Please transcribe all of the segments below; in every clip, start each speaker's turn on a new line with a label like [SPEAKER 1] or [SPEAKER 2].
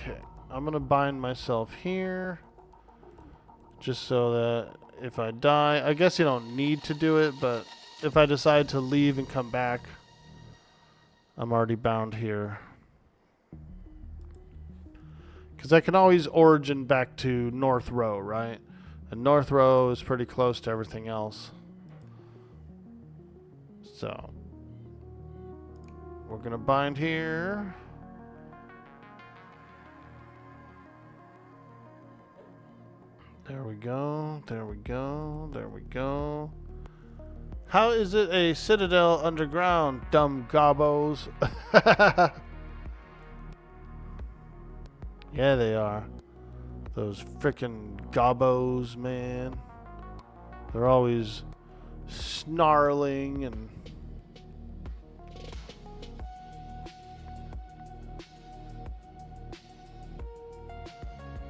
[SPEAKER 1] Okay, I'm gonna bind myself here, just so that if I die, I guess you don't need to do it, but if I decide to leave and come back, I'm already bound here. Because I can always origin back to North Row, right? And North Row is pretty close to everything else. So, we're gonna bind here. There we go, there we go, there we go. How is it a citadel underground, dumb gobbos? Yeah, they are. Those frickin' gobbos, man. They're always snarling and...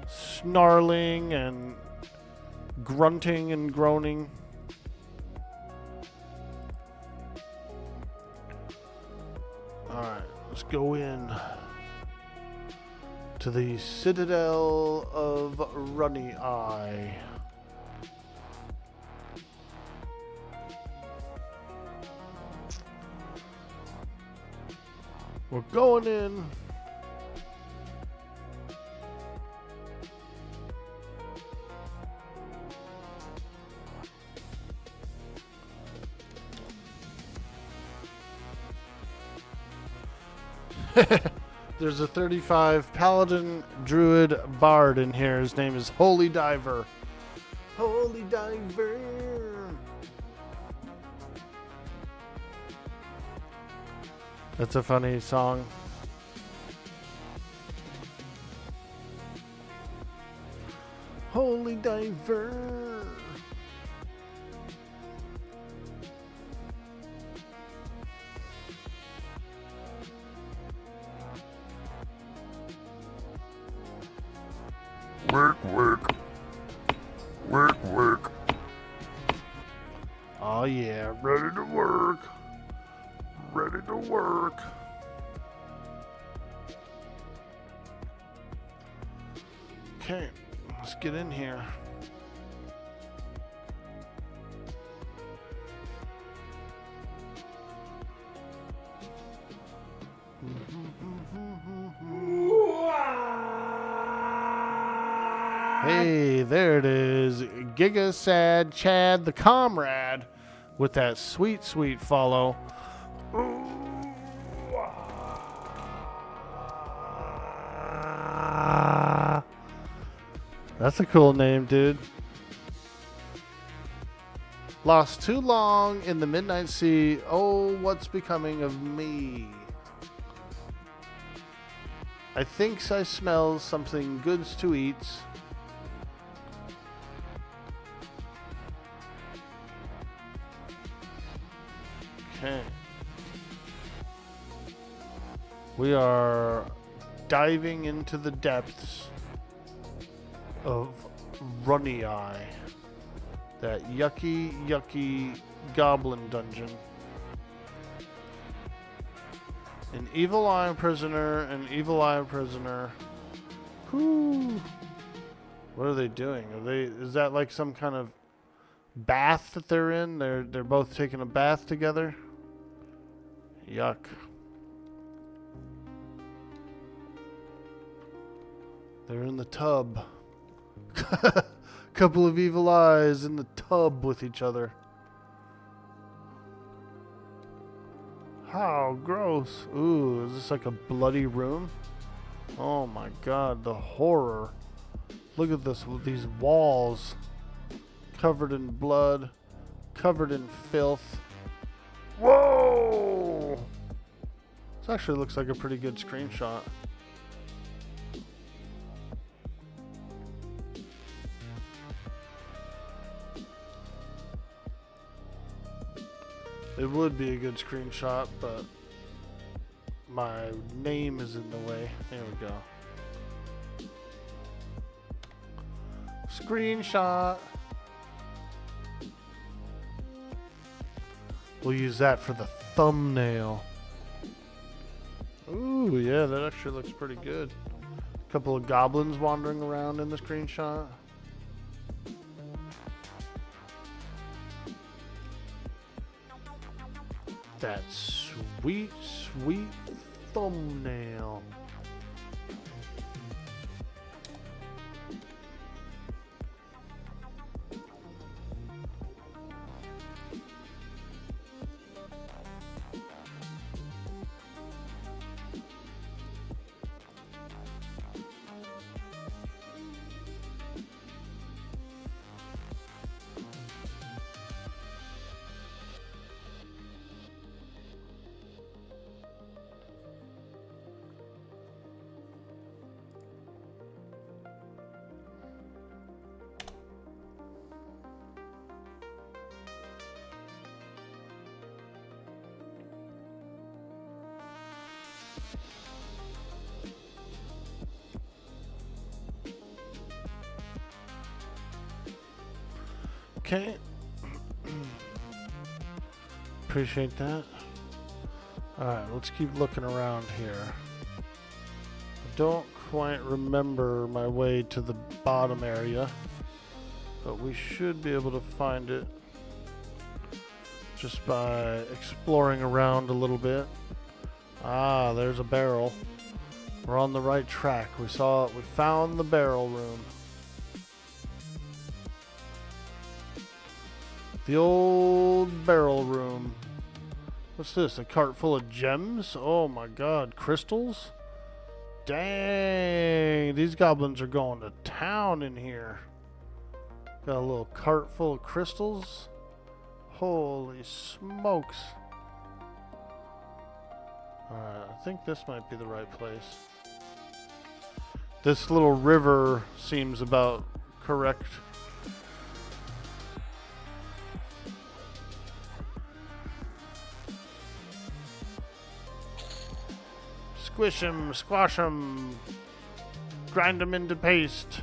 [SPEAKER 1] snarling and grunting and groaning. Alright, let's go in to the Citadel of Runnyeye. We're going in. There's a 35 Paladin Druid Bard in here. His name is Holy Diver. Holy Diver. That's a funny song. Holy Diver.
[SPEAKER 2] Work, work. Work, work.
[SPEAKER 1] Oh yeah, ready to work. Ready to work. Okay, let's get in here. Hey, there it is. Giga Sad Chad the Comrade with that sweet, sweet follow. That's a cool name, dude. Lost too long in the midnight sea. Oh, what's becoming of me? I think I smell something goods to eat. Okay. We are diving into the depths of Runnyeye. That yucky, yucky goblin dungeon. An evil eye prisoner, an evil eye prisoner. Whoo. What are they doing? Is that like some kind of bath that they're in? They're both taking a bath together? Yuck. They're in the tub. Couple of evil eyes in the tub with each other. How gross. Ooh, is this like a bloody room? Oh my god, the horror. Look at this, these walls. Covered in blood. Covered in filth. Whoa! This actually looks like a pretty good screenshot. It would be a good screenshot, but my name is in the way. There we go. Screenshot. We'll use that for the thumbnail. Ooh, yeah, that actually looks pretty good. Couple of goblins wandering around in the screenshot. That sweet, sweet thumbnail. Okay. Appreciate that. Alright, let's keep looking around here. I don't quite remember my way to the bottom area, but we should be able to find it just by exploring around a little bit. Ah, there's a barrel. We're on the right track. We found the barrel room. The old barrel room. What's this? A cart full of gems? Oh my god, crystals? Dang, these goblins are going to town in here. Got a little cart full of crystals. Holy smokes. Alright, I think this might be the right place. This little river seems about correct. Squish them, squash them, grind them into paste.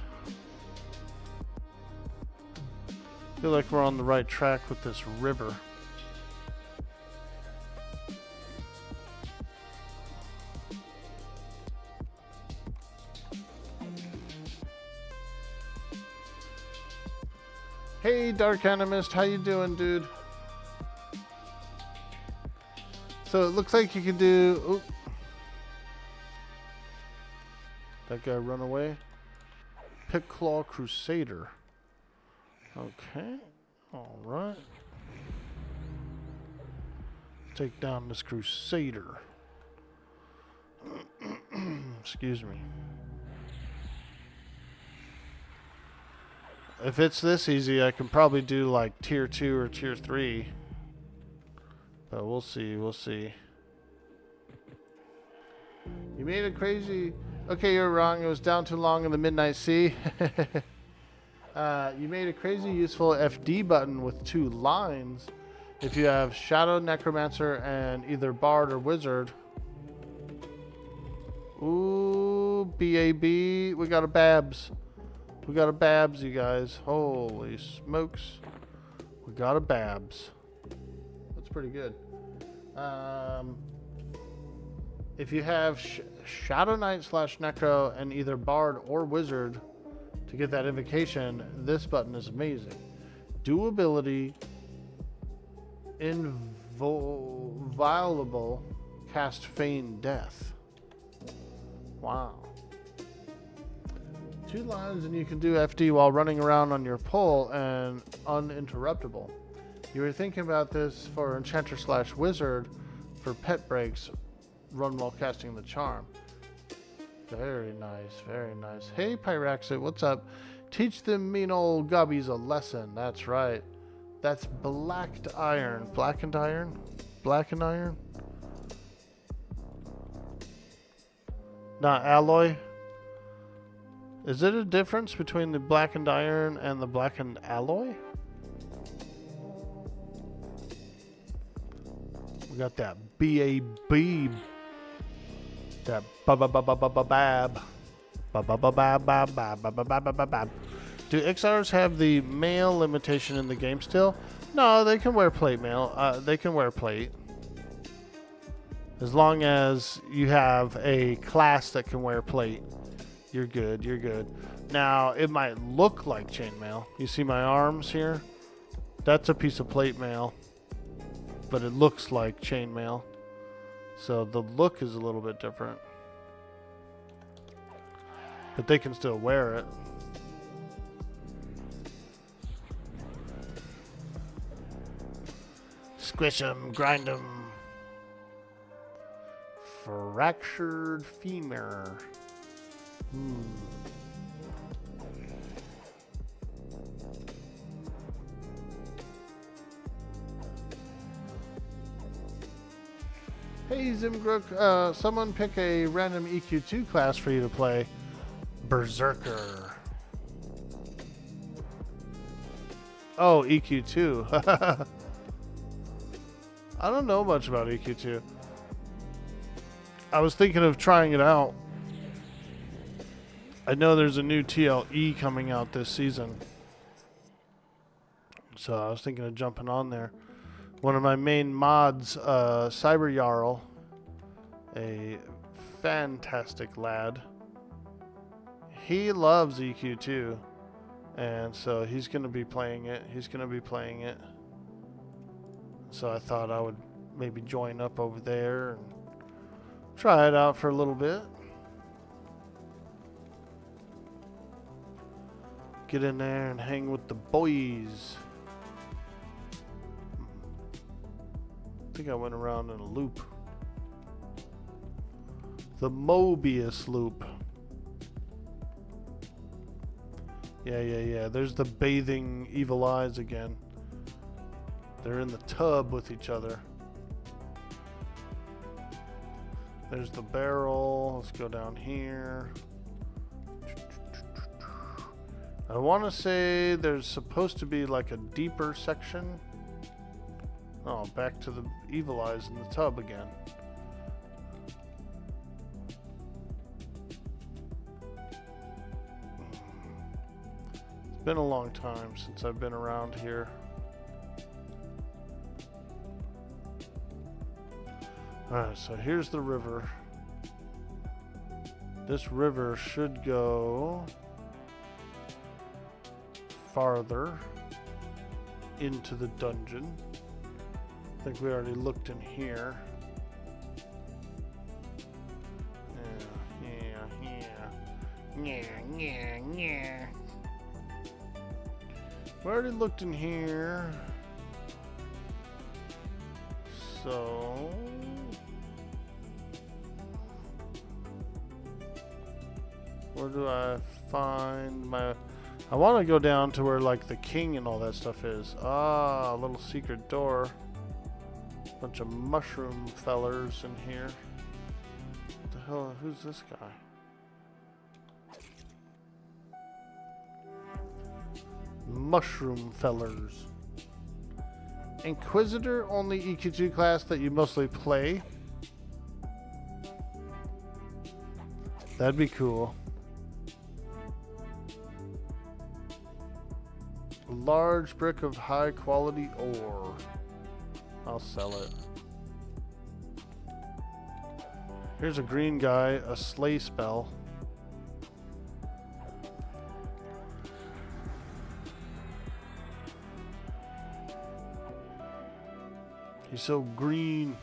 [SPEAKER 1] Feel like we're on the right track with this river. Hey, Dark Animist, how you doing, dude? So it looks like you can do... Oop. That guy run away. Pickclaw Crusader. Okay. Alright. Take down this Crusader. Excuse me. If it's this easy, I can probably do like tier 2 or tier 3. But we'll see, we'll see. You made it crazy... Okay, you're wrong. It was down too long in the Midnight Sea. You made a crazy useful FD button with 2 lines. If you have Shadow, Necromancer, and either Bard or Wizard. Ooh, BAB. We got a Babs. We got a Babs, you guys. Holy smokes. We got a Babs. That's pretty good. If you have Shadow Knight / Necro and either Bard or Wizard to get that invocation, this button is amazing. Durability, inviolable, cast Feign Death. Wow. 2 lines and you can do FD while running around on your pole and uninterruptible. You were thinking about this for Enchanter / Wizard for pet breaks. Run while casting the charm. Very nice, very nice. Hey, Pyraxit, what's up? Teach them mean old gubbies a lesson. That's right. That's blacked iron. Blackened iron? Blackened iron? Not alloy? Is it a difference between the blackened iron and the blackened alloy? We got that BAB. That bab. Do XRs have the male limitation in the game still? No, they can wear plate mail. They can wear plate. As long as you have a class that can wear plate. You're good. You're good. Now, it might look like chainmail. You see my arms here? That's a piece of plate mail. But it looks like chainmail. So the look is a little bit different. But they can still wear it. Squish 'em, grind 'em. Fractured femur. Hey Zimgrook, someone pick a random EQ2 class for you to play. Berserker. Oh, EQ2. I don't know much about EQ2. I was thinking of trying it out. I know there's a new TLE coming out this season. So I was thinking of jumping on there. One of my main mods, Cyber Jarl, a fantastic lad. He loves EQ2. And so he's going to be playing it. So I thought I would maybe join up over there and try it out for a little bit. Get in there and hang with the boys. I think I went around in a loop. The Mobius loop. Yeah. There's the bathing evil eyes again. They're in the tub with each other. There's the barrel. Let's go down here. I want to say there's supposed to be like a deeper section. Oh, back to the evil eyes in the tub again. It's been a long time since I've been around here. Alright, so here's the river. This river should go farther into the dungeon. I think we already looked in here. Yeah. We already looked in here. So where do I find my... I want to go down to where like the king and all that stuff is. Ah, a little secret door. Bunch of mushroom fellers in here. What the hell? Who's this guy? Mushroom fellers. Inquisitor, only EQ2 class that you mostly play. That'd be cool. Large brick of high quality ore. I'll sell it. Here's a green guy, a slay spell. He's so green.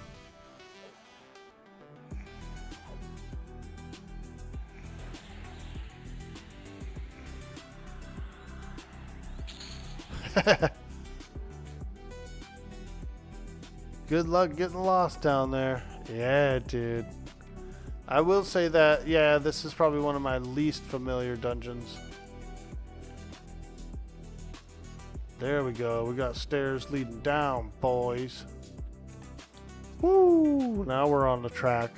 [SPEAKER 1] Good luck getting lost down there. Yeah, dude. I will say that, yeah, this is probably one of my least familiar dungeons. There we go. We got stairs leading down, boys. Woo! Now we're on the track.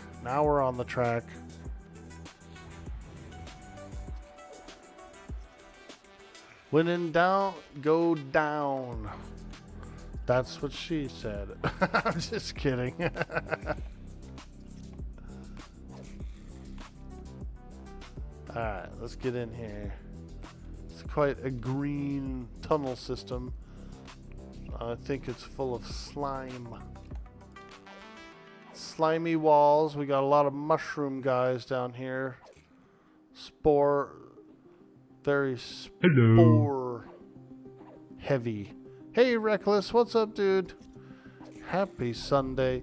[SPEAKER 1] When in doubt, go down. That's what she said. I'm just kidding. Alright, let's get in here. It's quite a green tunnel system. I think it's full of slime. Slimy walls. We got a lot of mushroom guys down here. Spore. Very
[SPEAKER 2] Hello.
[SPEAKER 1] spore heavy. Hey, Reckless. What's up, dude? Happy Sunday.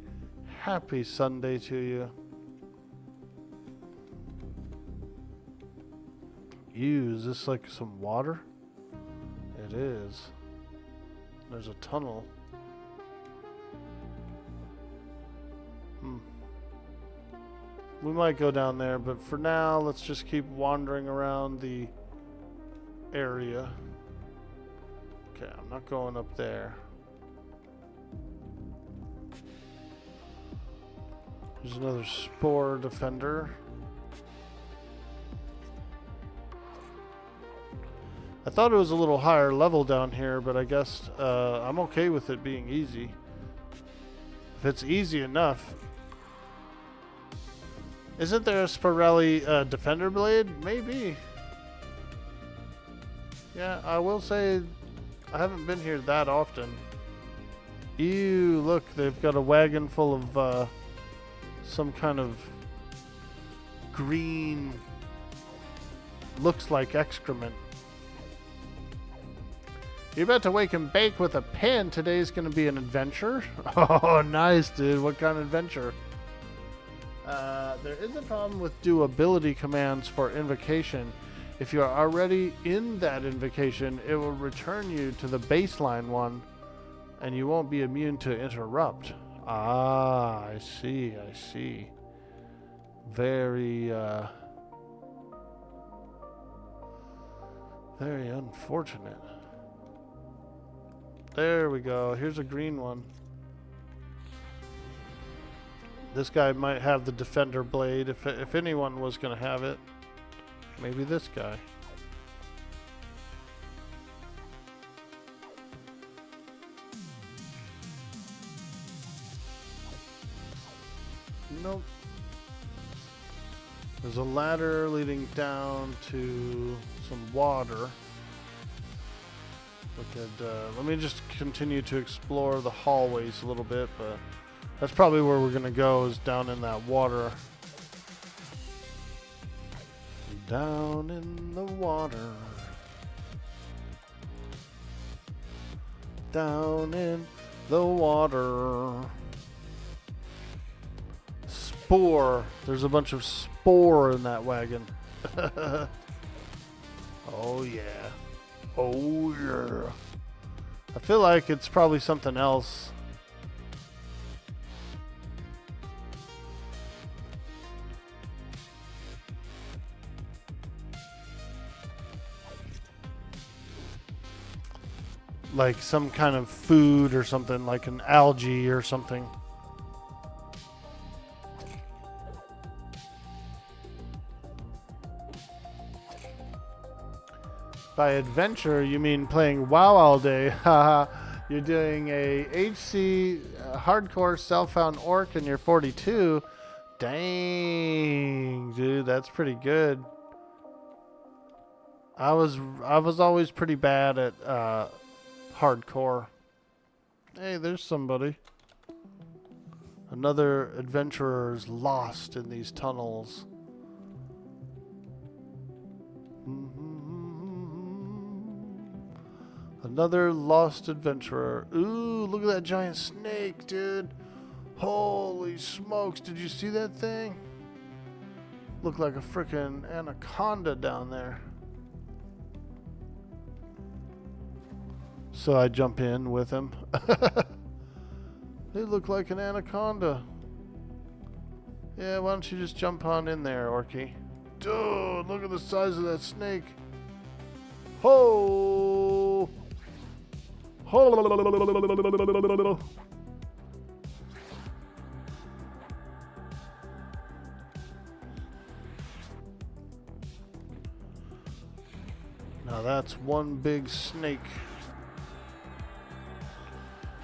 [SPEAKER 1] Happy Sunday to you. Ew, is this like some water? It is. There's a tunnel. We might go down there, but for now, let's just keep wandering around the area. Okay, I'm not going up there. There's another spore defender. I thought it was a little higher level down here, but I guess I'm okay with it being easy. If it's easy enough. Isn't there a Sporelli defender blade? Maybe. Yeah, I will say I haven't been here that often. Ew, look, they've got a wagon full of some kind of green, looks like excrement. You're about to wake and bake with a pen. Today's going to be an adventure. Oh, nice, dude. What kind of adventure? There is a problem with doability commands for invocation. If you are already in that invocation, it will return you to the baseline one, and you won't be immune to interrupt. Ah, I see, I see. Very, very unfortunate. There we go. Here's a green one. This guy might have the defender blade. If anyone was going to have it, maybe this guy. Nope. There's a ladder leading down to some water. Let me just continue to explore the hallways a little bit, but that's probably where we're gonna go, is down in that water. Down in the water. Down in the water. Spore. There's a bunch of spore in that wagon. Oh yeah. Oh yeah. I feel like it's probably something else. Like some kind of food or something, like an algae or something. By adventure, you mean playing WoW all day. Haha. You're doing a HC hardcore self-found orc and you're 42. Dang, dude, that's pretty good. I was always pretty bad at hardcore. Hey, there's somebody. Another adventurer's lost in these tunnels. Another lost adventurer. Ooh, look at that giant snake, dude. Holy smokes, did you see that thing? Looked like a freaking anaconda down there. So I jump in with him. They look like an anaconda. Yeah, why don't you just jump on in there, Orky? Dude, look at the size of that snake. Ho! Ho! Now that's one big snake.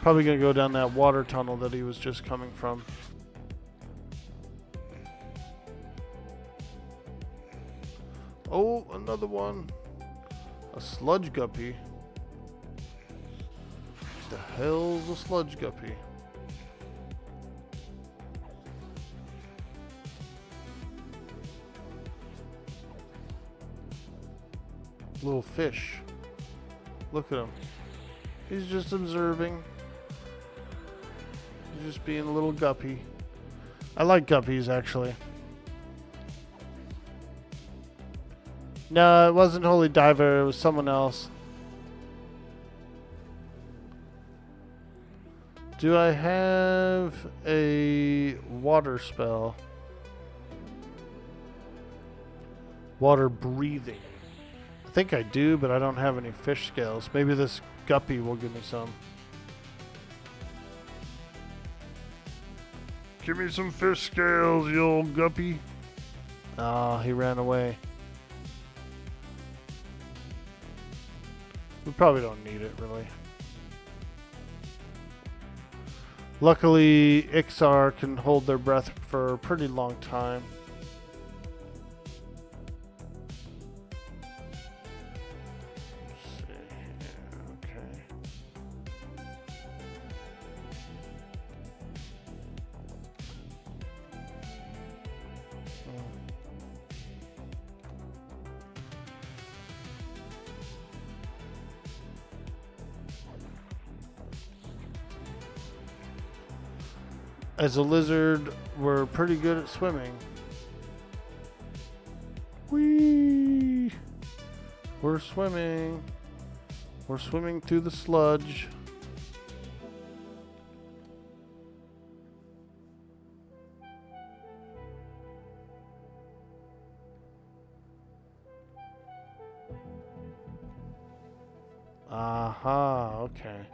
[SPEAKER 1] Probably gonna go down that water tunnel that he was just coming from. Oh, another one. A sludge guppy. The hell's a sludge guppy? Little fish. Look at him. He's just observing. He's just being a little guppy. I like guppies, actually. No, it wasn't Holy Diver. It was someone else. Do I have a water spell? Water breathing. I think I do, but I don't have any fish scales. Maybe this guppy will give me some. Give me some fish scales, you old guppy. Ah, he ran away. We probably don't need it, really. Luckily, Ixar can hold their breath for a pretty long time. Let's see here. Okay. As a lizard, we're pretty good at swimming. Whee! We're swimming. We're swimming through the sludge. Aha, okay.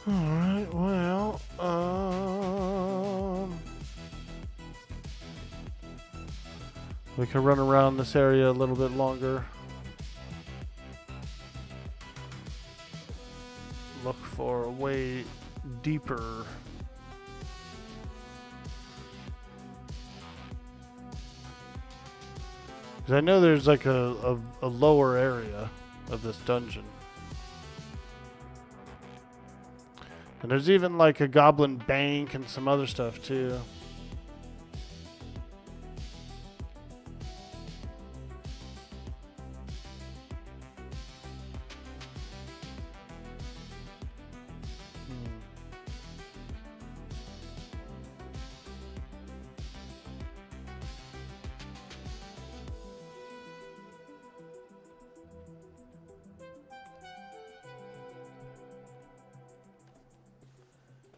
[SPEAKER 1] Alright, well, we can run around this area a little bit longer. Look for a way deeper. Because I know there's like a lower area of this dungeon. And there's even like a goblin bank and some other stuff too.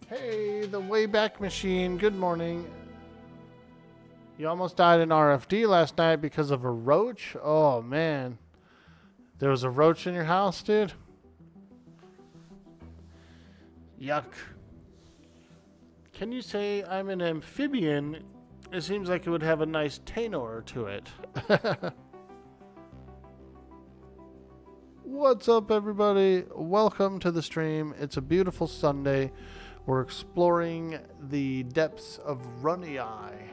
[SPEAKER 1] Hey, the Wayback Machine. Good morning. You almost died in RFD last night because of a roach? Oh, man. There was a roach in your house, dude? Yuck. Can you say I'm an amphibian? It seems like it would have a nice tenor to it. What's up, everybody? Welcome to the stream. It's a beautiful Sunday. We're exploring the depths of Runnyeye,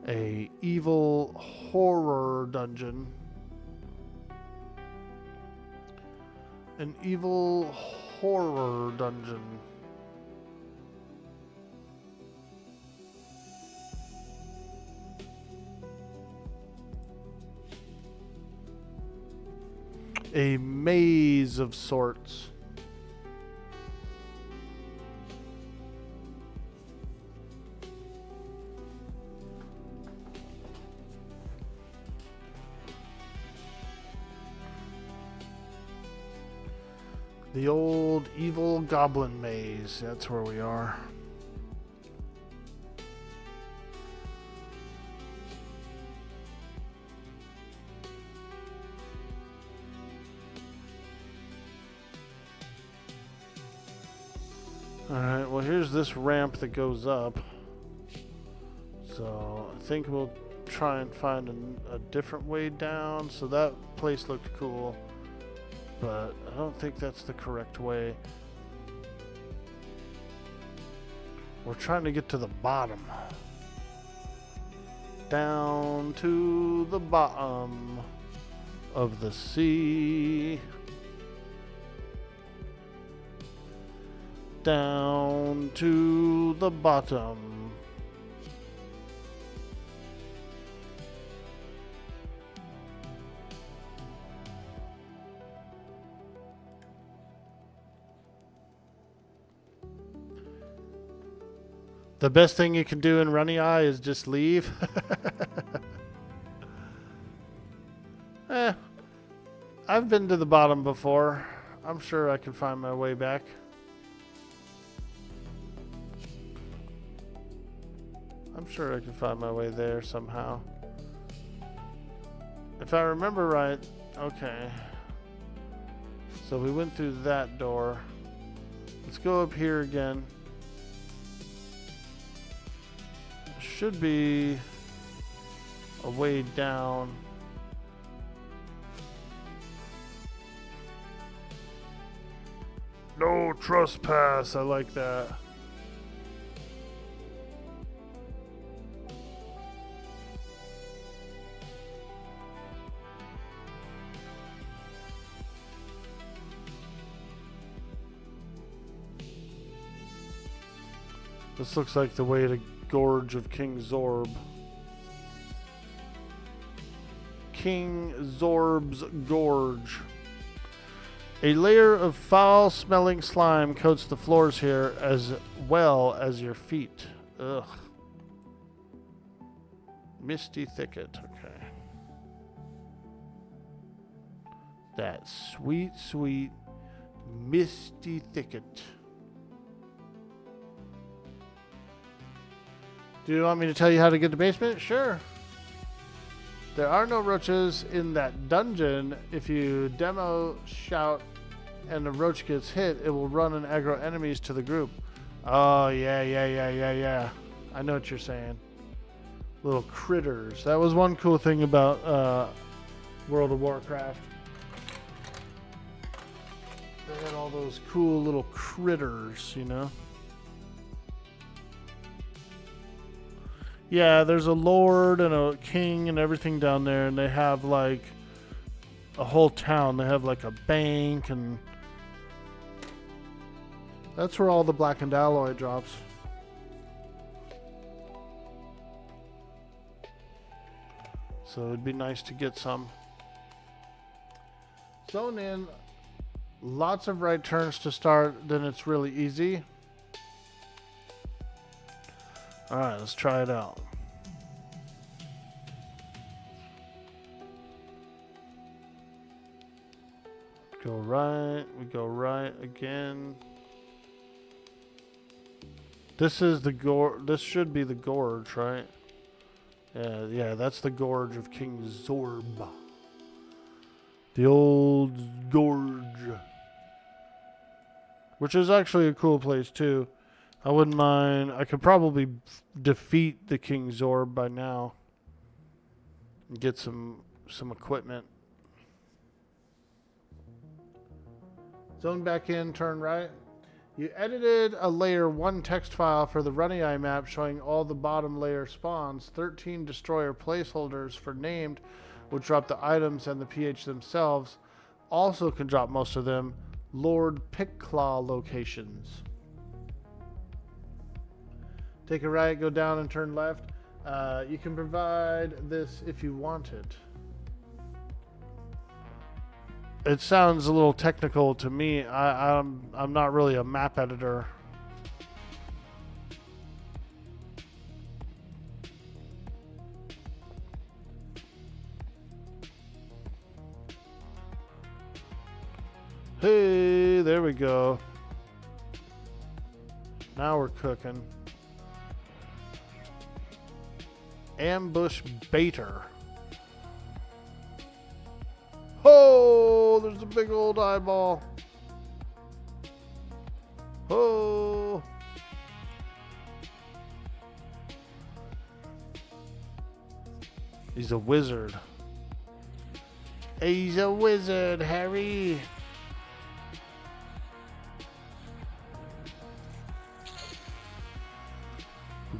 [SPEAKER 1] a evil horror dungeon. An evil horror dungeon. A maze of sorts. The old evil goblin maze. That's where we are. Alright, well here's this ramp that goes up. So I think we'll try and find a different way down. So that place looked cool, but I don't think that's the correct way. We're trying to get to the bottom. Down to the bottom of the sea. down to the bottom. The best thing you can do in Runnyeye is just leave. I've been to the bottom before. I'm sure I can find my way back. I'm sure I can find my way there somehow. If I remember right, okay. So we went through that door. Let's go up here again. Should be a way down. No trespass. I like that. This looks like the way to Gorge of King Zorb. King Zorb's Gorge. A layer of foul-smelling slime coats the floors here as well as your feet. Ugh. Misty thicket. Okay. That sweet, sweet misty thicket. Do you want me to tell you how to get to the basement? Sure. There are no roaches in that dungeon. If you demo shout and the roach gets hit, it will run and aggro enemies to the group. Oh, yeah. I know what you're saying. Little critters. That was one cool thing about World of Warcraft. They had all those cool little critters, you know? Yeah, there's a lord and a king and everything down there, and they have like a whole town. They have like a bank, and that's where all the blackened alloy drops. So it'd be nice to get some. Zone in, lots of right turns to start, then it's really easy. Alright, let's try it out. Go right, we go right again. This is the gorge, this should be the gorge, right? Yeah, that's the gorge of King Zorb. The old gorge. Which is actually a cool place too. I wouldn't mind. I could probably defeat the King Zorb by now and get some equipment. Zone back in, turn right. You edited a layer 1 text file for the Runnyeye map showing all the bottom layer spawns. 13 destroyer placeholders for named will drop the items, and the PH themselves also can drop most of them. Lord Pickclaw locations. Take a right, go down, and turn left. You can provide this if you want it. It sounds a little technical to me. I'm not really a map editor. Hey, there we go. Now we're cooking. Ambush baiter. Oh, there's a big old eyeball. Oh. He's a wizard. He's a wizard, Harry.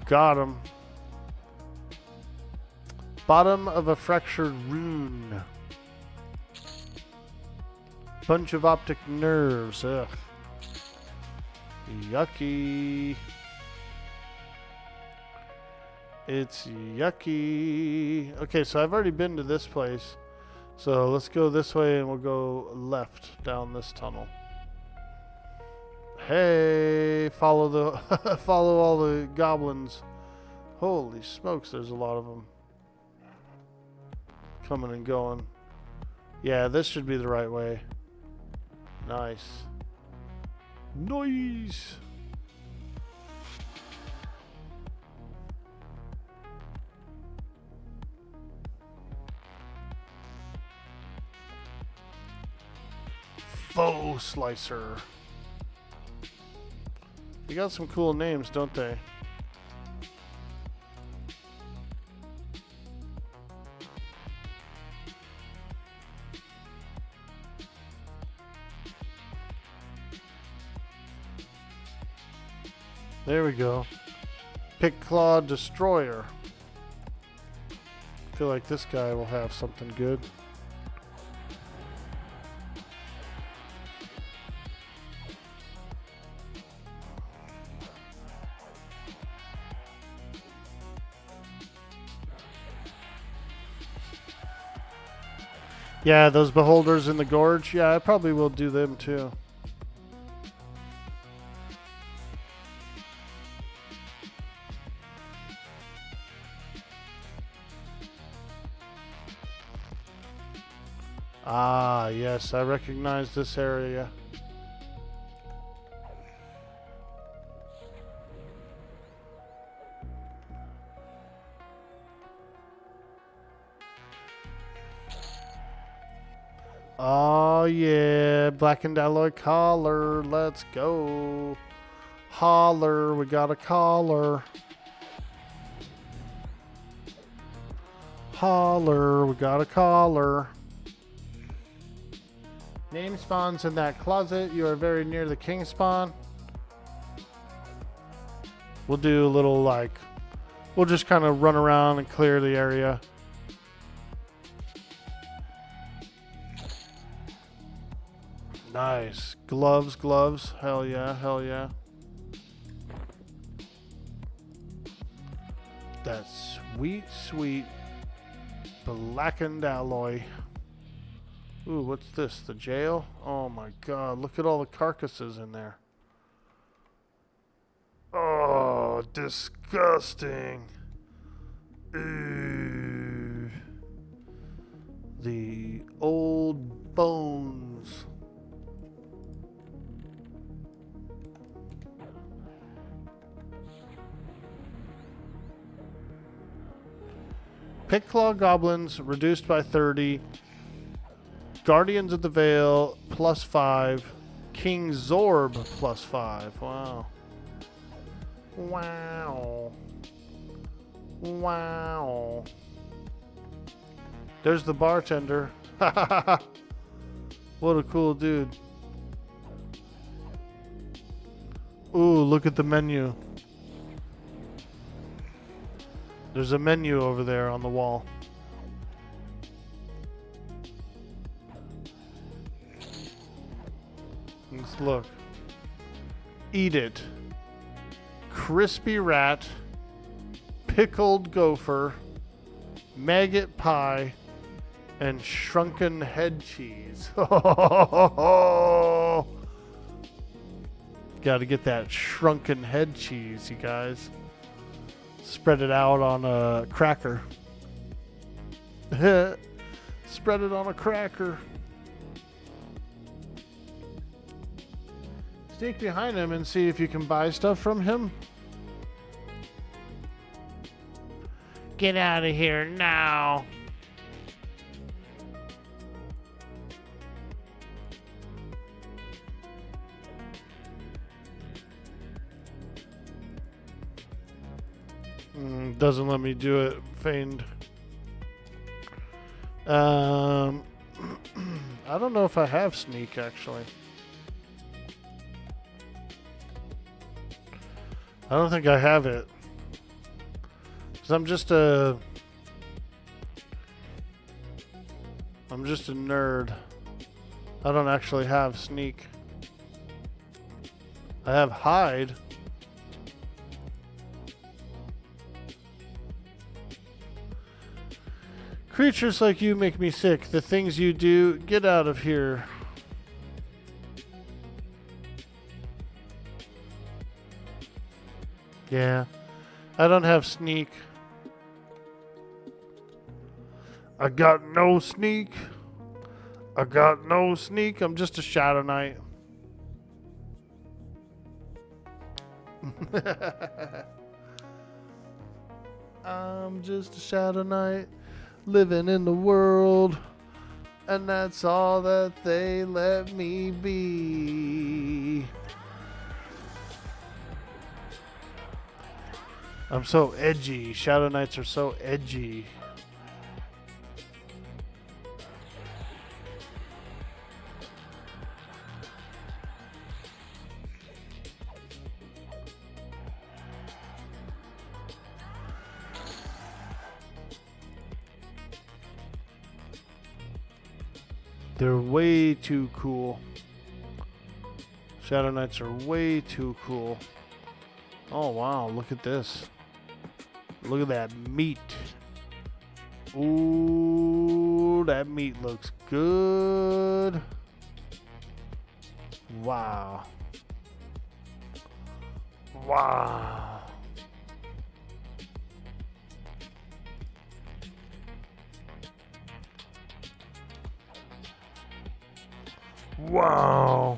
[SPEAKER 1] Got him. Bottom of a fractured rune. Bunch of optic nerves. Ugh. Yucky. It's yucky. Okay, so I've already been to this place. So let's go this way and we'll go left down this tunnel. Hey, follow the follow all the goblins. Holy smokes, there's a lot of them coming and going. Yeah, this should be the right way. Nice. Nice. Foe Slicer. They got some cool names, don't they? There we go. Pickclaw Destroyer. I feel like this guy will have something good. Yeah, those beholders in the gorge. Yeah, I probably will do them too. Ah, yes, I recognize this area. Oh yeah, blackened alloy collar. Let's go. Holler, we got a collar. Holler, we got a collar. Name spawns in that closet. You are very near the king spawn. We'll do a little we'll just kind of run around and clear the area. Nice. Gloves, gloves. Hell yeah, hell yeah. That sweet, sweet blackened alloy. Ooh, what's this? The jail? Oh my god, look at all the carcasses in there. Oh, disgusting. Ooh. The old bones. Pickclaw Goblins reduced by 30. Guardians of the Veil +5. King Zorb +5. Wow. Wow. Wow. There's the bartender. What a cool dude. Ooh, look at the menu. There's a menu over there on the wall. Let's look. Eat it. Crispy rat. Pickled gopher. Maggot pie. And shrunken head cheese. Gotta get that shrunken head cheese, you guys. Spread it out on a cracker. Spread it on a cracker. Sneak behind him and see if you can buy stuff from him. Get out of here now. Doesn't let me do it, feigned. I don't know if I have sneak, actually. I don't think I have it. 'Cause I'm just a nerd. I don't actually have sneak. I have hide. Creatures like you make me sick. The things you do, get out of here. Yeah. I don't have sneak. I got no sneak. I got no sneak. I'm just a Shadow Knight. I'm just a Shadow Knight living in the world, and that's all that they let me be. I'm so edgy. Shadow Knights are so edgy. They're way too cool. Shadow Knights are way too cool. Oh wow, look at this. Look at that meat. Ooh, that meat looks good. Wow. Wow. Wow.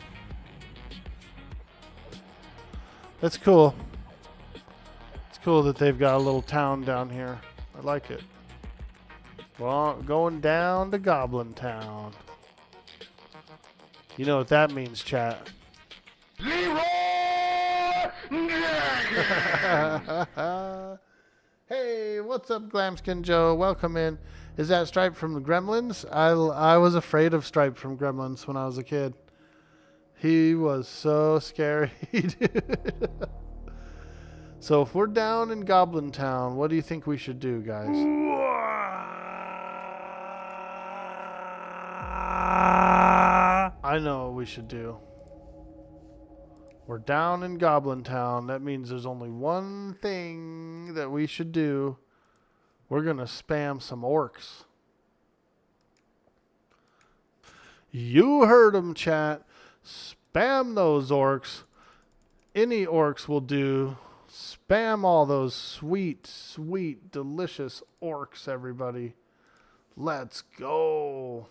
[SPEAKER 1] That's cool. It's cool that they've got a little town down here. I like it. Well, going down to Goblin Town. You know what that means, chat. Hey, what's up, Glamskin Joe? Welcome in. Is that Stripe from the Gremlins? I was afraid of Stripe from Gremlins when I was a kid. He was so scary, dude. So if we're down in Goblin Town, what do you think we should do, guys? I know what we should do. We're down in Goblin Town. That means there's only one thing that we should do. We're going to spam some orcs. You heard them, chat. Spam those orcs. Any orcs will do. Spam all those sweet, sweet, delicious orcs, everybody. Let's go.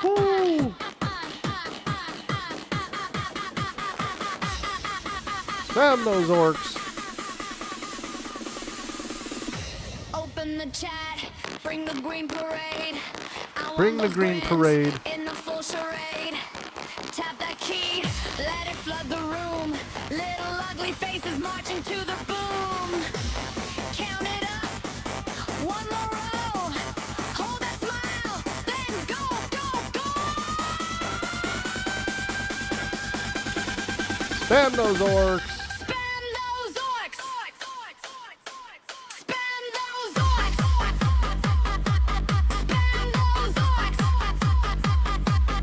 [SPEAKER 1] Woo. Spam those orcs.
[SPEAKER 3] Open the chat, bring the green parade.
[SPEAKER 1] Bring the green parade.
[SPEAKER 3] In the full charade. Tap that key, let it flood the room. Little ugly faces marching to the boom. Count it up, one more row. Hold that smile, then go, go, go.
[SPEAKER 1] Spam those orcs.
[SPEAKER 3] Spam those orcs. Spam those orcs. Spam those orcs.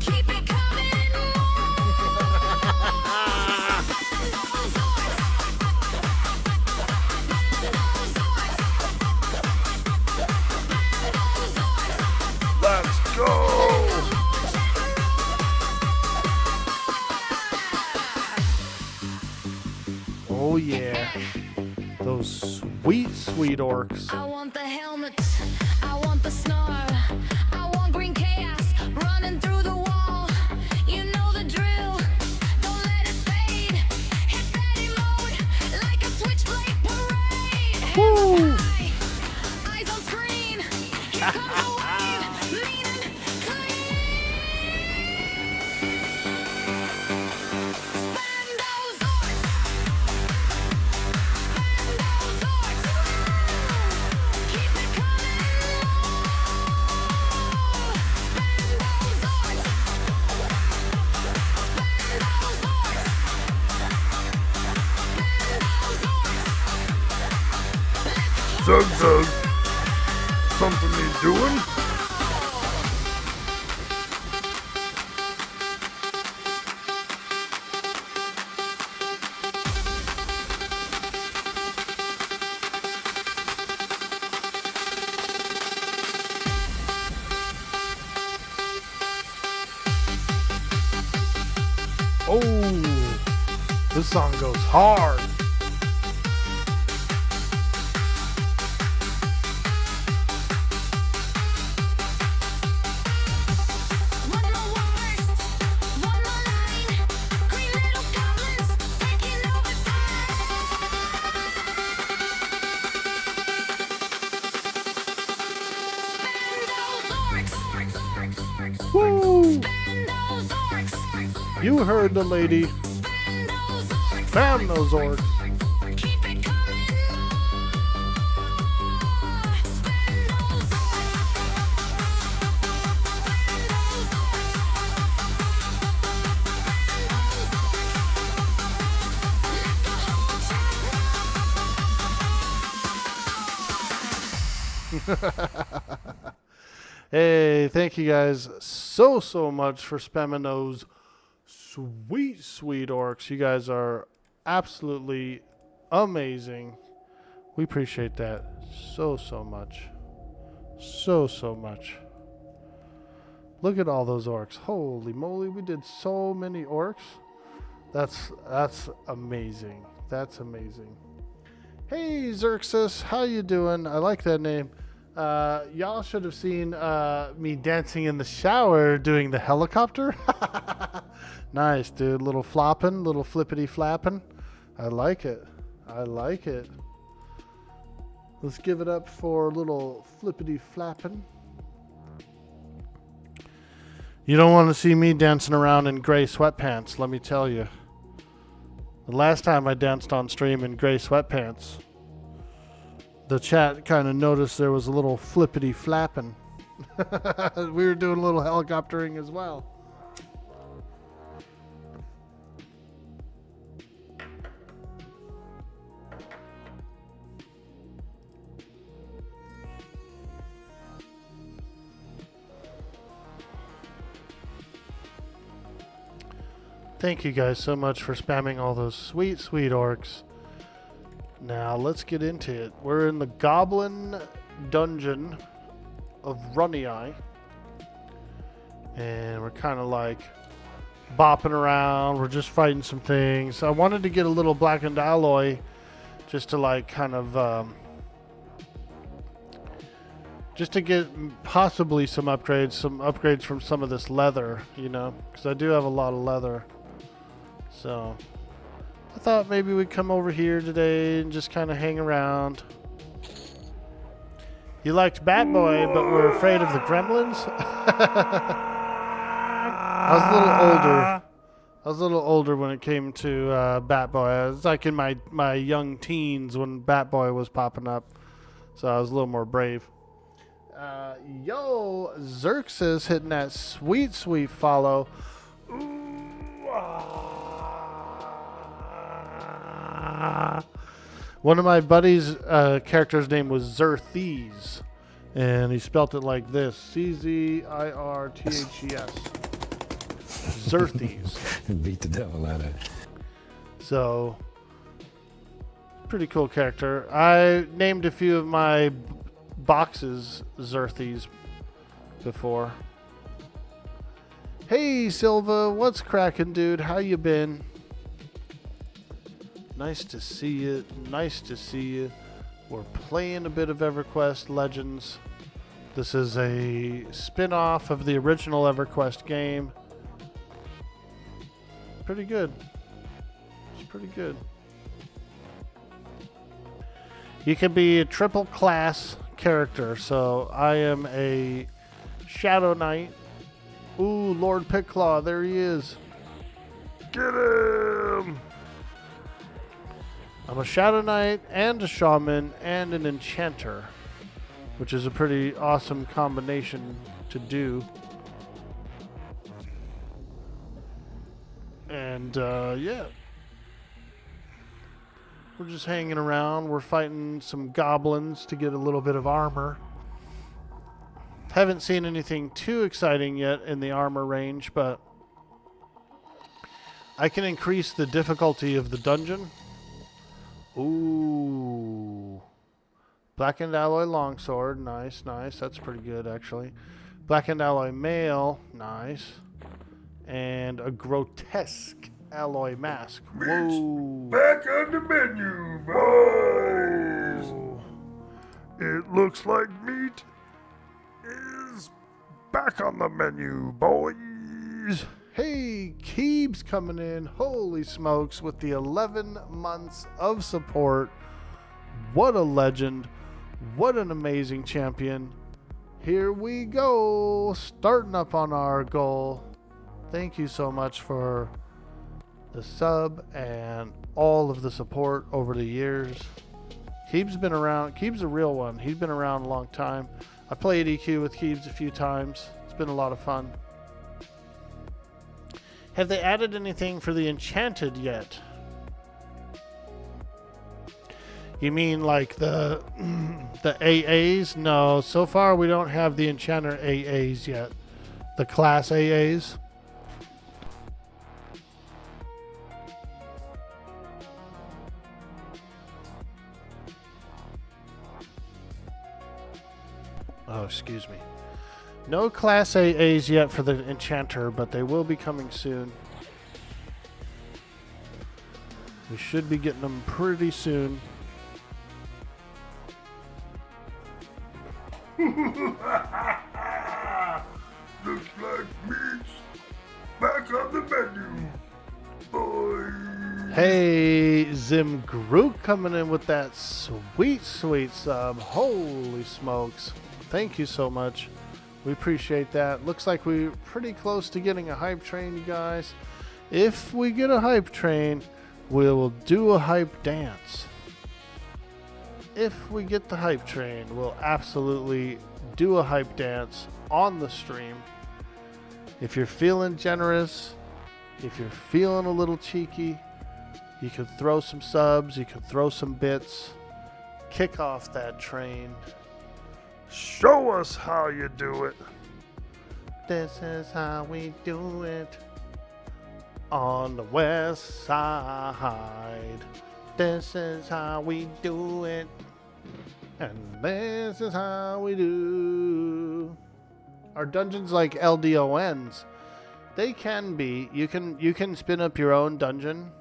[SPEAKER 3] Keep it coming Spam those orcs.
[SPEAKER 1] Let's go. Oh yeah. Those sweet, sweet orcs.
[SPEAKER 3] I want the helmets, I want the snarl, I want green chaos running through the wall. You know the drill, don't let it fade. Hit ready mode like a switchblade parade.
[SPEAKER 1] Woo.
[SPEAKER 3] Hands up high, eyes on screen. Here comes the wave, mean and clean. Spam those orcs. Spam those orcs. Keep it coming Spam those orcs. Spam those orcs. Spam those orcs. Let the
[SPEAKER 2] Zug Zug. Something he's doing?
[SPEAKER 1] Oh, this song goes hard.
[SPEAKER 3] One more walrus, one more line. Green little goblins taking over time. Spend those orcs.
[SPEAKER 1] Woo!
[SPEAKER 3] Spend those orcs.
[SPEAKER 1] You heard the lady.
[SPEAKER 3] Spend those orcs.
[SPEAKER 1] Spam those orcs.
[SPEAKER 3] Keep it coming more. Spend those
[SPEAKER 1] Hey, thank you guys so much for spamming those sweet orcs. You guys are absolutely amazing. We appreciate that so much. So much. Look at all those orcs. Holy moly, we did so many orcs. That's amazing. That's amazing. Hey Xerxes, how you doing? I like that name. Y'all should have seen me dancing in the shower doing the helicopter. Nice, dude. Little flopping, little flippity flapping. I like it. I like it. Let's give it up for a little flippity flapping. You don't want to see me dancing around in gray sweatpants, let me tell you. The last time I danced on stream in gray sweatpants, the chat kind of noticed there was a little flippity flapping. We were doing a little helicoptering as well. Thank you guys so much for spamming all those sweet orcs. Now let's get into it. We're in the Goblin Dungeon of Runnyeye. And we're kind of like bopping around. We're just fighting some things. I wanted to get a little blackened alloy just to like kind of just to get possibly some upgrades from some of this leather, you know, because I do have a lot of leather. So I thought maybe we'd come over here today and just kind of hang around. You liked Batboy, but were afraid of the gremlins? I was a little older when it came to Batboy. I was like in my young teens when Batboy was popping up. So I was a little more brave. Yo, Xerxes hitting that sweet follow. One of my buddy's character's name was Xerxes, and he spelt it like this: Czirthes. Xerxes.
[SPEAKER 4] Beat the devil out of it.
[SPEAKER 1] So, pretty cool character. I named a few of my boxes Xerxes before. Hey Silva, what's cracking, dude? How you been? Nice to see you. Nice to see you. We're playing a bit of Everquest Legends. This is a spin-off of the original Everquest game. Pretty good. It's pretty good. You can be a triple class character. So I am a Shadow Knight. Ooh, Lord Pitclaw, there he is. Get him! I'm a Shadow Knight and a Shaman and an Enchanter, which is a pretty awesome combination to do. And, yeah. We're just hanging around. We're fighting some goblins to get a little bit of armor. Haven't seen anything too exciting yet in the armor range, but I can increase the difficulty of the dungeon. Ooh. Blackened alloy longsword. Nice, nice. That's pretty good, actually. Blackened alloy mail. Nice. And a grotesque alloy mask. Whoa.
[SPEAKER 2] Back on the menu, boys. It looks like meat is back on the menu, boys.
[SPEAKER 1] Hey, Keeb's coming in. Holy smokes, with the 11 months of support. What a legend. What an amazing champion. Here we go. Starting up on our goal. Thank you so much for the sub and all of the support over the years. Keeb's been around. Keeb's a real one. He's been around a long time. I played EQ with Keeb's a few times. It's been a lot of fun. Have they added anything for the Enchanted yet? You mean like the AAs? No, so far we don't have the Enchanter AAs yet. The class AAs. Oh, excuse me. No Class AAs yet for the Enchanter, but they will be coming soon. We should be getting them pretty soon.
[SPEAKER 2] Looks like meat's back on the menu, boys.
[SPEAKER 1] Hey, Zim Groot coming in with that sweet, sweet sub. Holy smokes. Thank you so much. We appreciate that. Looks like we're pretty close to getting a hype train, you guys. If we get a hype train, we will do a hype dance. If we get the hype train, we'll absolutely do a hype dance on the stream. If you're feeling generous, if you're feeling a little cheeky, you could throw some subs, you could throw some bits, kick off that train.
[SPEAKER 2] Show us how you do it.
[SPEAKER 1] This is how we do it on the west side. This is how we do it, and this is how we do. Our dungeons like LDONs, they can be. You can spin up your own dungeon.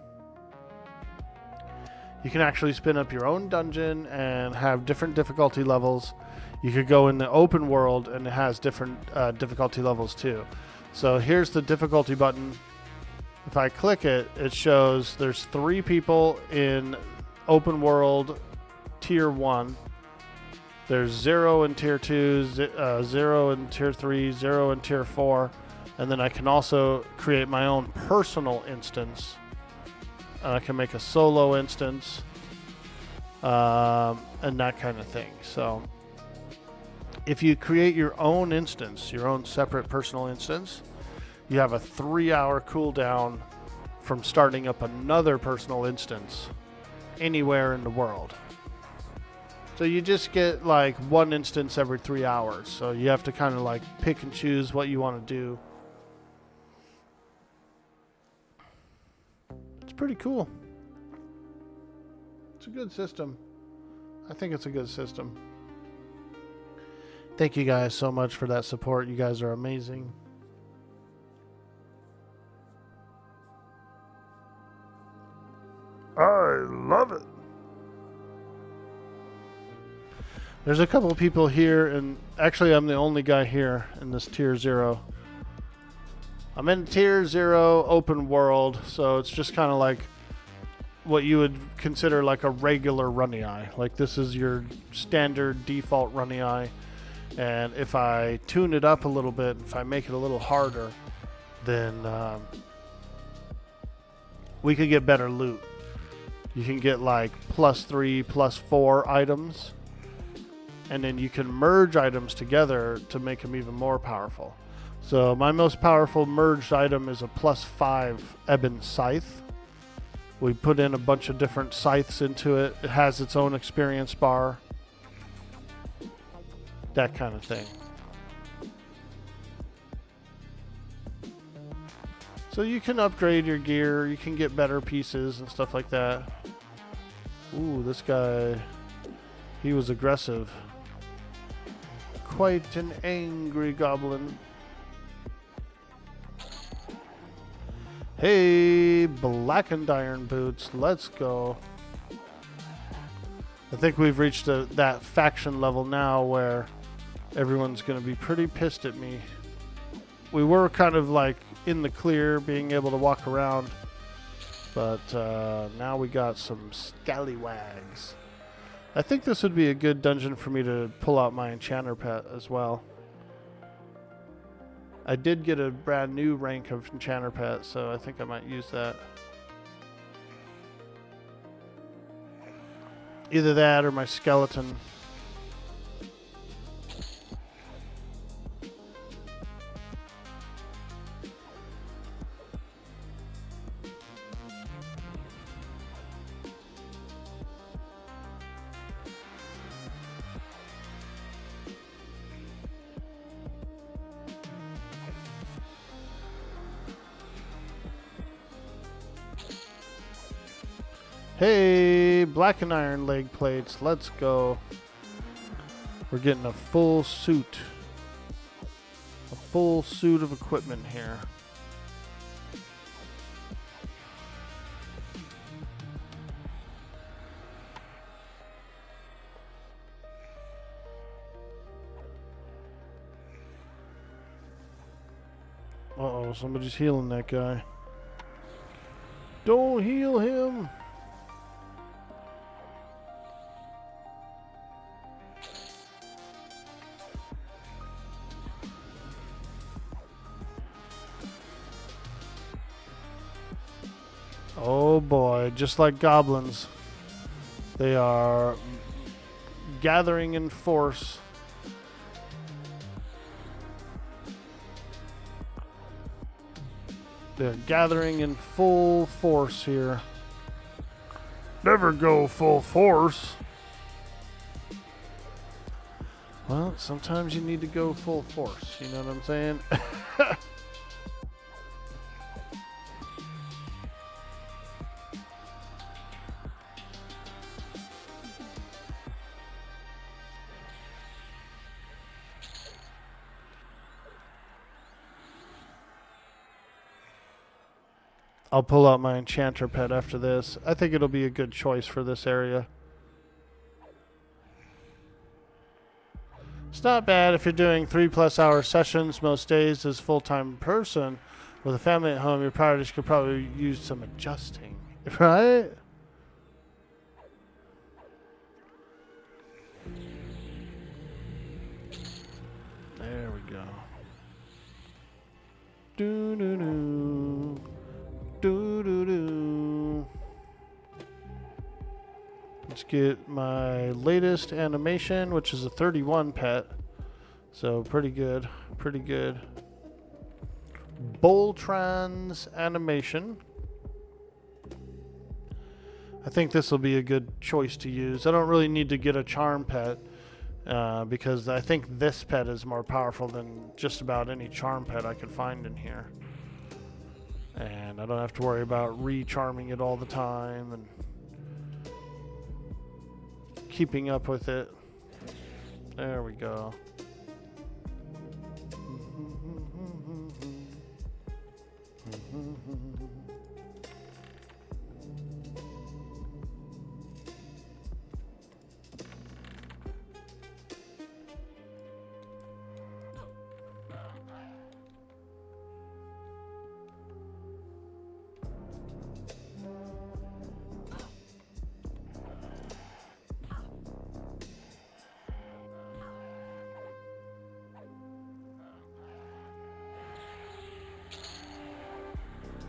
[SPEAKER 1] You can actually spin up your own dungeon and have different difficulty levels. You could go in the open world and it has different difficulty levels too. So here's the difficulty button. If I click it, it shows there's 3 people in open world tier 1. There's 0 in tier 2, 0 in tier 3, 0 in tier 4. And then I can also create my own personal instance. I can make a solo instance and that kind of thing. So if you create your own instance, your own separate personal instance, you have a 3-hour cooldown from starting up another personal instance anywhere in the world. So you just get like one instance every 3 hours. So you have to kind of like pick and choose what you want to do. It's pretty cool. It's a good system. I think it's a good system. Thank you guys so much for that support. You guys are amazing.
[SPEAKER 2] I love it.
[SPEAKER 1] There's a couple of people here, and actually I'm the only guy here in this tier 0. I'm in tier 0 open world, so it's just kind of like what you would consider like a regular Runnyeye. Like this is your standard default Runnyeye. And if I tune it up a little bit, if I make it a little harder, then we could get better loot. You can get like +3, +4 items, and then you can merge items together to make them even more powerful. So my most powerful merged item is a +5 Ebon Scythe, We put in a bunch of different scythes into it. It has its own experience bar. That kind of thing. So you can upgrade your gear, you can get better pieces and stuff like that. Ooh, this guy, he was aggressive. Quite an angry goblin. Hey, blackened iron boots, let's go. I think we've reached that faction level now where everyone's going to be pretty pissed at me. We were kind of like in the clear, being able to walk around, but now we got some scallywags. I think this would be a good dungeon for me to pull out my enchanter pet as well. I did get a brand new rank of enchanter pet, so I think I might use that. Either that or my skeleton. Hey, black and iron leg plates, let's go. We're getting a full suit. A full suit of equipment here. Uh-oh, somebody's healing that guy. Don't heal him! Oh boy, just like goblins, they are gathering in force. They're gathering in full force here.
[SPEAKER 2] Never go full force.
[SPEAKER 1] Well, sometimes you need to go full force, you know what I'm saying? I'll pull out my enchanter pet after this. I think it'll be a good choice for this area. It's not bad if you're doing 3+ hour sessions most days as full-time person. With a family at home, your priorities could probably use some adjusting, right? There we go. Do-do-do. Do-do-do. Let's get my latest animation, which is a 31 pet. So pretty good. Pretty good. Boltran's animation. I think this will be a good choice to use. I don't really need to get a charm pet because I think this pet is more powerful than just about any charm pet I could find in here. And I don't have to worry about re-charming it all the time and keeping up with it. There we go.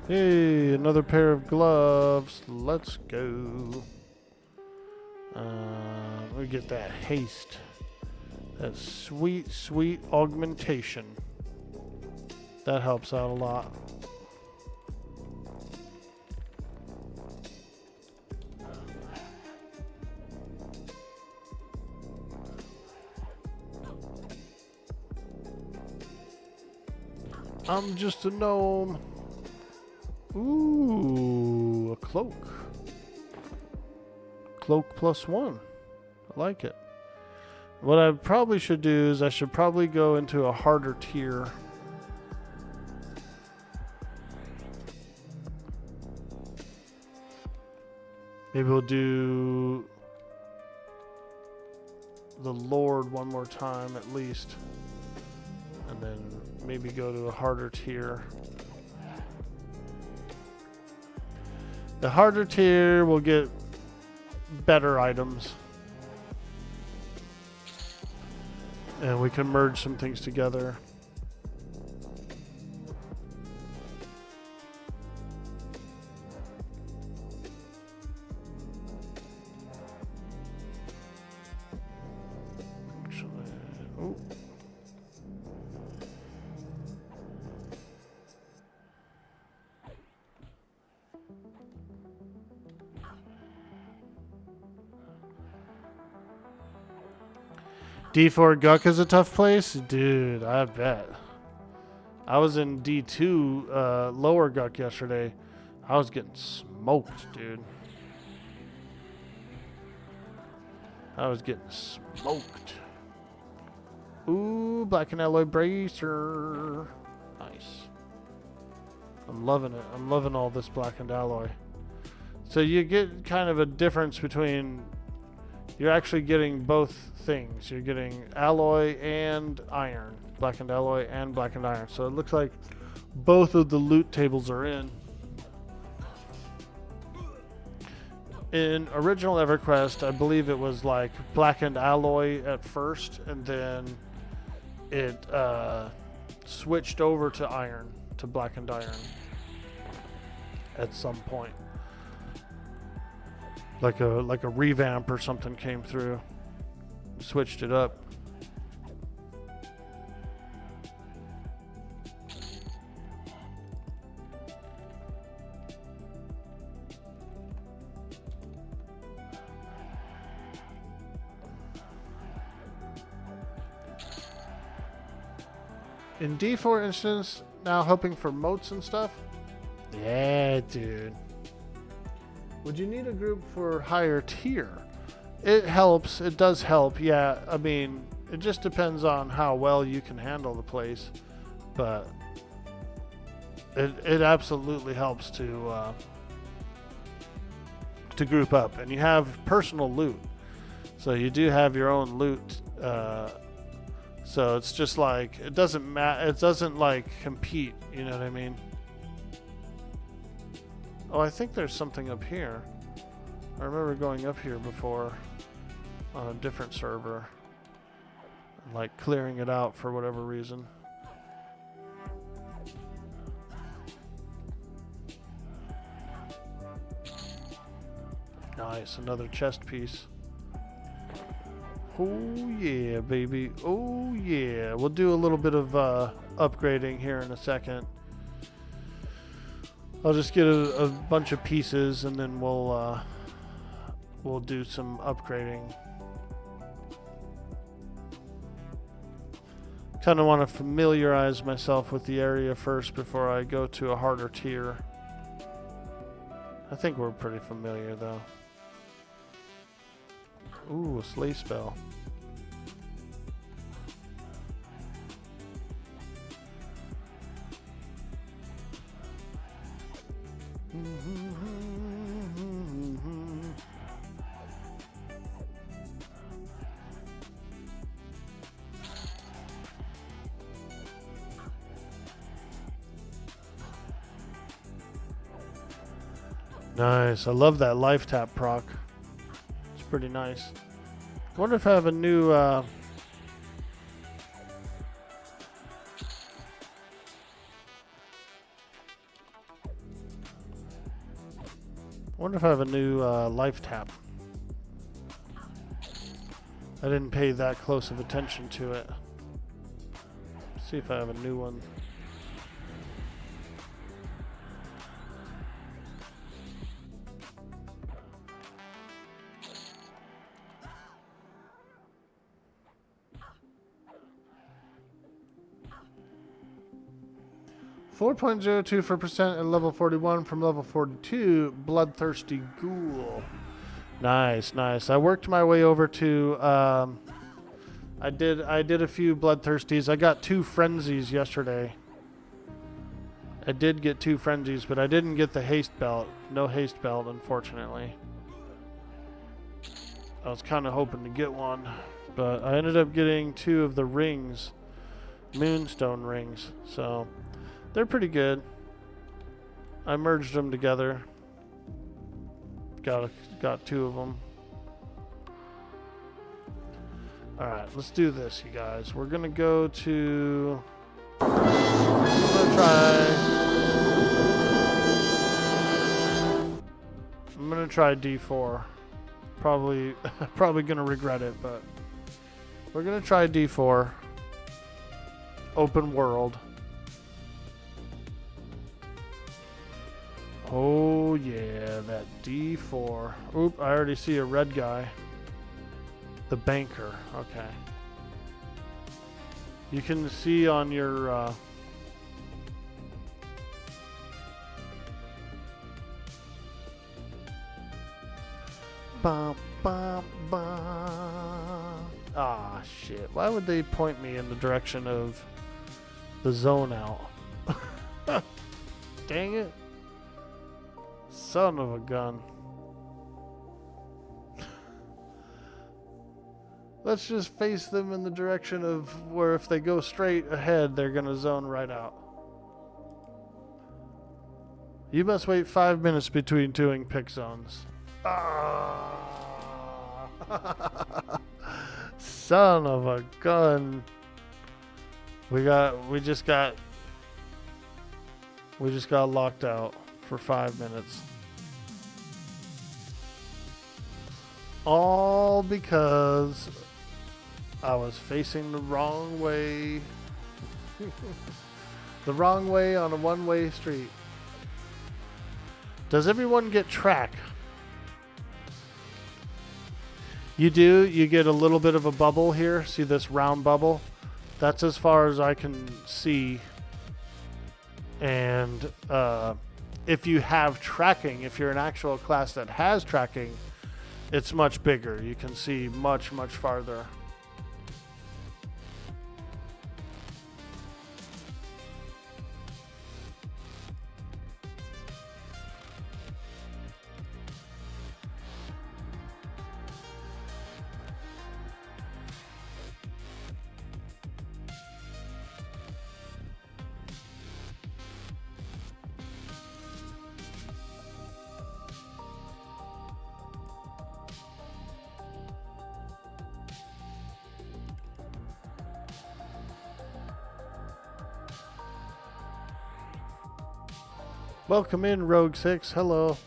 [SPEAKER 1] Hey, another pair of gloves. Let's go. We get that haste. That sweet, sweet augmentation. That helps out a lot. I'm just a gnome. Ooh, a cloak. Cloak +1. I like it. What I probably should do is I should probably go into a harder tier. Maybe we'll do the Lord one more time at least. And then maybe go to a harder tier. The harder tier will get better items. And we can merge some things together. Actually, oh. D4 Guck is a tough place? Dude, I bet. I was in D2 lower Guck yesterday. I was getting smoked, dude. I was getting smoked. Ooh, Black and Alloy Bracer. Nice. I'm loving it. I'm loving all this Black and Alloy. So you get kind of a difference between... You're actually getting both things. You're getting alloy and iron. Blackened alloy and blackened iron. So it looks like both of the loot tables are in. In original Everquest, I believe it was like blackened alloy at first, and then it switched over to iron, to blackened iron at some point. Like a revamp or something came through, switched it up. In D4 instance, now hoping for moats and stuff. Yeah, dude. Would you need a group for higher tier? It helps. It does help. Yeah, I mean, it just depends on how well you can handle the place. But it absolutely helps to group up. And you have personal loot. So you do have your own loot. So it's just like, it doesn't matter. It doesn't like compete. You know what I mean? Oh, I think there's something up here. I remember going up here before on a different server and like clearing it out for whatever reason. Nice, another chest piece. Oh yeah, baby. Oh yeah. We'll do a little bit of upgrading here in a second. I'll just get a bunch of pieces and then we'll do some upgrading. Kind of want to familiarize myself with the area first before I go to a harder tier. I think we're pretty familiar though. Ooh, a slay spell. Nice. I love that life tap proc. It's pretty nice. I wonder if I have a new life tap. I didn't pay that close of attention to it. Let's see if I have a new one. 4.02% at level 41 from level 42. Bloodthirsty Ghoul. Nice, nice. I worked my way over to. I did a few Bloodthirsties. I got 2 Frenzies yesterday. I did get 2 Frenzies, but I didn't get the haste belt. No haste belt, unfortunately. I was kind of hoping to get one, but I ended up getting 2 of the rings, Moonstone rings. So they're pretty good. I merged them together. Got 2 of them. All right, let's do this, you guys. We're gonna go to. I'm gonna try D4. Probably gonna regret it, but we're gonna try D4. Open world. Oh yeah, that D4. Oop, I already see a red guy. The banker. Okay. You can see on your bum, bum, bum. Ah, shit. Why would they point me in the direction of the zone out? Dang it. Son of a gun. Let's just face them in the direction of where if they go straight ahead, they're going to zone right out. You must wait 5 minutes between doing pick zones. Ah. Son of a gun. We just got locked out for 5 minutes. All because I was facing the wrong way. The wrong way on a one-way street. Does everyone get track? You do. You get a little bit of a bubble here. See this round bubble? That's as far as I can see. And if you have tracking, if you're an actual class that has tracking, it's much bigger. You can see much, much farther. Welcome in, Rogue 6. Hello.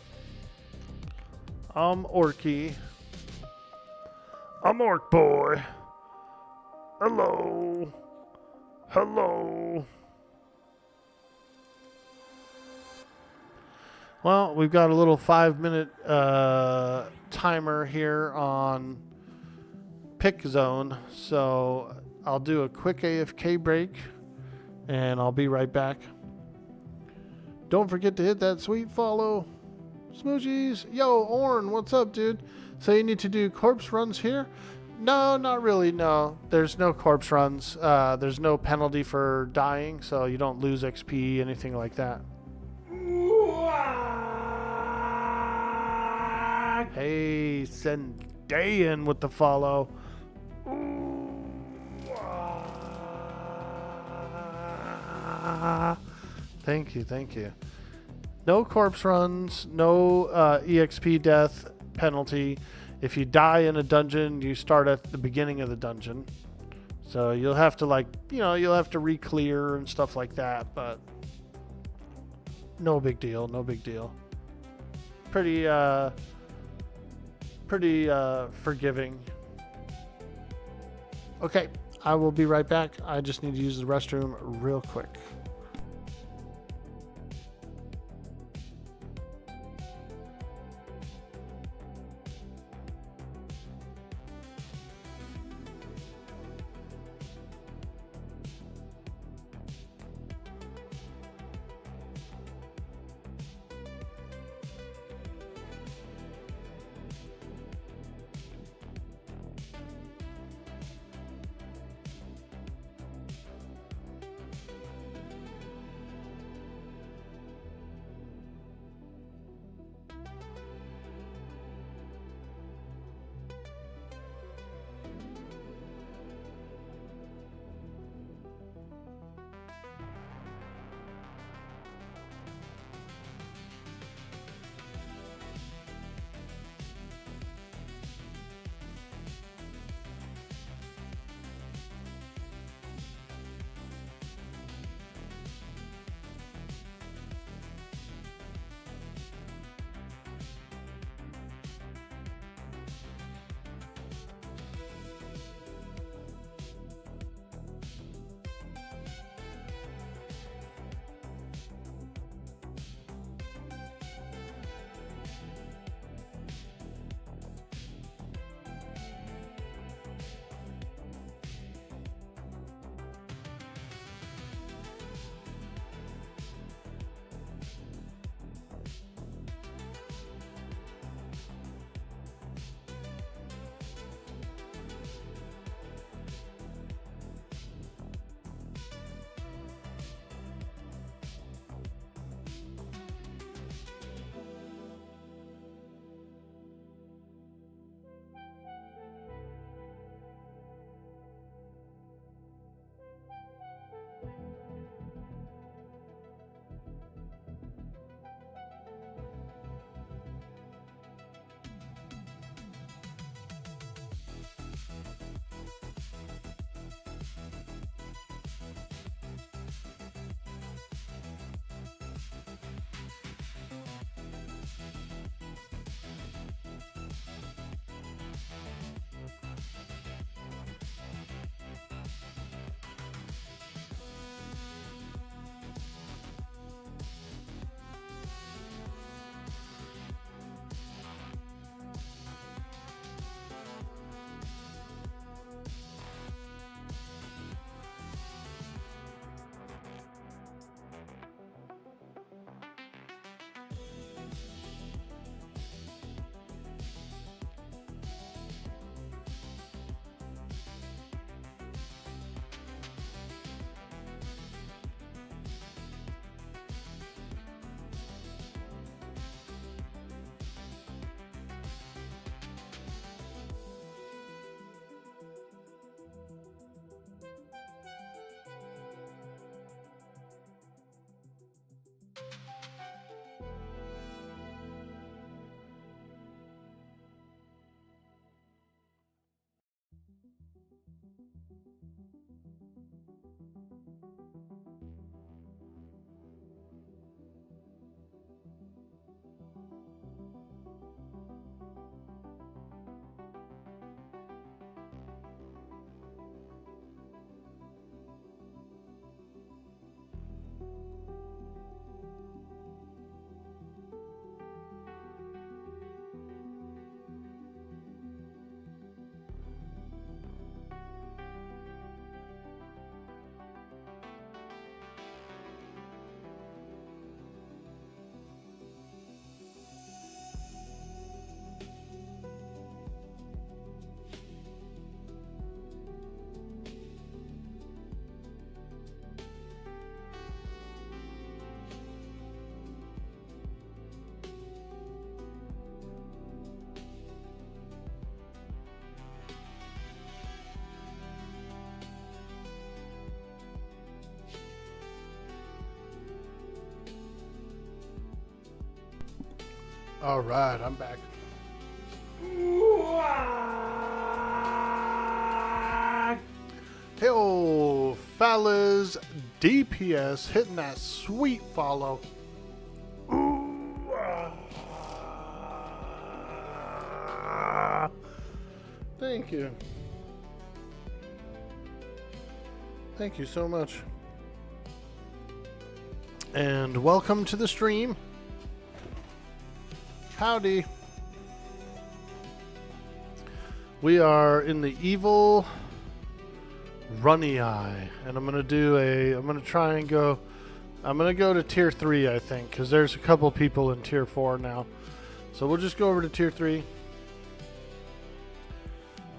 [SPEAKER 1] I'm Orky.
[SPEAKER 2] I'm Orkboy. Hello. Hello.
[SPEAKER 1] Well, we've got a little 5-minute timer here on pick zone, so I'll do a quick AFK break and I'll be right back. Don't forget to hit that sweet follow. Smoochies. Yo, Orn, what's up, dude? So you need to do corpse runs here? No, not really, no. There's no corpse runs. There's no penalty for dying, so you don't lose XP, anything like that. Hey, Sendayan with the follow. Thank you, thank you. No corpse runs, no EXP death penalty. If you die in a dungeon, you start at the beginning of the dungeon. So you'll have to you'll have to re-clear and stuff like that, but no big deal, no big deal. Pretty forgiving. Okay, I will be right back. I just need to use the restroom real quick. All right, I'm back. Hey, fellas, DPS hitting that sweet follow. Thank you. Thank you so much. And welcome to the stream. Howdy. We are in the evil Runnyeye, and I'm gonna go to tier 3, I think, because there's a couple people in tier 4 now. So we'll just go over to tier 3,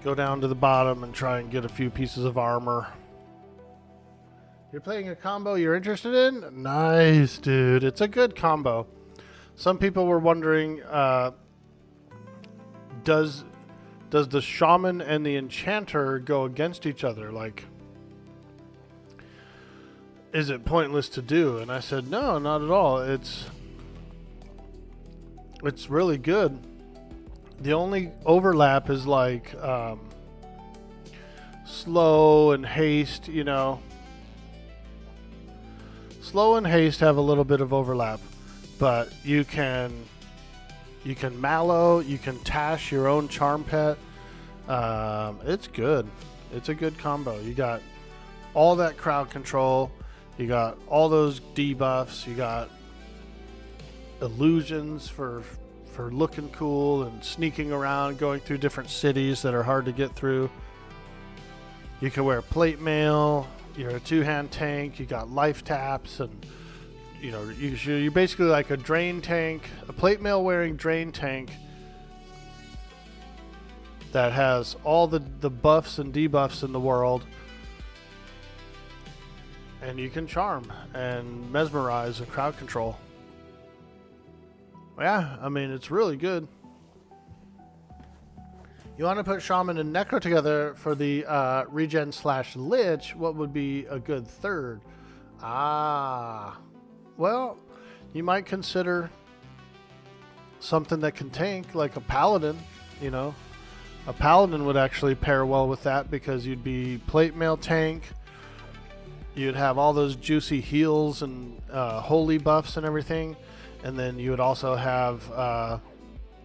[SPEAKER 1] go down to the bottom and try and get a few pieces of armor. You're playing a combo you're interested in? Nice, dude. It's a good combo. Some people were wondering, does the shaman and the enchanter go against each other? Like, is it pointless to do? And I said, no, not at all. It's really good. The only overlap is like slow and haste, you know. Slow and haste have a little bit of overlap, but you can mallow, you can tash your own charm pet. It's good. It's a good combo. You got all that crowd control. You got all those debuffs. You got illusions for looking cool and sneaking around, going through different cities that are hard to get through. You can wear plate mail. You're a two-hand tank. You got life taps, and you know you're basically like a drain tank, a plate mail wearing drain tank that has all the buffs and debuffs in the world, and you can charm and mesmerize and crowd control. Yeah, I mean, it's really good. You want to put Shaman and Necro together for the regen / Lich, what would be a good third? Well, you might consider something that can tank, like a Paladin, you know. A Paladin would actually pair well with that because you'd be plate mail tank. You'd have all those juicy heals and holy buffs and everything. And then you would also have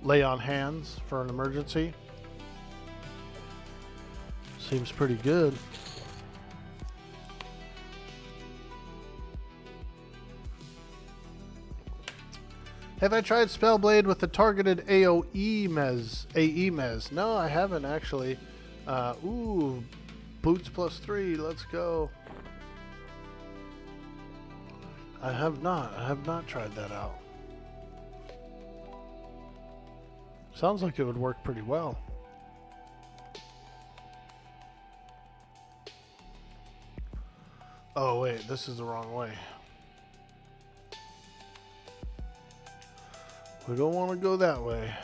[SPEAKER 1] lay on hands for an emergency. Seems pretty good. Have I tried Spellblade with the targeted AoE mez? No, I haven't actually. Ooh, boots +3. Let's go. I have not tried that out. Sounds like it would work pretty well. Oh wait, this is the wrong way. We don't want to go that way.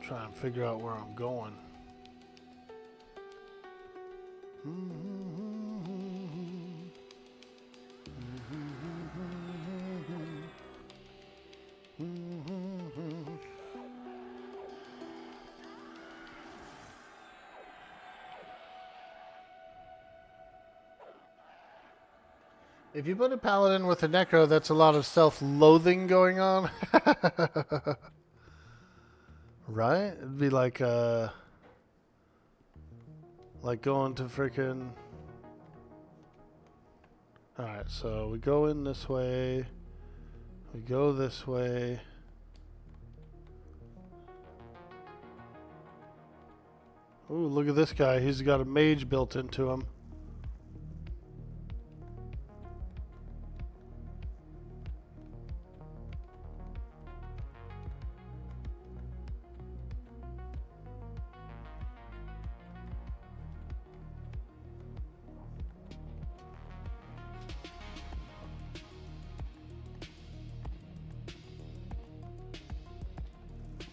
[SPEAKER 1] Try and figure out where I'm going. If you put a Paladin with a Necro, that's a lot of self-loathing going on. Right? It'd be like going to freaking... Alright, so we go in this way. We go this way. Ooh, look at this guy. He's got a mage built into him.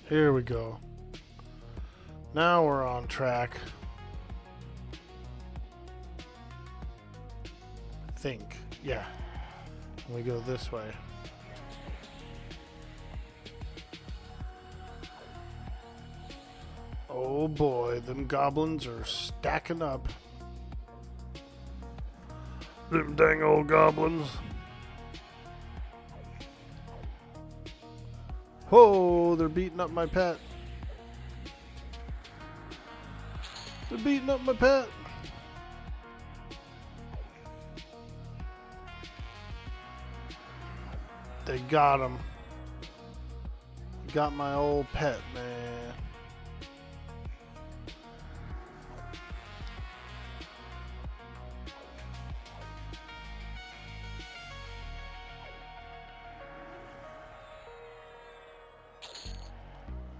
[SPEAKER 1] Here we go. Now we're on track. I think. Yeah. We go this way. Oh boy, them goblins are stacking up.
[SPEAKER 2] Them dang old goblins.
[SPEAKER 1] Whoa, they're beating up my pet. They're beating up my pet. They got him. Got my old pet, man.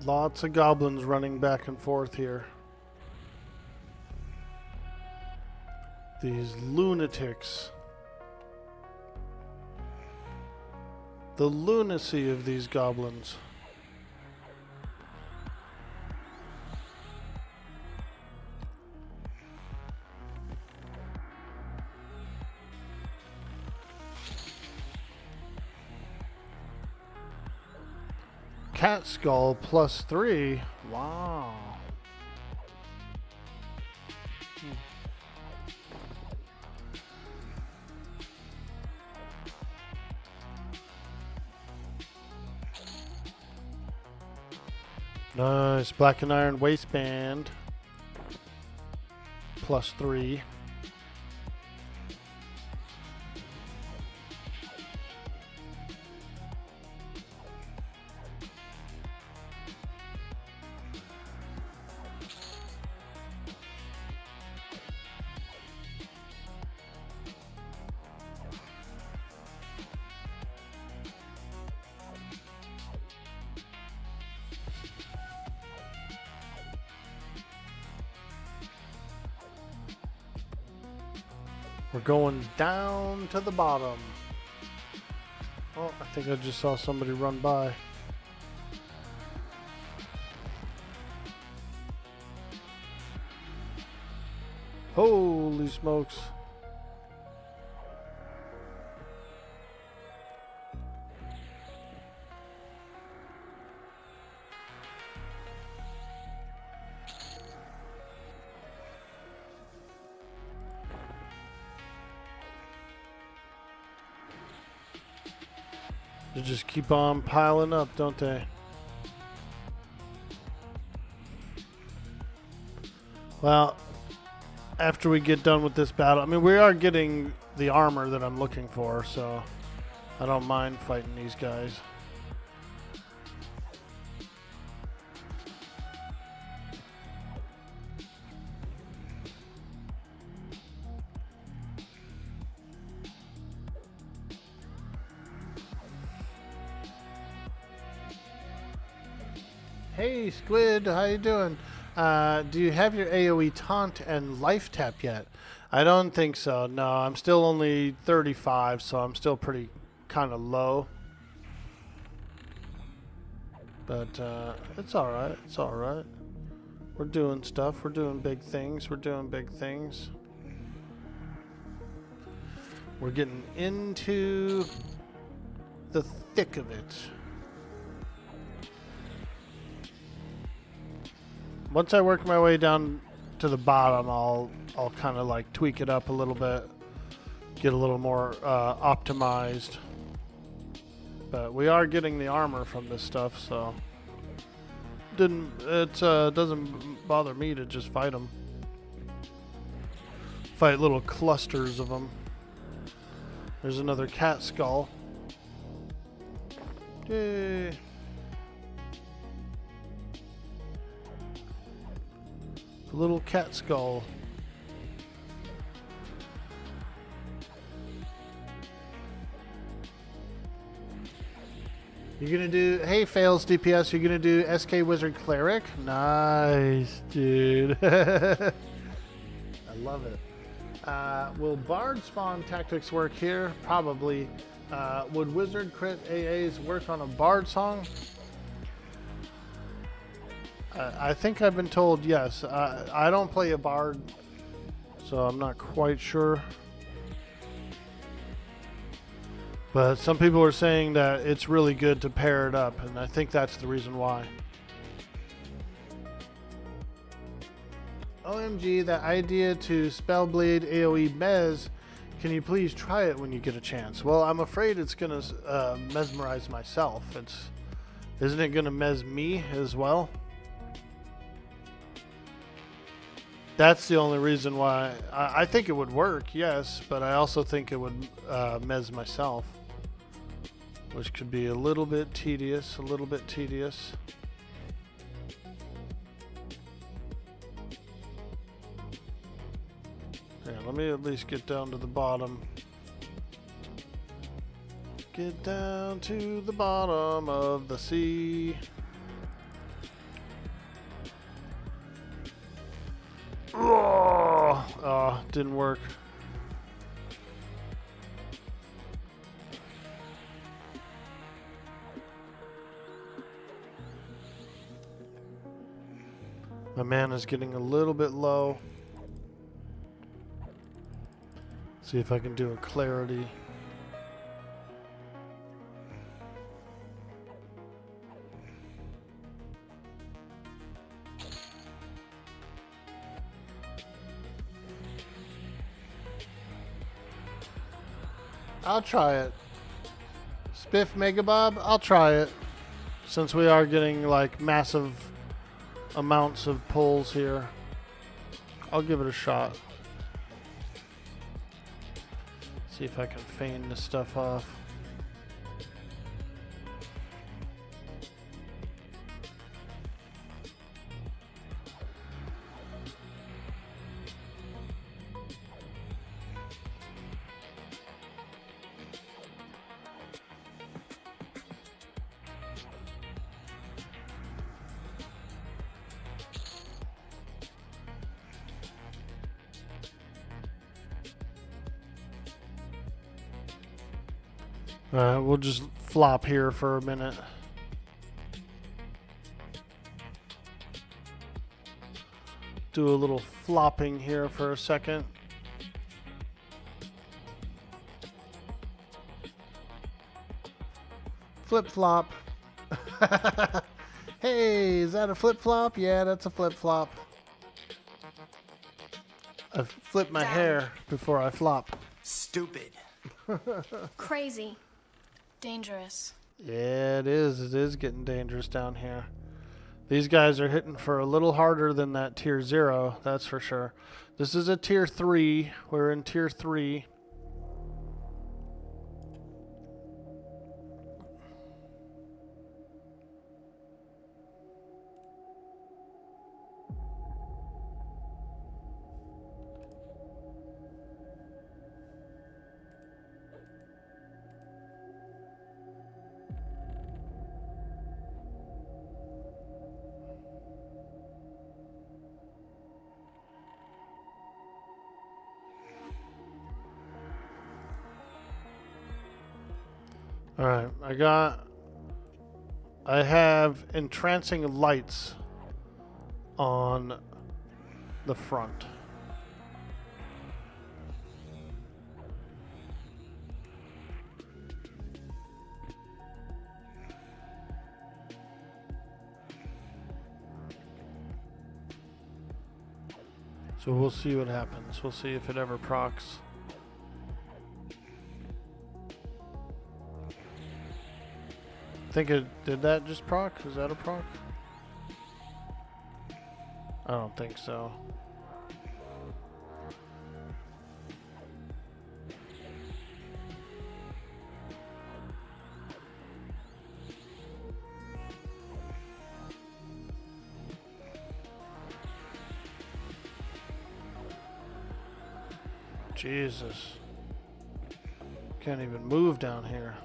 [SPEAKER 1] Lots of goblins running back and forth here. These lunatics. The lunacy of these goblins. Cat skull +3. Wow. Nice. Black and iron waistband +3. We're going down to the bottom. Oh, I think I just saw somebody run by. Holy smokes. They just keep on piling up, don't they? Well, after we get done with this battle, I mean, we are getting the armor that I'm looking for, so I don't mind fighting these guys. Hey Squid, how you doing? Do you have your AoE taunt and life tap yet? I don't think so. No, I'm still only 35, so I'm still pretty kind of low. But it's all right. It's all right. We're doing stuff. We're doing big things. We're doing big things. We're getting into the thick of it. Once I work my way down to the bottom, I'll kind of like tweak it up a little bit, get a little more optimized. But we are getting the armor from this stuff, so doesn't bother me to just fight them. Fight little clusters of them. There's another cat skull. Yay. A little cat skull. You're gonna do, hey Fails DPS, you're gonna do SK Wizard Cleric? Nice, dude. I love it. Will Bard spawn tactics work here? Probably. Would Wizard crit AAs work on a Bard song? I think I've been told yes. I don't play a Bard, so I'm not quite sure. But some people are saying that it's really good to pair it up, and I think that's the reason why. OMG, that idea to Spellblade AoE Mez. Can you please try it when you get a chance? Well, I'm afraid it's gonna mesmerize myself. Isn't it gonna mez me as well? That's the only reason why. I think it would work, yes, but I also think it would mez myself, which could be a little bit tedious. Yeah, let me at least get down to the bottom. Get down to the bottom of the sea. Oh, didn't work. My mana's getting a little bit low. See if I can do a clarity. I'll try it. Spiff Megabob, I'll try it. Since we are getting like massive amounts of pulls here, I'll give it a shot. See if I can feign this stuff off. We'll just flop here for a minute. Do a little flopping here for a second. Flip flop. Hey, is that a flip flop? Yeah, that's a flip flop. I flipped my hair before I flop.
[SPEAKER 5] Stupid.
[SPEAKER 6] Crazy. Dangerous.
[SPEAKER 1] Yeah, it is. It is getting dangerous down here. These guys are hitting for a little harder than that tier 0, that's for sure. This is a tier 3. We're in tier 3. Alright, I have entrancing lights on the front. So we'll see what happens. We'll see if it ever procs. Think it did that just proc? Is that a proc? I don't think so. Jesus. Can't even move down here.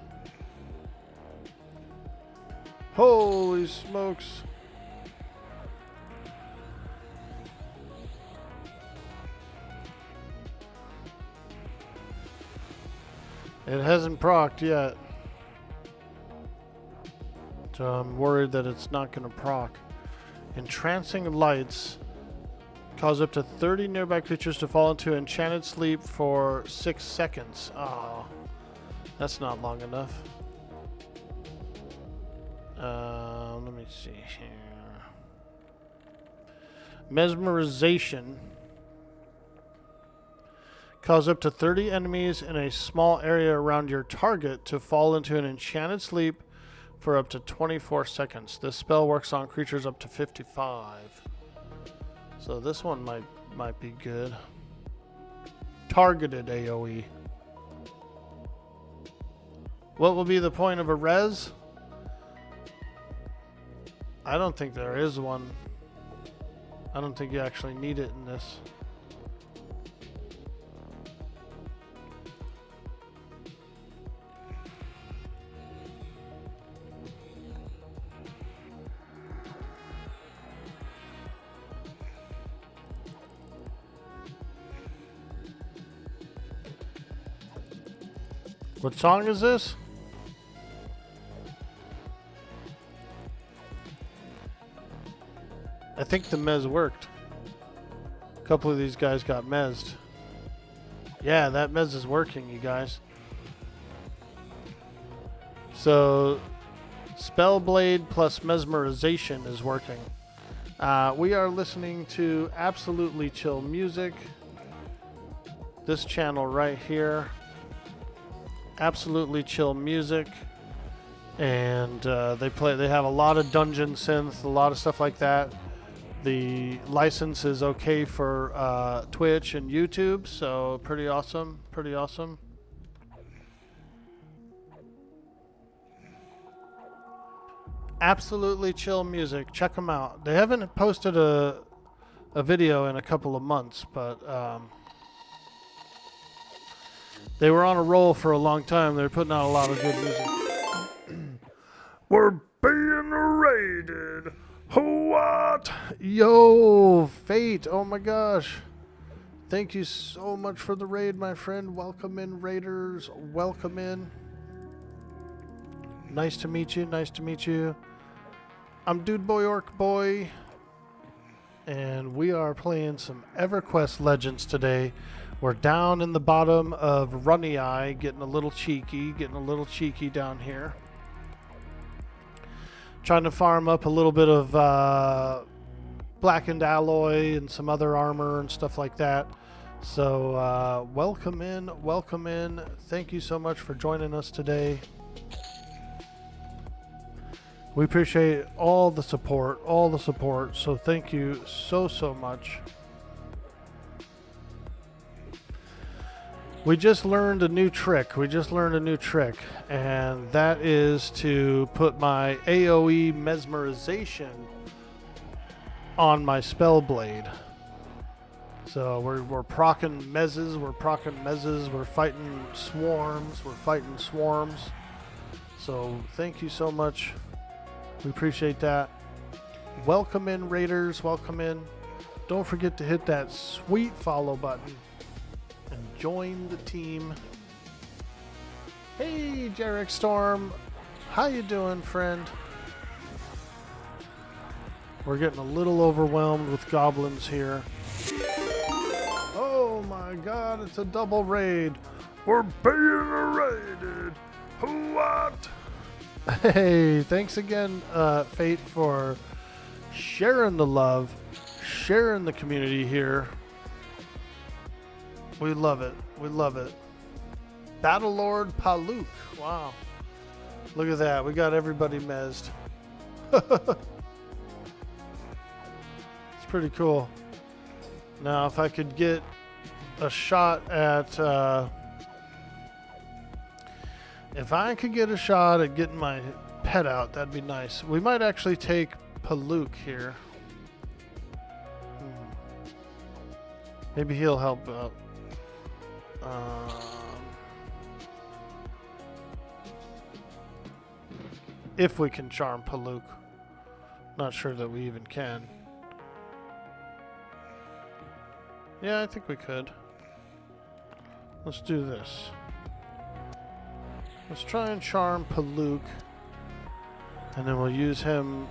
[SPEAKER 1] Holy smokes. It hasn't procced yet. So I'm worried that it's not going to proc. Entrancing lights cause up to 30 nearby creatures to fall into enchanted sleep for 6 seconds. Oh, that's not long enough. Let me see here. Mesmerization. Cause up to 30 enemies in a small area around your target to fall into an enchanted sleep for up to 24 seconds. This spell works on creatures up to 55. So this one might be good. Targeted AoE. What will be the point of a res? I don't think there is one. I don't think you actually need it in this. What song is this? I think the mez worked. A couple of these guys got mezzed. Yeah, that mez is working, you guys. So, Spellblade plus Mesmerization is working. We are listening to absolutely chill music. This channel right here. Absolutely chill music. And they have a lot of dungeon synth, a lot of stuff like that. The license is okay for Twitch and YouTube, so pretty awesome, pretty awesome. Absolutely chill music. Check them out. They haven't posted a video in a couple of months, but they were on a roll for a long time. They're putting out a lot of good music.
[SPEAKER 2] We're being raided. What?
[SPEAKER 1] Yo, Fate. Oh my gosh. Thank you so much for the raid, my friend. Welcome in, Raiders. Welcome in. Nice to meet you. Nice to meet you. I'm Dude Boy Orkboy. And we are playing some EverQuest Legends today. We're down in the bottom of Runnyeye, getting a little cheeky down here. Trying to farm up a little bit of blackened alloy and some other armor and stuff like that. So welcome in, welcome in. Thank you so much for joining us today. We appreciate all the support, so thank you so much. We just learned a new trick. And that is to put my AoE mesmerization on my Spellblade. So we're proccing mezzes, we're fighting swarms, So thank you so much. We appreciate that. Welcome in, Raiders, welcome in. Don't forget to hit that sweet follow button and join the team. Hey, Jarek Storm. How you doing, friend? We're getting a little overwhelmed with goblins here. Oh my god, it's a double raid.
[SPEAKER 2] We're being raided. What?
[SPEAKER 1] Hey, thanks again, Fate, for sharing the love, sharing the community here. We love it. We love it. Battlelord Paluk. Wow. Look at that. We got everybody mezzed. It's pretty cool. Now, if I could get a shot at... if I could get a shot at getting my pet out, that'd be nice. We might actually take Paluk here. Maybe he'll help out. If we can charm Paluk. Not sure that we even can. Yeah, I think we could. Let's do this. Let's try and charm Paluk. And then we'll use him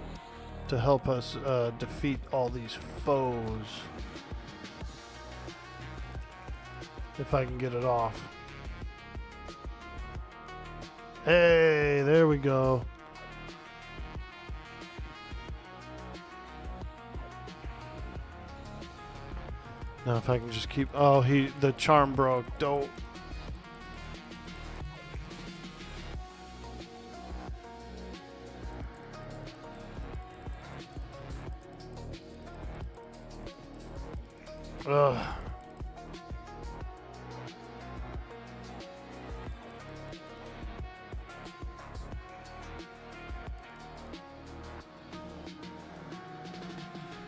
[SPEAKER 1] to help us defeat all these foes. If I can get it off. Hey, there we go. Now if I can just keep... Oh, the charm broke. Dope. Ugh.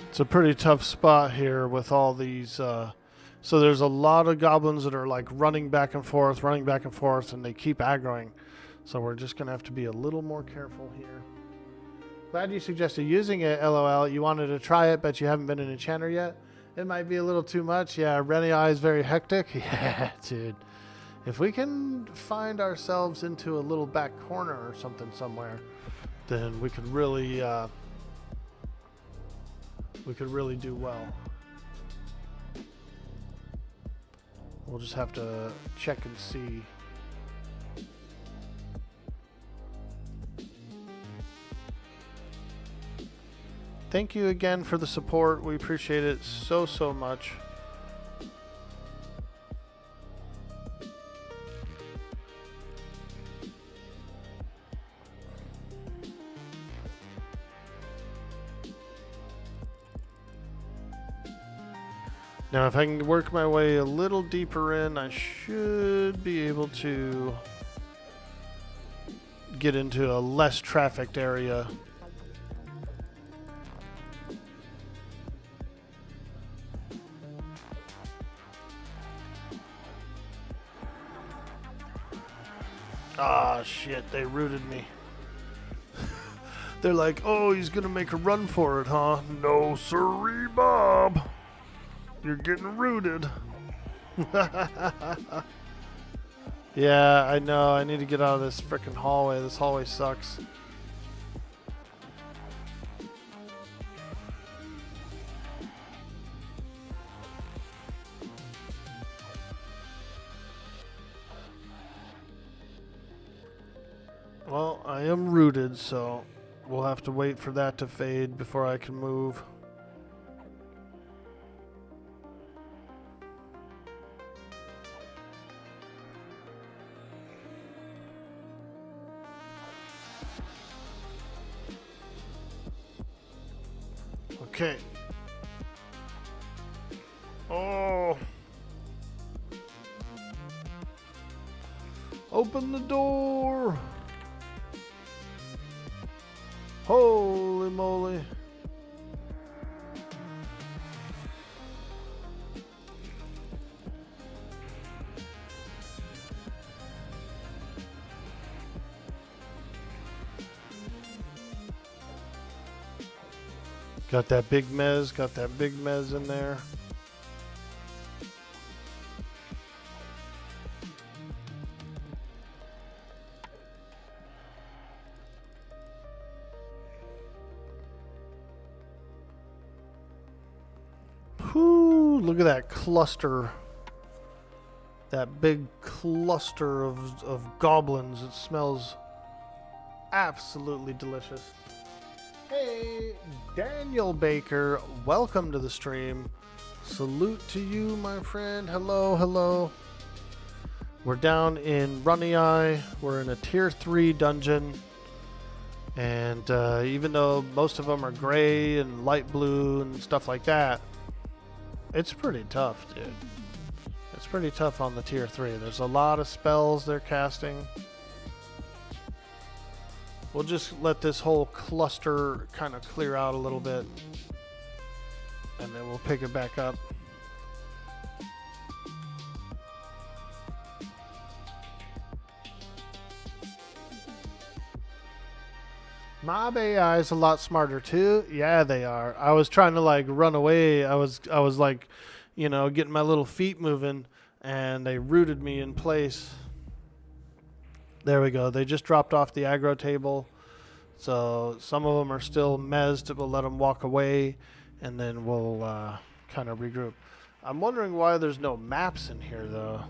[SPEAKER 1] It's a pretty tough spot here with all these. So there's a lot of goblins that are like running back and forth, and they keep aggroing. So we're just going to have to be a little more careful here. Glad you suggested using it, LOL. You wanted to try it, but you haven't been an enchanter yet. It might be a little too much. Yeah, Runnyeye is very hectic. Yeah, dude. If we can find ourselves into a little back corner or something somewhere, then we could really do well. We'll just have to check and see. Thank you again for the support. We appreciate it so, so much. Now, if I can work my way a little deeper in, I should be able to get into a less trafficked area. Ah, shit, they rooted me. They're like, oh, he's gonna make a run for it, huh?
[SPEAKER 2] No sirree, Bob. You're getting rooted.
[SPEAKER 1] Yeah, I know. I need to get out of this frickin' hallway. This hallway sucks. Well, I am rooted, so we'll have to wait for that to fade before I can move. Okay. Oh. Open the door. Holy moly. Got that big mez in there. Whoo, look at that cluster. That big cluster of goblins. It smells absolutely delicious. Hey, Daniel Baker, welcome to the stream. Salute to you, my friend. Hello, hello. We're down in Runnyeye. We're in a tier 3 dungeon. And even though most of them are gray and light blue and stuff like that, it's pretty tough, dude. It's pretty tough on the tier 3. There's a lot of spells they're casting. We'll just let this whole cluster kind of clear out a little bit, and then we'll pick it back up. Mob AI is a lot smarter too. Yeah, they are. I was trying to like run away. I was like, you know, getting my little feet moving, and they rooted me in place. There we go. They just dropped off the aggro table. So some of them are still mezzed. We'll let them walk away, and then we'll kind of regroup. I'm wondering why there's no maps in here, though.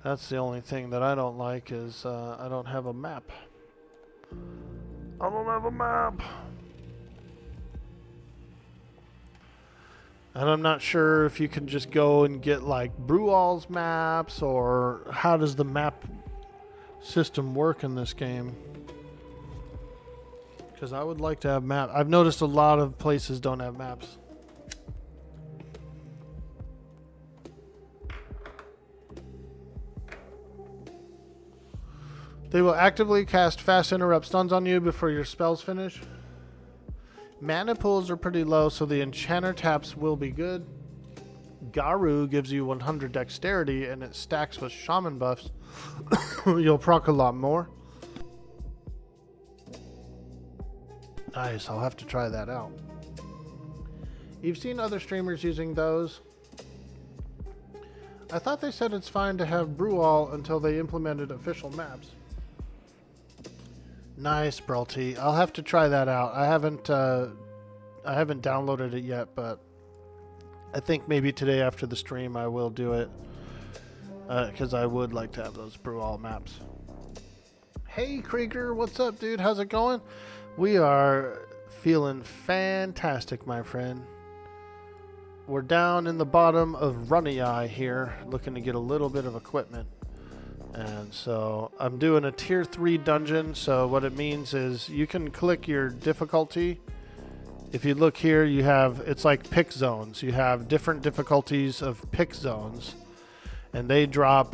[SPEAKER 1] That's the only thing that I don't like is I don't have a map.
[SPEAKER 2] I don't have a map.
[SPEAKER 1] And I'm not sure if you can just go and get like Brewall's maps, or how does the map system work in this game? Because I would like to have maps. I've noticed a lot of places don't have maps. They will actively cast fast interrupt stuns on you before your spells finish. Mana pools are pretty low, so the enchanter taps will be good. Garu gives you 100 dexterity, and it stacks with shaman buffs. You'll proc a lot more. Nice, I'll have to try that out. You've seen other streamers using those. I thought they said it's fine to have Brewall until they implemented official maps. Nice, Bralty. I'll have to try that out. I haven't downloaded it yet, but I think maybe today after the stream I will do it, because I would like to have those Brewall maps. Hey, Krieger, what's up, dude? How's it going? We are feeling fantastic, my friend. We're down in the bottom of Runnyeye here, looking to get a little bit of equipment. And so I'm doing a tier 3 dungeon. So what it means is you can click your difficulty. If you look here, you have, it's like pick zones. You have different difficulties of pick zones, and they drop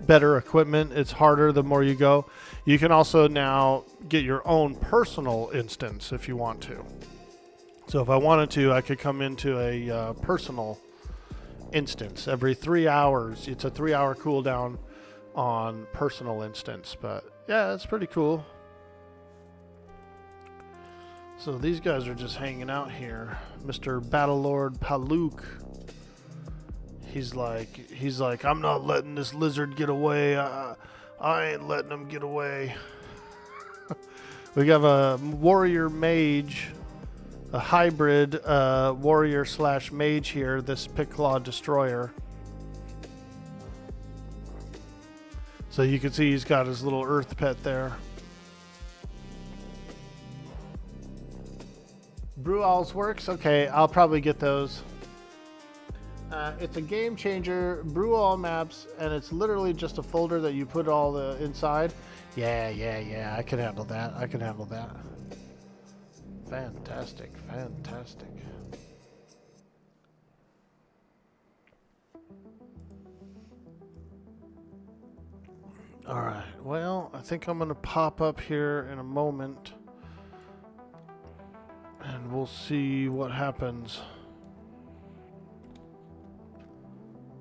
[SPEAKER 1] better equipment. It's harder the more you go. You can also now get your own personal instance if you want to. So if I wanted to, I could come into a personal instance every 3 hours. It's a 3-hour cooldown on personal instance, but yeah, it's pretty cool. So these guys are just hanging out here. Mr. Battlelord Paluk, he's like, I'm not letting this lizard get away. I ain't letting him get away. We have a warrior mage, a hybrid warrior / mage here, this Picklaw Destroyer. So you can see he's got his little earth pet there. Brewall's works? Okay, I'll probably get those. It's a game changer, Brewall maps, and it's literally just a folder that you put all the inside. Yeah, I can handle that. Fantastic. Alright, well, I think I'm going to pop up here in a moment, and we'll see what happens.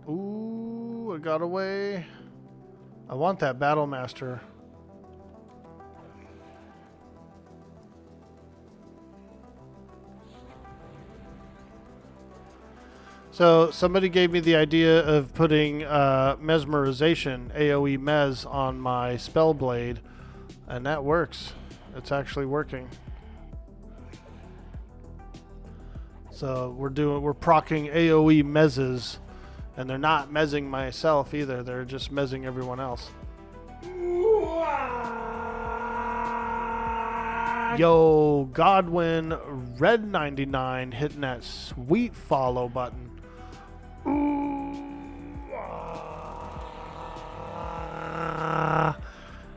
[SPEAKER 1] Ooh, I got away. I want that Battle Master. So somebody gave me the idea of putting mesmerization, AoE mez, on my spell blade, and that works. It's actually working. So we're proccing AoE mezzes, and they're not mezzing myself either. They're just mezzing everyone else. Yo, Godwin Red 99 hitting that sweet follow button.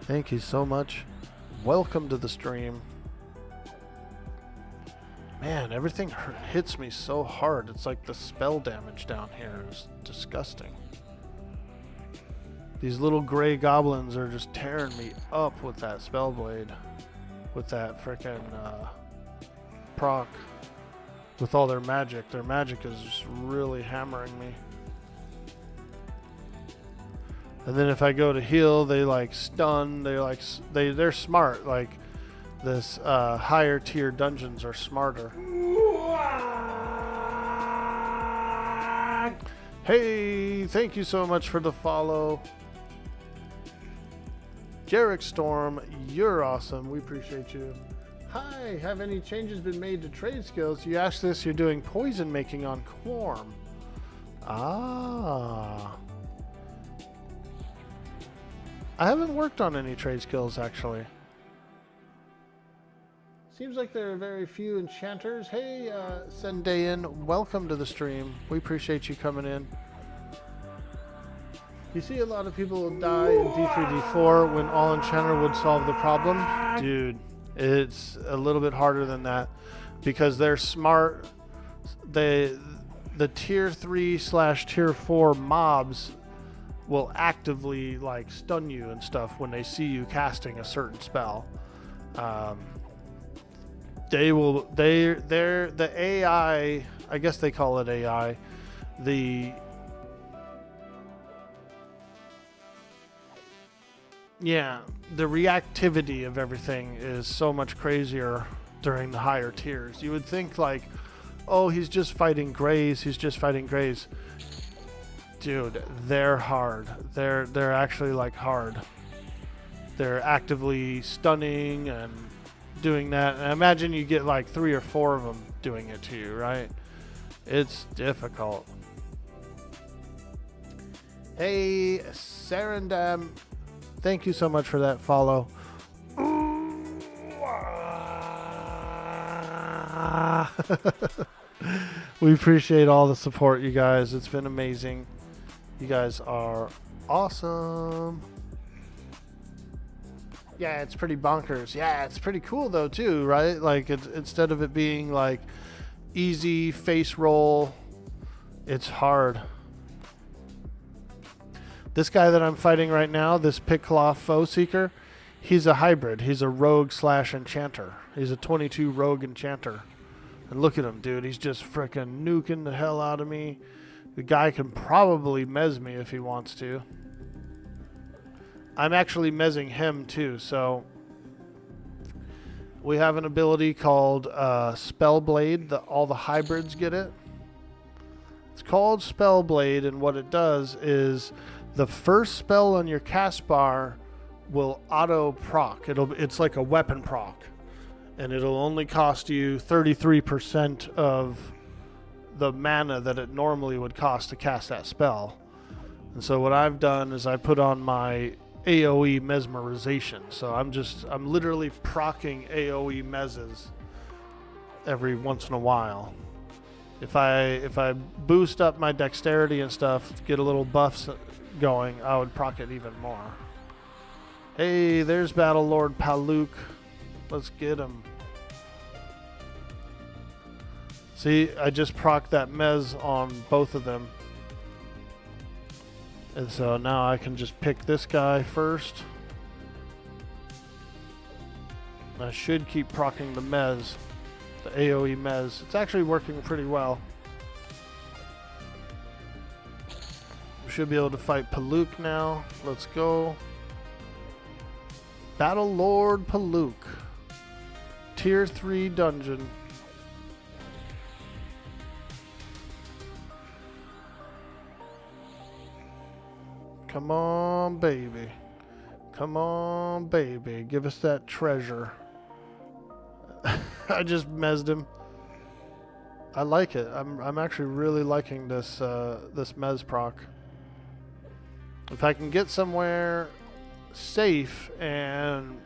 [SPEAKER 1] Thank you so much. Welcome to the stream. Man, everything hits me so hard. It's like the spell damage down here is disgusting. These little gray goblins are just tearing me up with that spell blade. With that frickin' proc. With all their magic. Their magic is just really hammering me. And then if I go to heal, they like stun. They're smart. Like this higher tier dungeons are smarter. Hey, thank you so much for the follow. Jarek Storm, you're awesome. We appreciate you. Hi, have any changes been made to trade skills? You asked this, you're doing poison making on Quorm. Ah. I haven't worked on any trade skills, actually. Seems like there are very few enchanters. Hey, Sendayan, welcome to the stream. We appreciate you coming in. You see a lot of people die in D3D4 when all enchanter would solve the problem. Dude, it's a little bit harder than that because they're smart. The tier 3/tier 4 mobs will actively like stun you and stuff when they see you casting a certain spell. They're the AI, I guess they call it AI. The reactivity of everything is so much crazier during the higher tiers. You would think like, oh, he's just fighting Greys, Dude, they're hard. They're actually like hard. They're actively stunning and doing that. And I imagine you get like 3 or 4 of them doing it to you, right? It's difficult. Hey, Sarandam, thank you so much for that follow. We appreciate all the support, you guys. It's been amazing. You guys are awesome. Yeah, it's pretty bonkers. Yeah, it's pretty cool though too, right? Like instead of it being like easy face roll, it's hard. This guy that I'm fighting right now, this Pickcloth Foe Seeker, he's a hybrid. He's a rogue/enchanter. He's a 22 rogue enchanter. And look at him, dude. He's just freaking nuking the hell out of me. The guy can probably mez me if he wants to. I'm actually mezzing him too, so we have an ability called Spellblade. All the hybrids get it. It's called Spellblade, and what it does is the first spell on your cast bar will auto proc. It's like a weapon proc, and it'll only cost you 33% of the mana that it normally would cost to cast that spell. And so what I've done is I put on my AoE mesmerization. So I'm literally proccing AoE mezzes every once in a while. If I boost up my dexterity and stuff, get a little buffs going, I would proc it even more. Hey, there's Battle Lord Paluk. Let's get him. See, I just procced that mez on both of them. And so now I can just pick this guy first. I should keep proccing the mez, the AoE mez. It's actually working pretty well. We should be able to fight Paluk now. Let's go. Battle Lord Paluk. Tier 3 dungeon. Come on, baby. Come on, baby. Give us that treasure. I just mezzed him. I like it. I'm actually really liking this this mez proc. If I can get somewhere safe and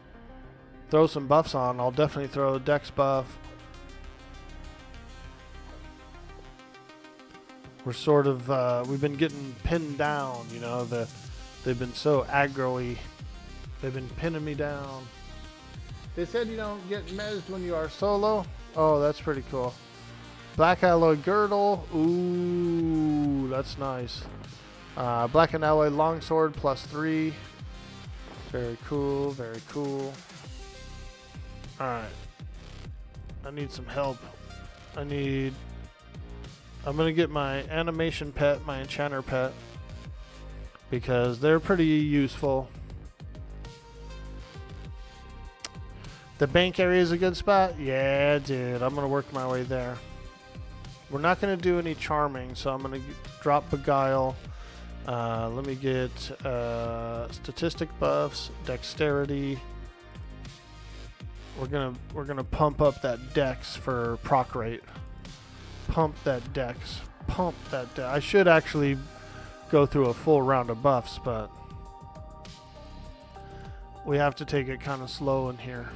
[SPEAKER 1] throw some buffs on, I'll definitely throw a dex buff. We're sort of, we've been getting pinned down, you know, they've been so aggro-y. They've been pinning me down. They said you don't get mezzed when you are solo. Oh, that's pretty cool. Black alloy girdle. Ooh, that's nice. Black and alloy longsword +3. Very cool, very cool. Alright. I need some help. I'm going to get my animation pet, my enchanter pet, because they're pretty useful. The bank area is a good spot? Yeah, dude. I'm going to work my way there. We're not going to do any charming, so I'm going to drop Beguile. Let me get statistic buffs, dexterity. We're gonna pump up that dex for proc rate. Pump that dex. Pump that dex. I should actually go through a full round of buffs, but we have to take it kind of slow in here.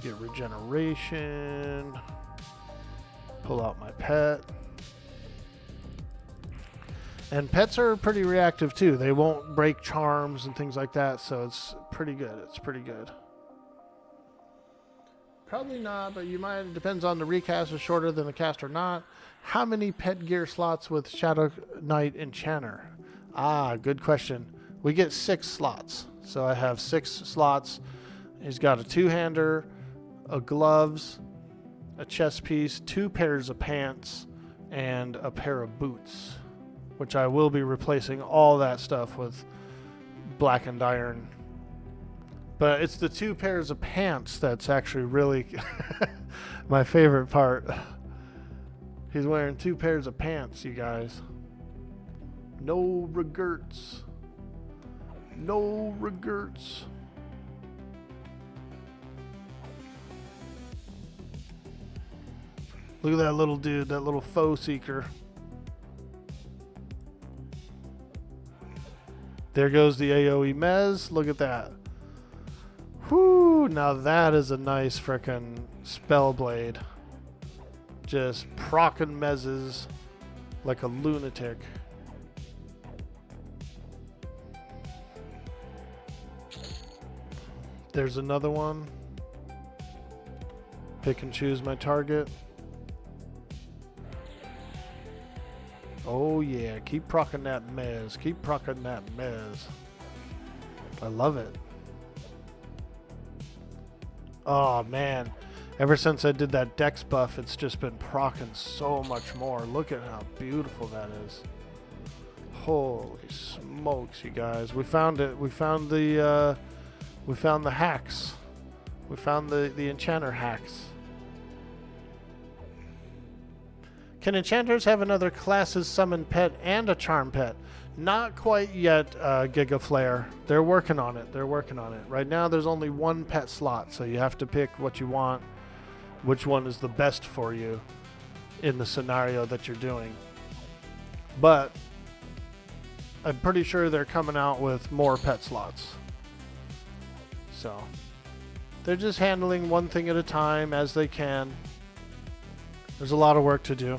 [SPEAKER 1] get regeneration. Pull out my pet. And pets are pretty reactive too. They won't break charms and things like that, so it's pretty good. It's pretty good. Probably not, but you might. It depends on the recast is shorter than the cast or not. How many pet gear slots with Shadow Knight Enchanter? Ah, good question. We get 6 slots. So I have 6 slots. He's got a 2-hander, a gloves, a chest piece, 2 pairs of pants, and a pair of boots, which I will be replacing all that stuff with blackened iron. But it's the 2 pairs of pants that's actually really my favorite part. He's wearing 2 pairs of pants, you guys. No regrets. No regrets. Look at that little dude, that little foe seeker. There goes the AoE Mez. Look at that. Whoo, now that is a nice frickin' spell blade. Just procking Mezes like a lunatic. There's another one. Pick and choose my target. Oh yeah, keep procking that Mez. Keep procking that Mez. I love it. Oh man, ever since I did that Dex buff, it's just been procking so much more. Look at how beautiful that is. Holy smokes, you guys. We found it. We found the hacks. We found the enchanter hacks. Can enchanters have another class's summon pet and a charm pet? Not quite yet, Giga Flare. They're working on it. They're working on it. Right now, there's only 1 pet slot, so you have to pick what you want, which one is the best for you in the scenario that you're doing. But I'm pretty sure they're coming out with more pet slots. So they're just handling one thing at a time as they can. There's a lot of work to do.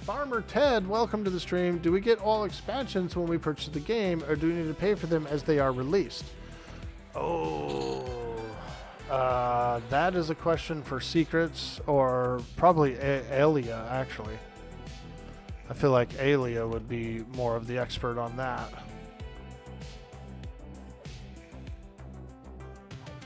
[SPEAKER 1] Farmer Ted, welcome to the stream. Do we get all expansions when we purchase the game, or do we need to pay for them as they are released? Oh, that is a question for Secrets, or probably Alia, actually. I feel like Alia would be more of the expert on that.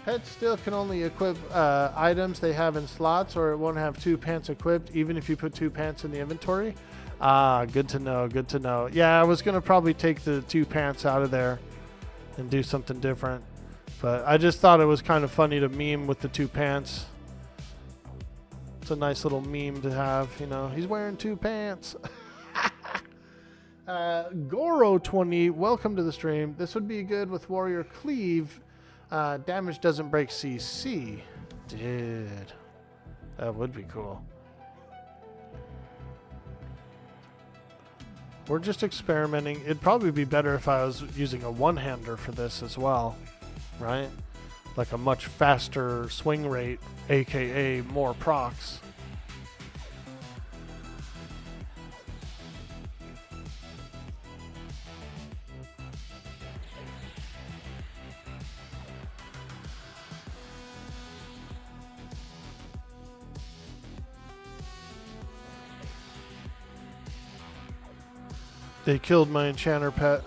[SPEAKER 1] Pets still can only equip items they have in slots, or it won't have 2 pants equipped, even if you put 2 pants in the inventory. Ah, good to know, good to know. Yeah, I was going to probably take the 2 pants out of there and do something different. But I just thought it was kind of funny to meme with the 2 pants. It's a nice little meme to have, you know. He's wearing 2 pants. Goro20, welcome to the stream. This would be good with Warrior Cleave. Damage doesn't break CC. Dude, that would be cool. We're just experimenting. It'd probably be better if I was using a one-hander for this as well, right? Like a much faster swing rate, aka more procs. They killed my enchanter pet.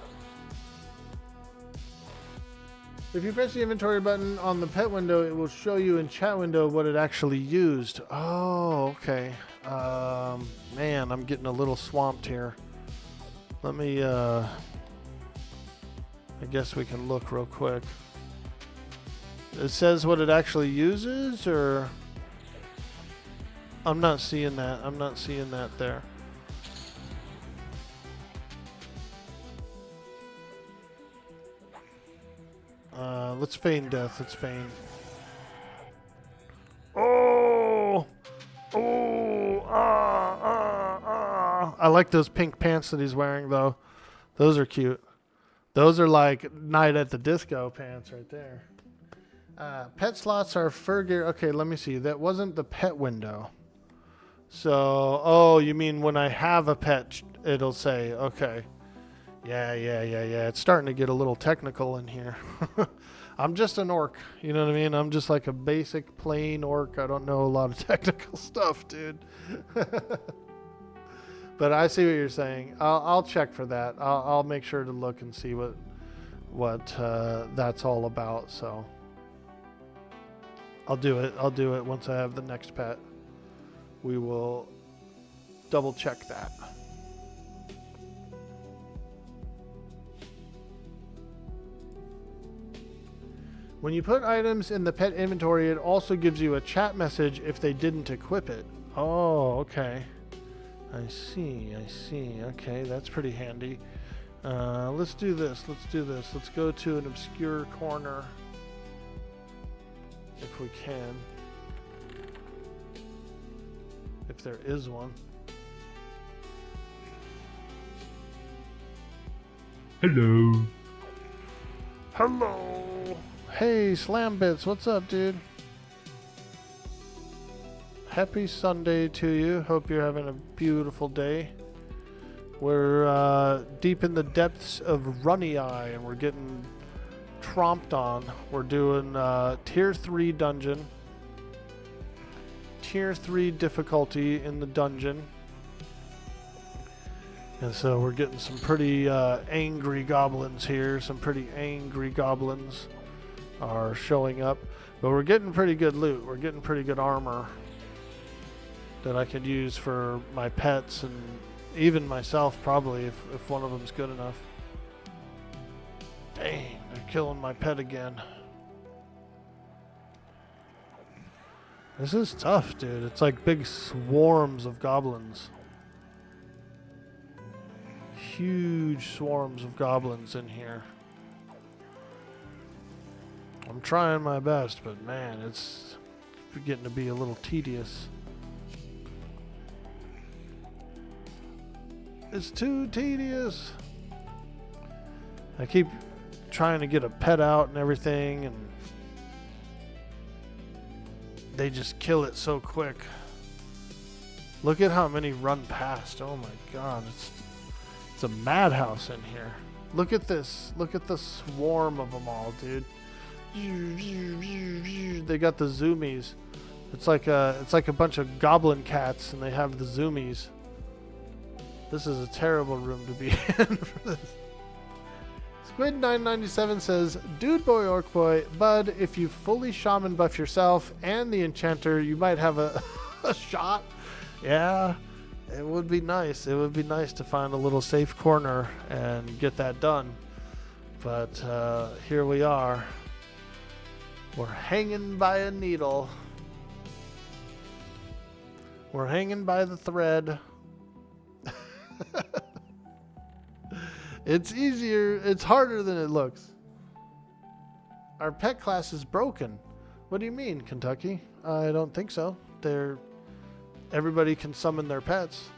[SPEAKER 1] If you press the inventory button on the pet window, it will show you in chat window what it actually used. Oh, okay. Man, I'm getting a little swamped here. Let me, I guess we can look real quick. It says what it actually uses, or? I'm not seeing that. I'm not seeing that there. Let's feign death. Let's feign. Oh! Oh! I like those pink pants that he's wearing, though. Those are cute. Those are like Night at the Disco pants right there. Pet slots are fur gear. Okay, let me see. That wasn't the pet window. So, oh, you mean when I have a pet, it'll say, okay. Yeah. It's starting to get a little technical in here. I'm just an orc. You know what I mean? I'm just like a basic plain orc. I don't know a lot of technical stuff, dude. But I see what you're saying. I'll check for that. I'll make sure to look and see what that's all about. So I'll do it. I'll do it once I have the next pet. We will double check that. When you put items in the pet inventory, it also gives you a chat message if they didn't equip it. Oh, okay. I see. Okay, that's pretty handy. Let's do this. Let's go to an obscure corner. If we can. If there is one.
[SPEAKER 4] Hello.
[SPEAKER 1] Hello. Hey, Slam Bits, what's up, dude? Happy Sunday to you. Hope you're having a beautiful day. We're deep in the depths of Runnyeye, and we're getting tromped on. We're doing Tier 3 dungeon. Tier 3 difficulty in the dungeon. And so we're getting some pretty angry goblins here. Some pretty angry goblins are showing up. But we're getting pretty good loot. We're getting pretty good armor that I could use for my pets and even myself probably if one of them's good enough. Dang, they're killing my pet again. This is tough, dude. It's like big swarms of goblins. Huge swarms of goblins in here. I'm trying my best, but man, it's getting to be a little tedious. It's too tedious. I keep trying to get a pet out and everything, and they just kill it so quick. Look at how many run past. Oh my god, it's a madhouse in here. Look at this. Look at the swarm of them all, dude. They got the zoomies. It's like a bunch of goblin cats, and they have the zoomies. This is a terrible room to be in for this. Squid997 says, Dude boy, orc boy, bud, if you fully shaman buff yourself and the enchanter, you might have a shot. Yeah, it would be nice. It would be nice to find a little safe corner and get that done. But here we are. We're hanging by a needle. We're hanging by the thread. It's easier. It's harder than it looks. Our pet class is broken. What do you mean, Kentucky? I don't think so. Everybody can summon their pets.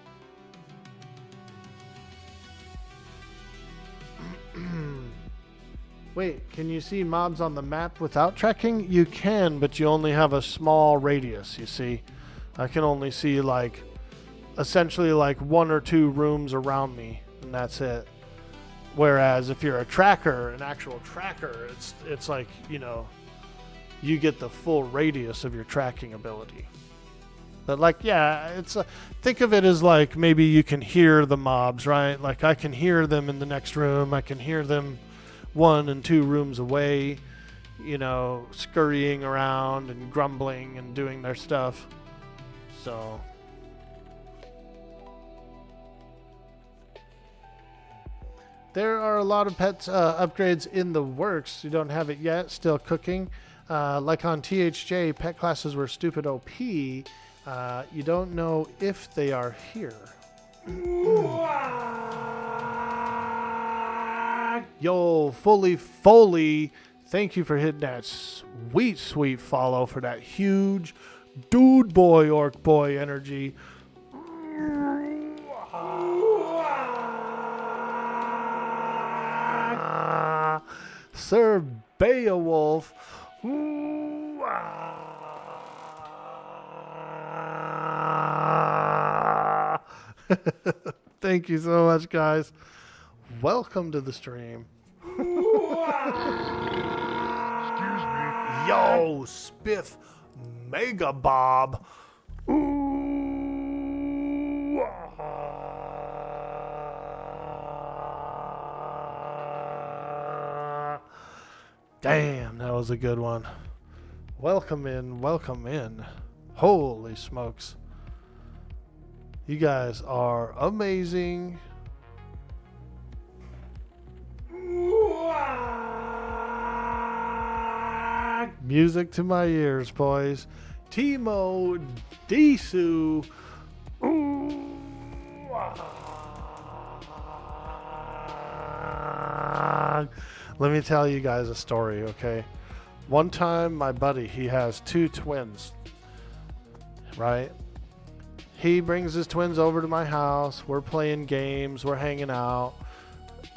[SPEAKER 1] Wait, can you see mobs on the map without tracking? You can, but you only have a small radius, you see. I can only see essentially like 1 or 2 rooms around me, and that's it. Whereas if you're a tracker, an actual tracker, it's like, you know, you get the full radius of your tracking ability. But like, yeah, think of it as like maybe you can hear the mobs, right? Like I can hear them in the next room. I can hear them 1 and 2 rooms away, you know, scurrying around and grumbling and doing their stuff. So there are a lot of pets upgrades in the works. You don't have it yet, still cooking. Like on THJ, pet classes were stupid OP. You don't know if they are here. Yo, Foley, thank you for hitting that sweet follow for that huge dude boy, orc boy energy. Sir Beowulf. Thank you so much, guys. Welcome to the stream. Yo, Spiff Mega Bob. Ooh, damn, that was a good one. Welcome in, welcome in. Holy smokes. You guys are amazing. Music to my ears, boys. Timo Disu. Let me tell you guys a story, okay? One time, my buddy, he has 2 twins, right? He brings his twins over to my house. We're playing games. We're hanging out.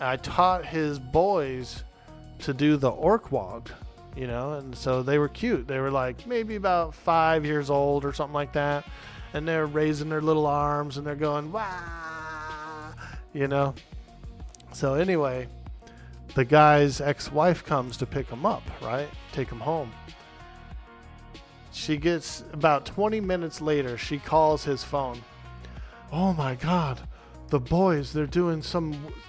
[SPEAKER 1] I taught his boys to do the Orkwog, you know, and so they were cute. They were like maybe about 5 years old or something like that. And they're raising their little arms and they're going, wah, you know. So anyway, the guy's ex-wife comes to pick him up, right? Take him home. She gets about 20 minutes later, she calls his phone. Oh my God, the boys, they're doing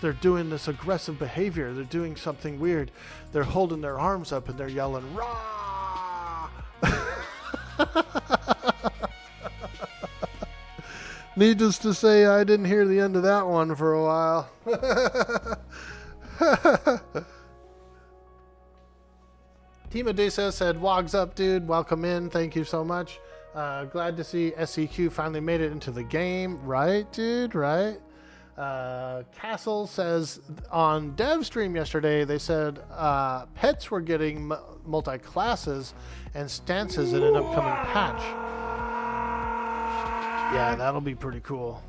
[SPEAKER 1] this aggressive behavior. They're doing something weird. They're holding their arms up and they're yelling, rah! Needless to say, I didn't hear the end of that one for a while. Team Odessa said, Wogs up, dude. Welcome in. Thank you so much. Glad to see SEQ finally made it into the game. Right, dude? Right? Castle says, on dev stream yesterday, they said pets were getting multi-classes and stances in an upcoming patch. Yeah, that'll be pretty cool.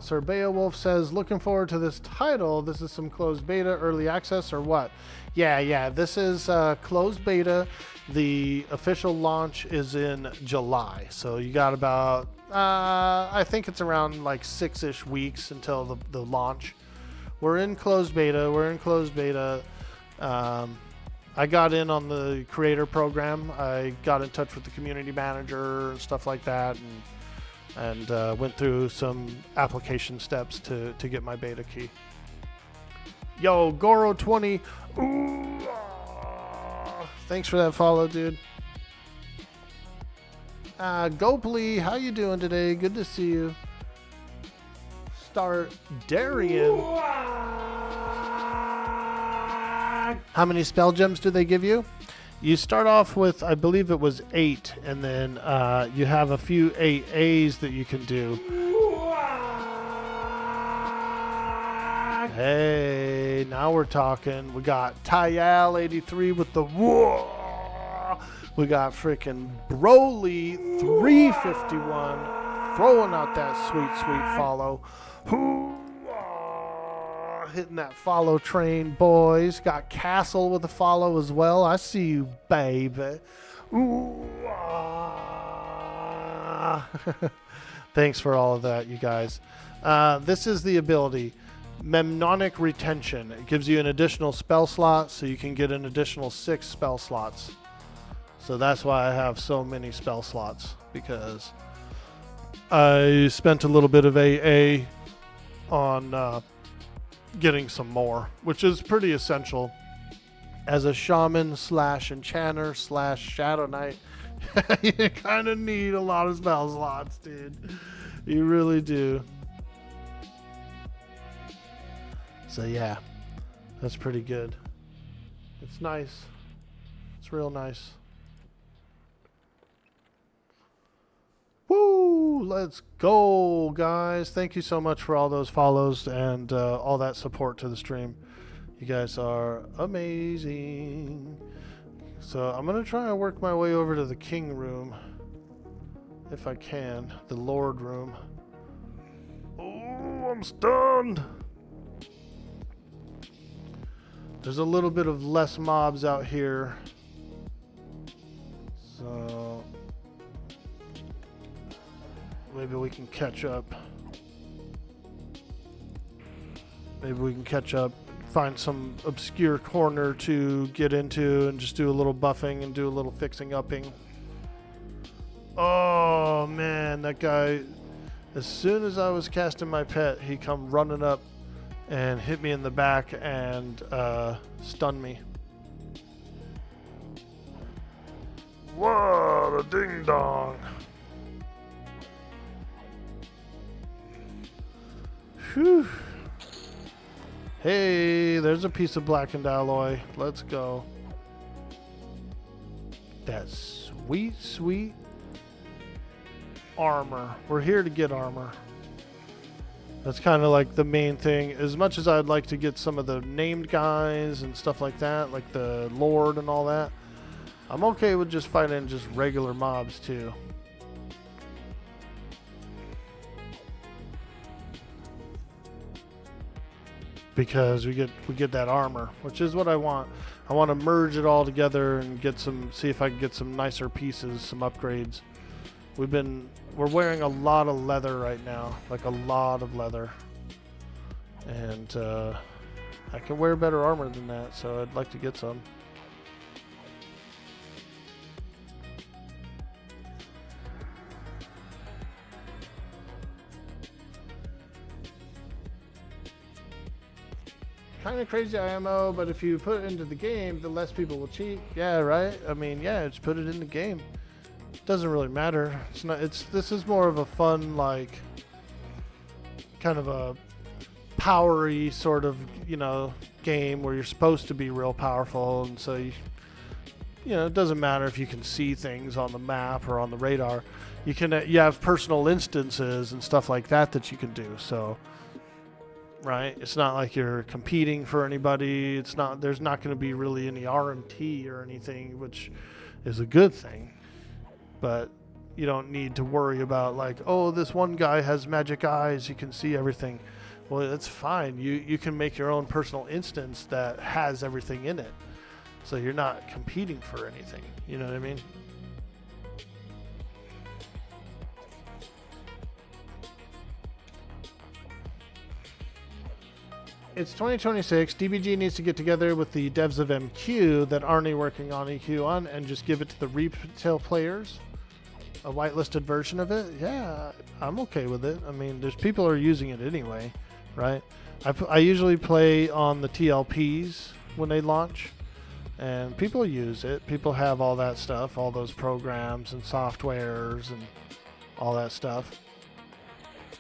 [SPEAKER 1] Sir Beowulf says, looking forward to this title. This is some closed beta, early access, or what? Yeah, this is closed beta. The official launch is in July. So you got about, I think it's around like 6-ish weeks until the launch. We're in closed beta. I got in on the creator program. I got in touch with the community manager and stuff like that. And went through some application steps to get my beta key. Yo, Goro20. Thanks for that follow, dude. Gopli, how you doing today? Good to see you. Start Darian. How many spell gems do they give you? You start off with, I believe it was 8, and then you have a few 8As that you can do. Hey, now we're talking. We got Tyal 83 with the whoa. We got freaking Broly 351 throwing out that sweet follow. Hitting that follow train, boys. Got Castle with a follow as well. I see you, baby. Ooh, thanks for all of that, you guys. This is the ability, Memnonic Retention. It gives you an additional spell slot, so you can get an additional 6 spell slots. So that's why I have so many spell slots, because I spent a little bit of AA on getting some more, which is pretty essential as a shaman slash enchanter slash shadow knight. You kind of need a lot of spell slots, dude. You really do. So yeah, that's pretty good. It's nice. It's real nice. Woo! Let's go, guys. Thank you so much for all those follows and all that support to the stream. You guys are amazing. So I'm going to try and work my way over to the king room, if I can. The lord room. Oh, I'm stunned. There's a little bit of less mobs out here. So maybe we can catch up. Maybe we can catch up, find some obscure corner to get into and just do a little buffing and do a little fixing upping. Oh man, that guy, as soon as I was casting my pet, he come running up and hit me in the back and stunned me.
[SPEAKER 2] What a ding dong.
[SPEAKER 1] Whew. Hey, there's a piece of blackened alloy. Let's go. That sweet, sweet armor. We're here to get armor. That's kind of like the main thing. As much as I'd like to get some of the named guys and stuff like that, like the Lord and all that, I'm okay with just fighting just regular mobs too. Because we get that armor, which is what I want. I want to merge it all together and get see if I can get some nicer pieces, some upgrades. We're wearing a lot of leather right now, like a lot of leather, and I can wear better armor than that, so I'd like to get some. Kind of crazy IMO, but if you put it into the game, the less people will cheat. Yeah, right? I mean, yeah, just put it in the game. Doesn't really matter. It's not. This is more of a fun, like, kind of a powery sort of, game where you're supposed to be real powerful, and so it doesn't matter if you can see things on the map or on the radar. You have personal instances and stuff like that you can do. So. Right? It's not like you're competing for anybody. There's not going to be really any RMT or anything, which is a good thing. But you don't need to worry about like, oh, this one guy has magic eyes, he can see everything. Well, that's fine. You can make your own personal instance that has everything in it. So you're not competing for anything. You know what I mean? It's 2026. DBG needs to get together with the devs of MQ that aren't working on EQ on and just give it to the retail players. A whitelisted version of it? Yeah, I'm okay with it. I mean, there's people who are using it anyway, right? I usually play on the TLPs when they launch, and people use it. People have all that stuff, all those programs and softwares and all that stuff.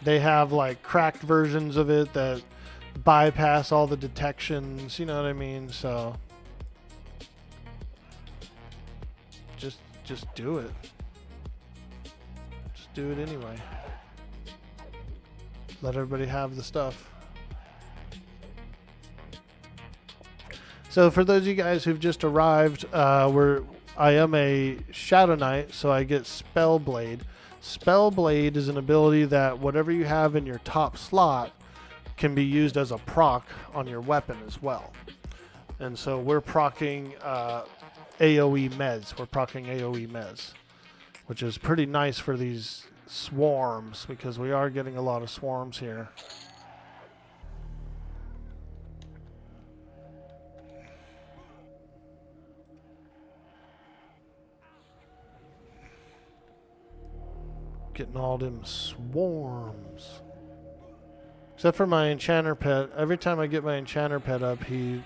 [SPEAKER 1] They have like cracked versions of it that bypass all the detections, you know what I mean? So just do it. Just do it anyway. Let everybody have the stuff. So for those of you guys who've just arrived, I am a Shadow Knight, so I get Spell Blade. Spell Blade is an ability that whatever you have in your top slot can be used as a proc on your weapon as well. And so we're proccing AoE mez. We're proccing AoE mez, which is pretty nice for these swarms because we are getting a lot of swarms here. Getting all them swarms. Except for my enchanter pet. Every time I get my enchanter pet up, he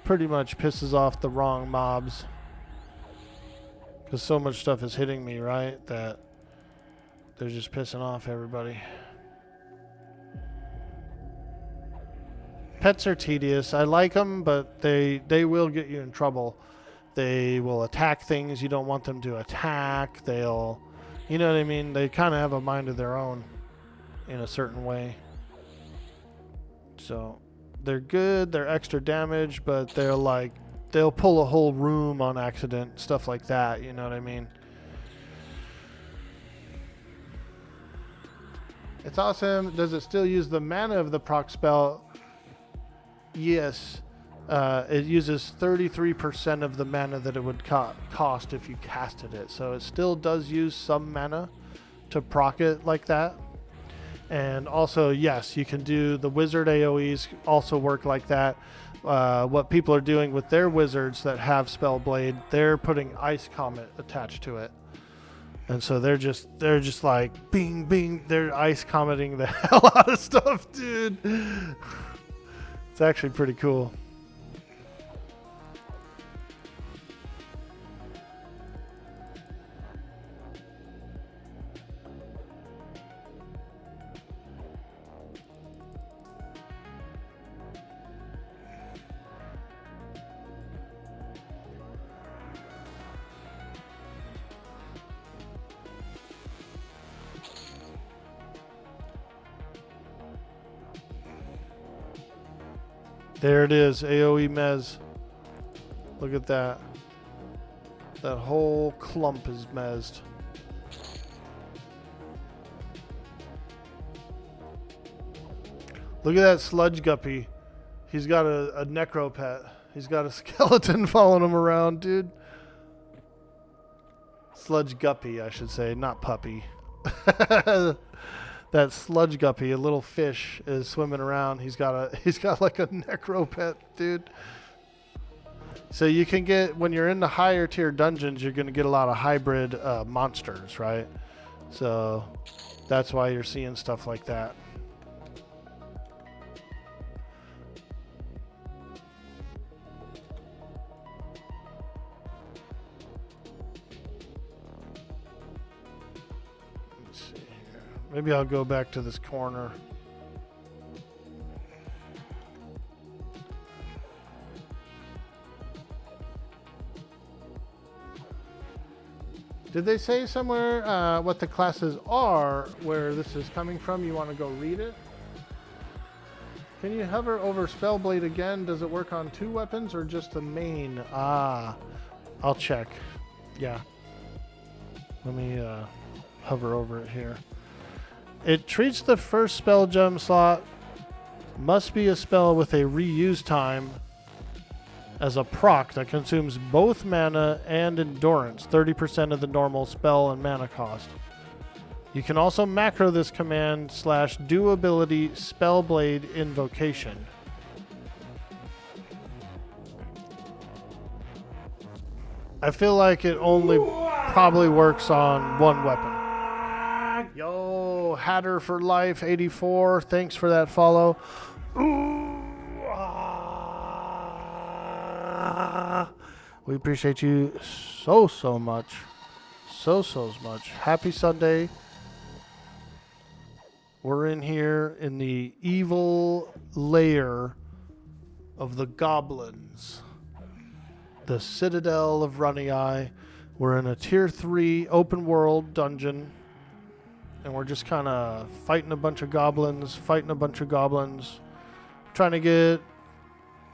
[SPEAKER 1] pretty much pisses off the wrong mobs. Because so much stuff is hitting me, right? That they're just pissing off everybody. Pets are tedious. I like them, but they will get you in trouble. They will attack things you don't want them to attack. They'll, you know what I mean? They kind of have a mind of their own in a certain way. So they're good, they're extra damage, but they'll pull a whole room on accident, stuff like that, you know what I mean? It's awesome. Does it still use the mana of the proc spell? Yes. It uses 33% of the mana that it would cost if you casted it. So it still does use some mana to proc it like that. And also, yes, you can do the wizard AoEs also work like that. What people are doing with their wizards that have Spellblade, they're putting Ice Comet attached to it. And so they're just like bing bing, they're ice commenting the hell out of stuff, dude. It's actually pretty cool. There it is, AoE Mez. Look at that. That whole clump is mezzed. Look at that sludge guppy. He's got a necro pet. He's got a skeleton following him around, dude. Sludge guppy, I should say, not puppy. That sludge guppy, a little fish, is swimming around. He's got like a necro pet, dude. So you can get, when you're in the higher tier dungeons, you're going to get a lot of hybrid monsters, right? So that's why you're seeing stuff like that. Maybe I'll go back to this corner. Did they say somewhere what the classes are, where this is coming from? You want to go read it? Can you hover over Spellblade again? Does it work on 2 weapons or just the main? Ah, I'll check. Yeah. Let me hover over it here. It treats the first spell gem slot must be a spell with a reuse time as a proc that consumes both mana and endurance, 30% of the normal spell and mana cost. You can also macro this command / do ability Spellblade Invocation. I feel like it only probably works on 1 weapon. Yo, Hatter for Life 84, thanks for that follow. We appreciate you so much. So much. Happy Sunday. We're in here in the evil lair of the goblins. The Citadel of Runnyeye. We're in a tier 3 open world dungeon. And we're just kind of fighting a bunch of goblins, trying to get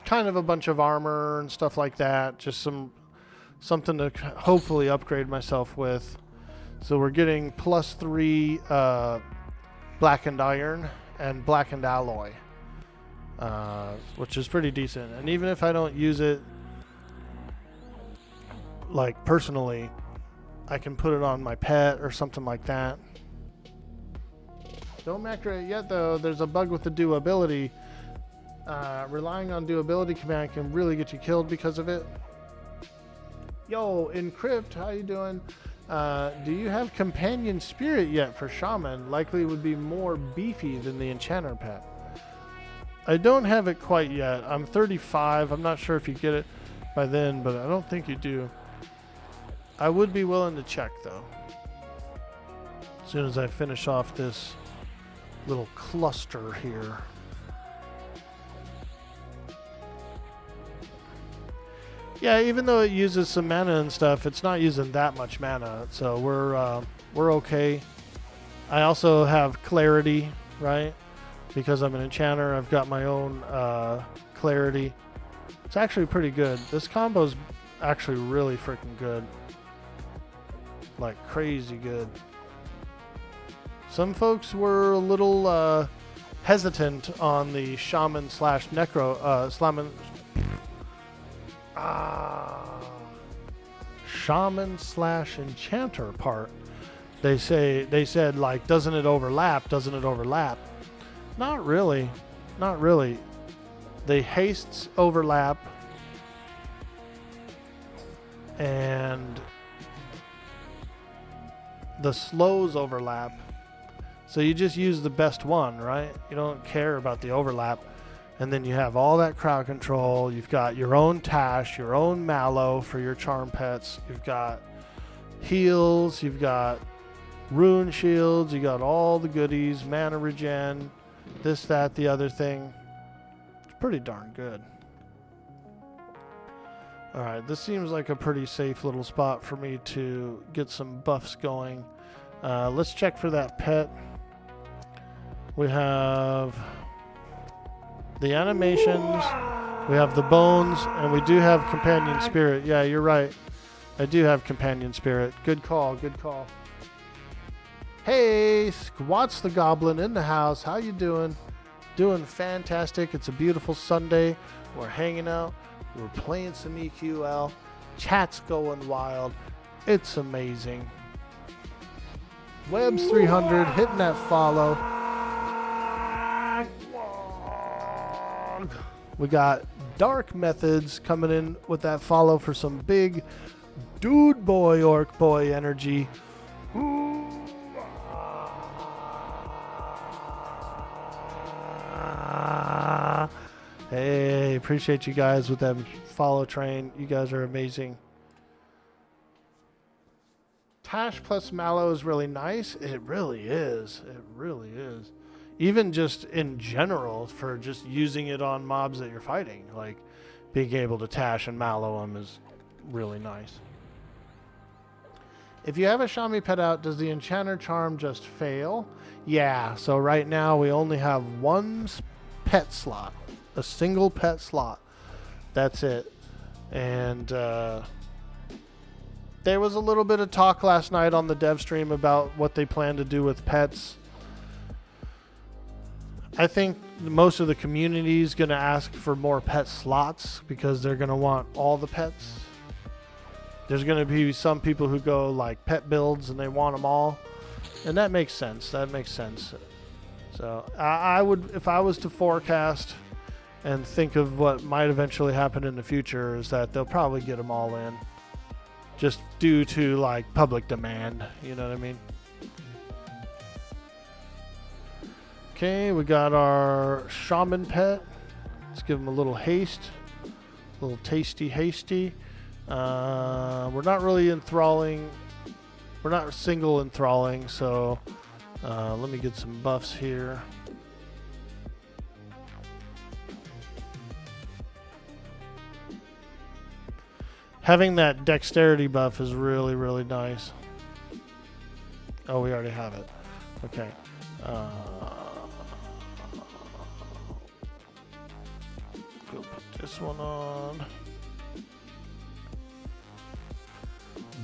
[SPEAKER 1] kind of a bunch of armor and stuff like that. Just something to hopefully upgrade myself with. So we're getting +3 blackened iron and blackened alloy, which is pretty decent. And even if I don't use it, like personally, I can put it on my pet or something like that. Don't macro it yet, though. There's a bug with the do ability. Relying on do ability command can really get you killed because of it. Yo, Encrypt, how you doing? Do you have Companion Spirit yet for Shaman? Likely would be more beefy than the Enchanter pet. I don't have it quite yet. I'm 35. I'm not sure if you get it by then, but I don't think you do. I would be willing to check, though. As soon as I finish off this little cluster here. Yeah, even though it uses some mana and stuff, it's not using that much mana, so we're okay. I also have Clarity, right? Because I'm an enchanter, I've got my own Clarity. It's actually pretty good. This combo's actually really freaking good. Like crazy good. Some folks were a little hesitant on the Shaman / Necro Shaman / Enchanter part, They said like, doesn't it overlap? Doesn't it overlap? Not really. Not really. The hastes overlap, and the slows overlap. So you just use the best one, right? You don't care about the overlap. And then you have all that crowd control. You've got your own Tash, your own Mallow for your charm pets. You've got heals. You've got rune shields. You got all the goodies, mana regen, this, that, the other thing. It's pretty darn good. Alright, this seems like a pretty safe little spot for me to get some buffs going. Let's check for that pet. We have the animations, we have the bones, and we do have companion spirit. Yeah, you're right. I do have companion spirit. Good call, good call. Hey, Squats the Goblin in the house. How you doing? Doing fantastic. It's a beautiful Sunday. We're hanging out. We're playing some EQL. Chat's going wild. It's amazing. Webs 300, hitting that follow. We got Dark Methods coming in with that follow for some big dude boy, Orkboy energy. Hey, appreciate you guys with that follow train. You guys are amazing. Tash plus Mallow is really nice. It really is. It really is. Even just in general, for just using it on mobs that you're fighting, like being able to Tash and Mallow them is really nice. If you have a Shami pet out, does the Enchanter Charm just fail? Yeah, so right now we only have one pet slot. A single pet slot. That's it. And there was a little bit of talk last night on the dev stream about what they plan to do with pets. I think most of the community is going to ask for more pet slots because they're going to want all the pets. There's going to be some people who go like pet builds and they want them all. And that makes sense. That makes sense. So I would, if I was to forecast and think of what might eventually happen in the future, is that they'll probably get them all in. Just due to like public demand. You know what I mean? Okay, we got our shaman pet. Let's give him a little haste. A little tasty hasty. We're not really enthralling. We're not single enthralling, so let me get some buffs here. Having that dexterity buff is really, really nice. Oh, we already have it. Okay. Go put this one on.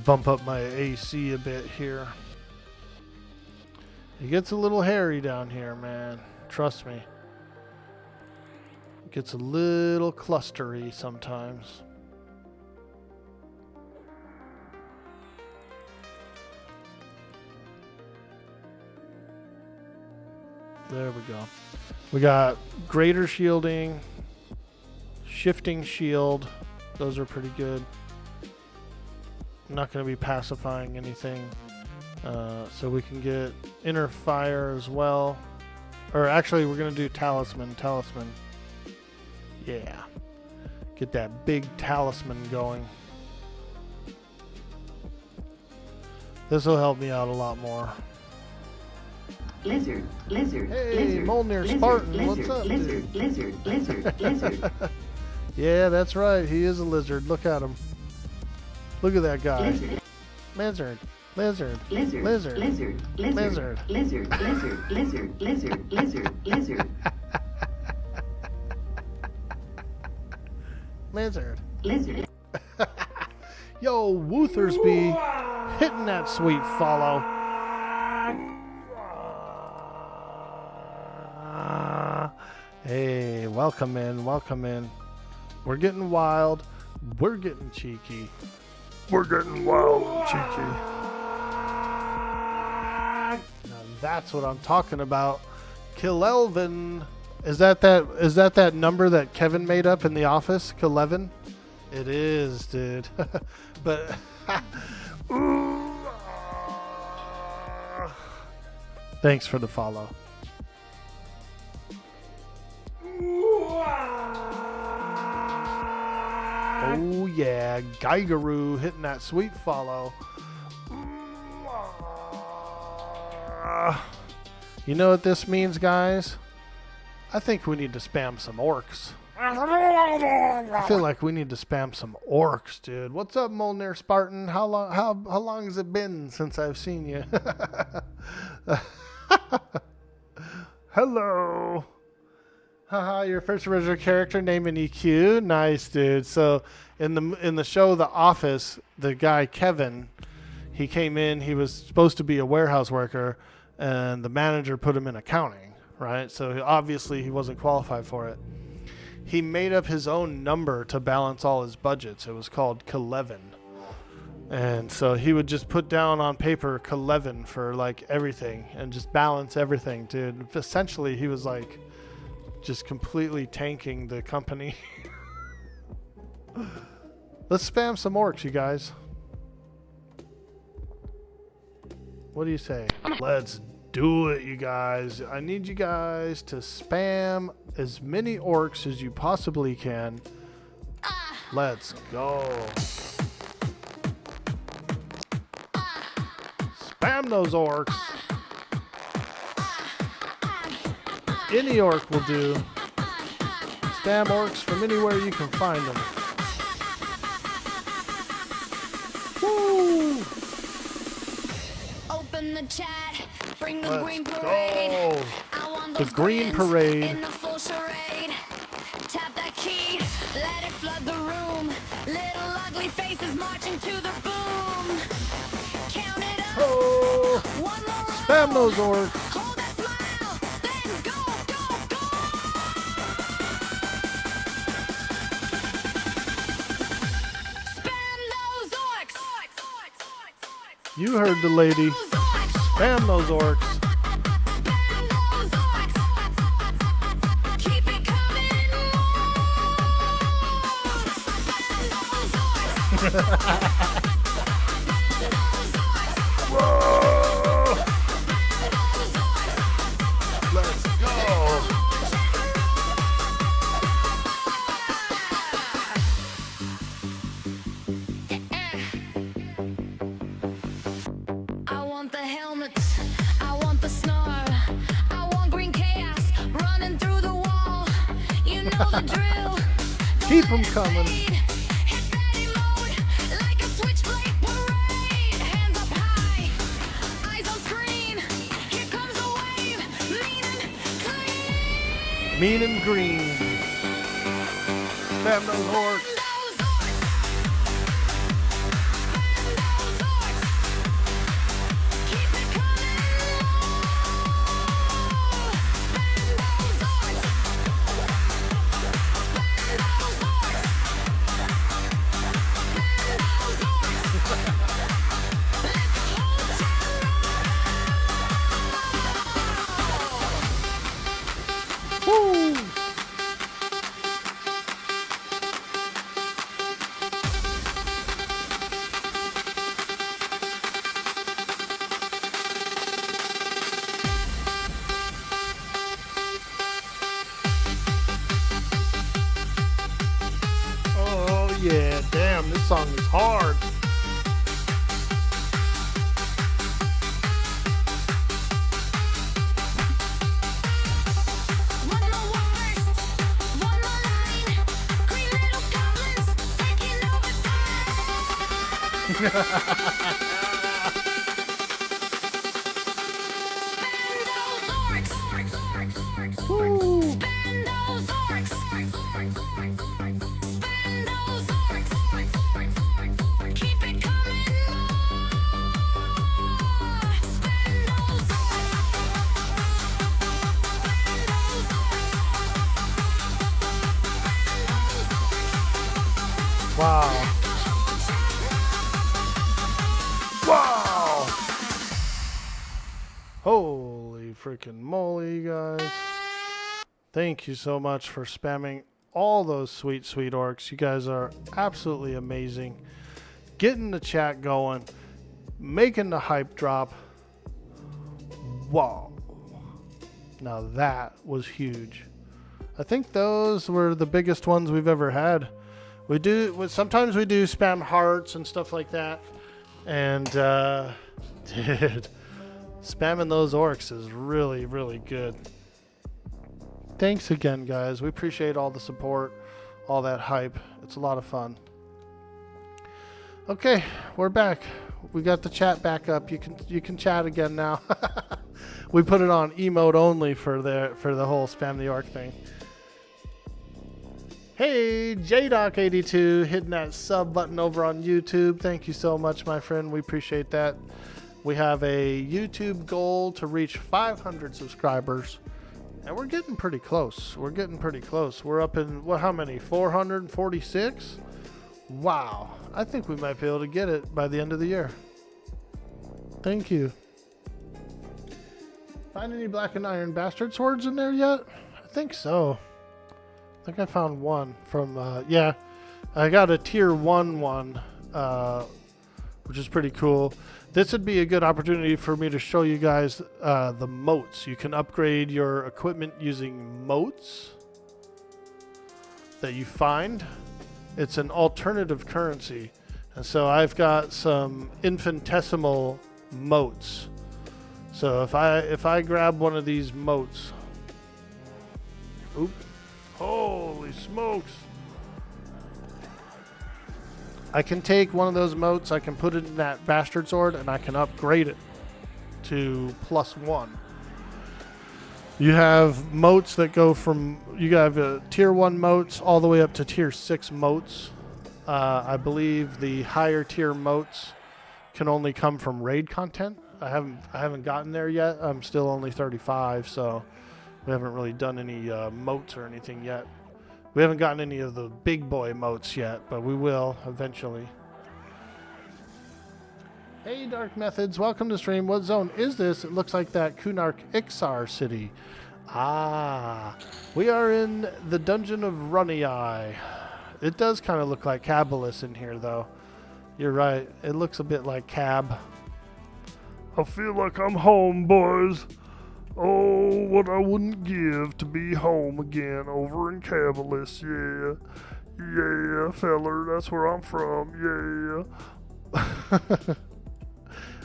[SPEAKER 1] Bump up my AC a bit here. It gets a little hairy down here, man. Trust me. It gets a little clustery sometimes. There we go. We got greater shielding, shifting shield. Those are pretty good. I'm not going to be pacifying anything. So we can get inner fire as well. Or actually, we're going to do talisman. Talisman. Yeah. Get that big talisman going. This will help me out a lot more.
[SPEAKER 5] Lizard, lizard,
[SPEAKER 1] hey,
[SPEAKER 5] lizard,
[SPEAKER 1] Molnir
[SPEAKER 5] lizard,
[SPEAKER 1] Spartan,
[SPEAKER 5] lizard,
[SPEAKER 1] what's up,
[SPEAKER 5] lizard,
[SPEAKER 1] dude?
[SPEAKER 5] lizard, lizard, lizard,
[SPEAKER 1] Yeah, that's right. He is a lizard. Look at him. Look at that guy.
[SPEAKER 5] lizard,
[SPEAKER 1] Lizard. Lizard.
[SPEAKER 5] lizard,
[SPEAKER 1] Lizard.
[SPEAKER 5] lizard, lizard,
[SPEAKER 1] Lizard.
[SPEAKER 5] lizard, lizard, lizard, lizard, lizard, lizard,
[SPEAKER 1] Lizard.
[SPEAKER 5] lizard.
[SPEAKER 1] Yo, Woothersby hitting that sweet follow. Hey, welcome in, welcome in. We're getting wild. We're getting cheeky.
[SPEAKER 2] We're getting wild and cheeky.
[SPEAKER 1] That's what I'm talking about. Kilelvin. Is that number that Kevin made up in the office? Kilelvin? It is, dude. But thanks for the follow. Oh yeah, Geigeroo hitting that sweet follow. You know what this means, guys? I think we need to spam some orcs. I feel like we need to spam some orcs, dude. What's up, Molnir Spartan? How long has it been since I've seen you? Hello. Haha, your first original character name in EQ. Nice, dude. So in the show The Office, the guy Kevin, he came in, he was supposed to be a warehouse worker, and the manager put him in accounting, right? So obviously he wasn't qualified for it. He made up his own number to balance all his budgets. It was called Kilevin. And so he would just put down on paper Kilevin for like everything and just balance everything, dude. Essentially, he was like just completely tanking the company. Let's spam some orcs, you guys. What do you say? Let's do it, you guys. I need you guys to spam as many orcs as you possibly can. Let's go. Spam those orcs. Any orc will do. Spam orcs from anywhere you can find them. Woo!
[SPEAKER 3] Open the chat, bring the
[SPEAKER 1] Let's
[SPEAKER 3] green parade.
[SPEAKER 1] go.
[SPEAKER 3] I want
[SPEAKER 1] The
[SPEAKER 3] those
[SPEAKER 1] green
[SPEAKER 3] grins
[SPEAKER 1] parade.
[SPEAKER 3] in the full charade. Tap that key, let it flood the room. Little ugly faces marching to the boom. Count it up.
[SPEAKER 1] Oh,
[SPEAKER 3] One more row.
[SPEAKER 1] spam those orcs.
[SPEAKER 3] Hold that smile, then go, go, go. Spam those orcs.
[SPEAKER 1] You heard the lady.
[SPEAKER 3] Those orcs.
[SPEAKER 1] Spam those orcs.
[SPEAKER 3] Spam those orcs. Keep it coming more. Spam those orcs.
[SPEAKER 1] Whoa! Let's go.
[SPEAKER 3] I want the helmets, I want the snarl, I want green chaos running through the wall. You know the drill.
[SPEAKER 1] Keep them coming.
[SPEAKER 3] Hit ready mode like a switchblade parade. Hands up high, eyes on screen. Here comes a wave, mean and clean.
[SPEAKER 1] Mean and green. Spam those orcs.
[SPEAKER 3] Those orcs. Spam those orcs. Keep it coming. Spam those orcs. Spam those orcs.
[SPEAKER 1] Woo! Oh yeah, damn, this song is hard.
[SPEAKER 3] One more worst, one more line. Green little goblins taking over Spam those orcs.
[SPEAKER 1] Woo!
[SPEAKER 3] Spam those orcs. Spam those orcs. Keep it coming. Spam those orcs.
[SPEAKER 1] Wow. Wow. Oh. Holy freaking moly, guys. Thank you so much for spamming all those sweet, sweet orcs. You guys are absolutely amazing. Getting the chat going. Making the hype drop. Wow. Now that was huge. I think those were the biggest ones we've ever had. Sometimes we do spam hearts and stuff like that. And, dude, spamming those orcs is really, really good. Thanks again, guys. We appreciate all the support, all that hype. It's a lot of fun. Okay, we're back. We got the chat back up. You can chat again now. We put it on emote only for the whole spam the orc thing. Hey, JDoc82 hitting that sub button over on YouTube. Thank you so much, my friend. We appreciate that. We have a YouTube goal to reach 500 subscribers, and we're getting pretty close. We're up in, how many? 446? Wow. I think we might be able to get it by the end of the year. Thank you. Find any black and iron bastard swords in there yet? I think so. I think I found one from, yeah. I got a tier 1 one, which is pretty cool. This would be a good opportunity for me to show you guys the moats. You can upgrade your equipment using moats that you find. It's an alternative currency. And so I've got some infinitesimal moats. So if I grab one of these moats. Oop. Holy smokes. I can take one of those moats, I can put it in that bastard sword, and I can upgrade it to +1. You have moats that go from, you have tier 1 moats all the way up to tier 6 moats. I believe the higher tier moats can only come from raid content. I haven't gotten there yet. I'm still only 35, so we haven't really done any moats or anything yet. We haven't gotten any of the big boy moats yet, but we will eventually. Hey, Dark Methods, welcome to stream. What zone is this? It looks like that Kunark Ixar city. Ah, we are in the dungeon of Runnyeye. It does kind of look like Cabalus in here, though. You're right. It looks a bit like Cab.
[SPEAKER 2] I feel like I'm home, boys. Oh, what I wouldn't give to be home again over in Cabalus, yeah. Yeah, feller, that's where I'm from, yeah.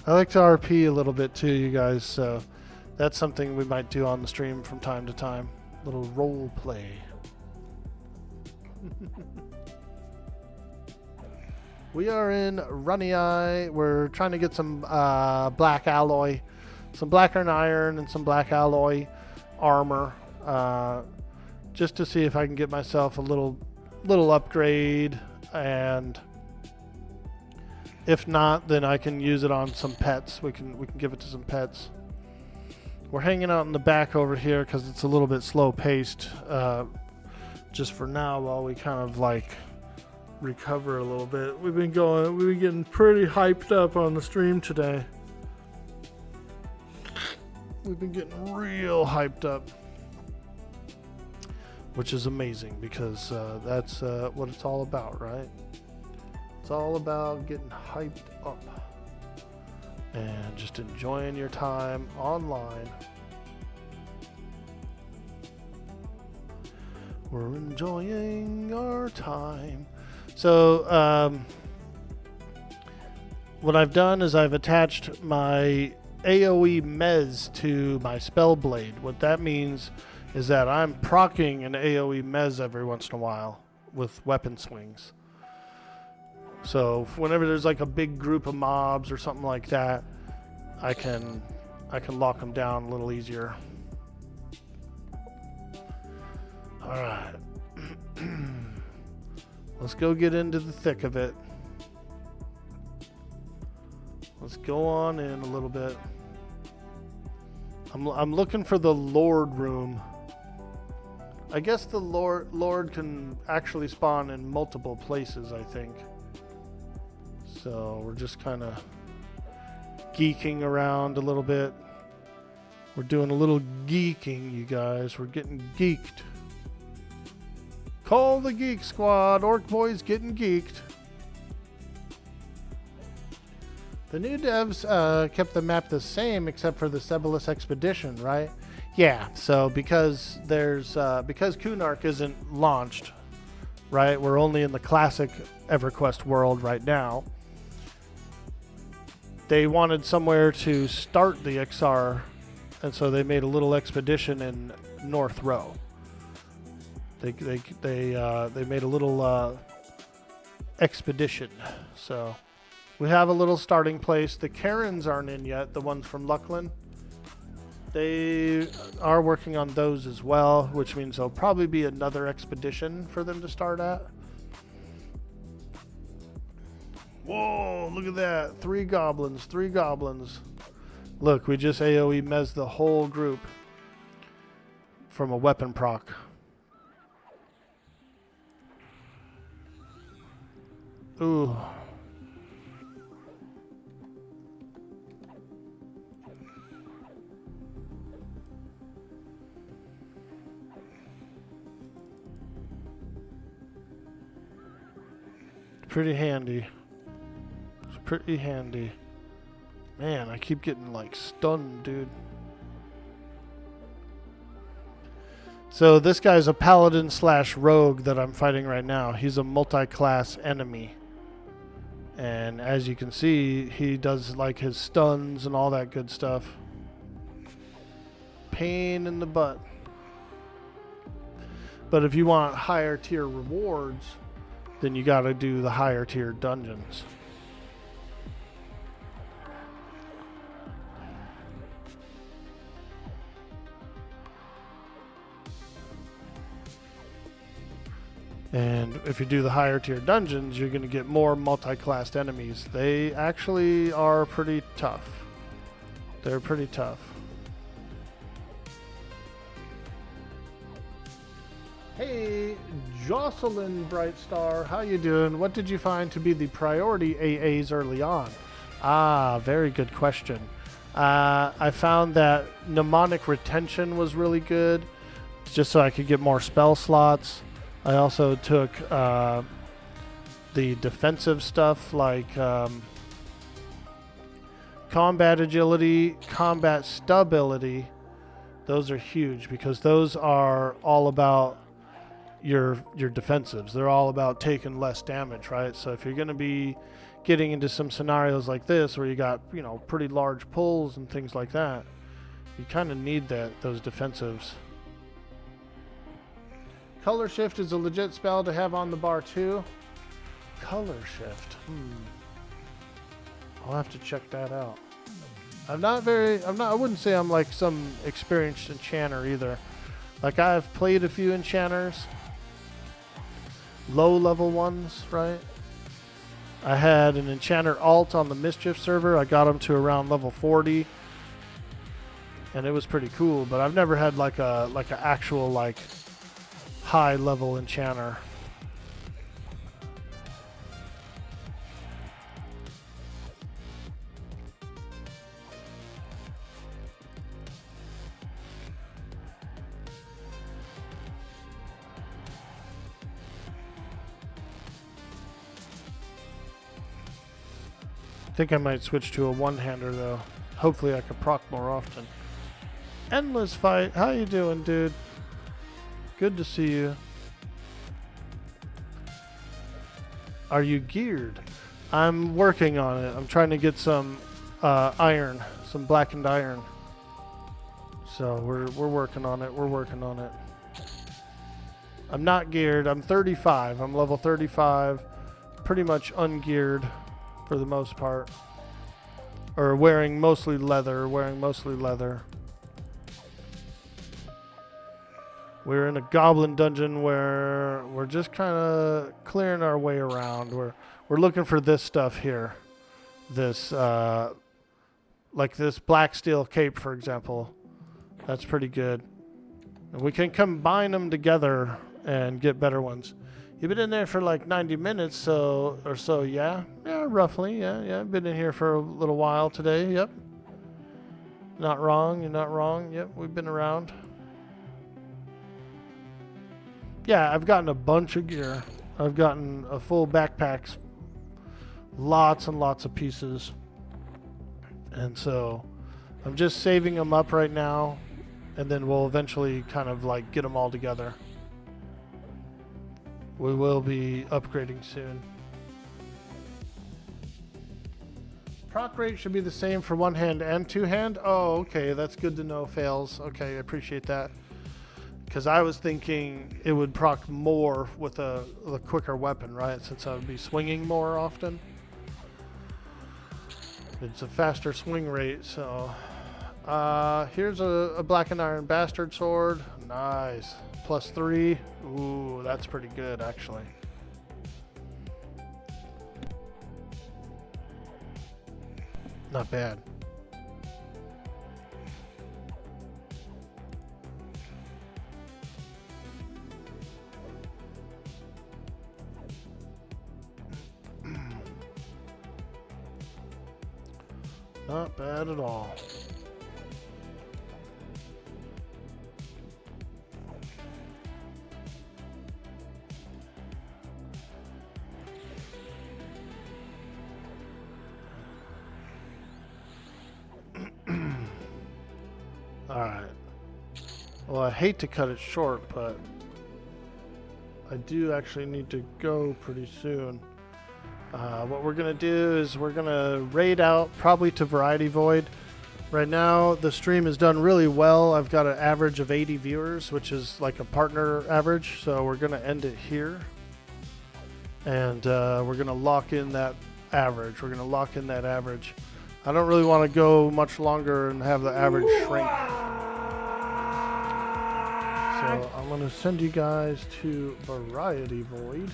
[SPEAKER 1] I like to RP a little bit too, you guys, so that's something we might do on the stream from time to time. Little role play. We are in Runnyeye. We're trying to get some black alloy, some black and iron, and some black alloy armor, just to see if I can get myself a little upgrade, and if not, then I can use it on some pets. We can give it to some pets. We're hanging out in the back over here because it's a little bit slow paced, just for now, while we kind of like recover a little bit. We've been getting pretty hyped up on the stream today. We've been getting real hyped up, which is amazing because that's what it's all about, right? It's all about getting hyped up and just enjoying your time online. We're enjoying our time. So what I've done is I've attached my AoE mez to my spell blade. What that means is that I'm proccing an AoE mez every once in a while with weapon swings. So whenever there's like a big group of mobs or something like that, I can lock them down a little easier. All right. Let's go get into the thick of it. Let's go on in a little bit. I'm looking for the Lord room. I guess the Lord can actually spawn in multiple places, I think. So we're just kind of geeking around a little bit. We're doing a little geeking, you guys. We're getting geeked. Call the Geek Squad. Orkboy's getting geeked. The new devs kept the map the same except for the Cebulus Expedition, right? Yeah, so because Kunark isn't launched, right? We're only in the classic Everquest world right now. They wanted somewhere to start the XR, and so they made a little expedition in North Row. They made a little expedition. So we have a little starting place. The Karens aren't in yet, the ones from Luckland. They are working on those as well, which means there'll probably be another expedition for them to start at. Whoa, look at that. 3 goblins, 3 goblins. Look, we just AoE mez the whole group from a weapon proc. Ooh. Pretty handy. It's pretty handy. Man, I keep getting like stunned, dude. So this guy's a paladin / rogue that I'm fighting right now. He's a multi-class enemy. And as you can see, he does like his stuns and all that good stuff. Pain in the butt. But if you want higher tier rewards, then you gotta do the higher tier dungeons. And if you do the higher tier dungeons, you're gonna get more multi-classed enemies. They actually are pretty tough. They're pretty tough. Hey, Jocelyn Brightstar, how you doing? What did you find to be the priority AAs early on? Ah, very good question. I found that mnemonic retention was really good, just so I could get more spell slots. I also took the defensive stuff like combat agility, combat stability. Those are huge because those are all about your defensives. They're all about taking less damage, right? So if you're going to be getting into some scenarios like this where you got, you know, pretty large pulls and things like that, you kind of need those defensives. Color shift is a legit spell to have on the bar too. Color shift. I'll have to check that out. I wouldn't say I'm like some experienced enchanter either. Like I've played a few enchanters. Low level ones, right? I had an enchanter alt on the Mischief server. I got him to around level 40. And it was pretty cool, but I've never had like a actual like high level enchanter. I think I might switch to a one-hander though. Hopefully I can proc more often. Endless Fight, how you doing, dude? Good to see you. Are you geared? I'm working on it. I'm trying to get some iron, some blackened iron. So we're working on it. We're working on it. I'm not geared. I'm 35. I'm level 35. Pretty much ungeared for the most part. Or wearing mostly leather. We're in a goblin dungeon where we're just kind of clearing our way around. We're looking for this stuff here. This, like this black steel cape, for example. That's pretty good. And we can combine them together and get better ones. You've been in there for like 90 minutes or so, yeah? Yeah, roughly, yeah. I've been in here for a little while today, yep. Not wrong, you're not wrong. Yep, we've been around. Yeah, I've gotten a bunch of gear. I've gotten a full backpacks, lots and lots of pieces. And so I'm just saving them up right now, and then we'll eventually kind of like get them all together. We will be upgrading soon. Proc rate should be the same for one hand and two hand. Oh, okay, that's good to know, Fails. Okay, I appreciate that. Because I was thinking it would proc more with a quicker weapon, right? Since I would be swinging more often. It's a faster swing rate, so... here's a black and iron bastard sword. Nice. +3. Ooh, that's pretty good, actually. Not bad. Not bad at all. Alright. Well, I hate to cut it short, but I do actually need to go pretty soon. What we're going to do is we're going to raid out probably to Variety Void. Right now, the stream is done really well. I've got an average of 80 viewers, which is like a partner average. So we're going to end it here. And we're going to lock in that average. We're going to lock in that average. I don't really want to go much longer and have the average shrink. So I'm going to send you guys to Variety Void.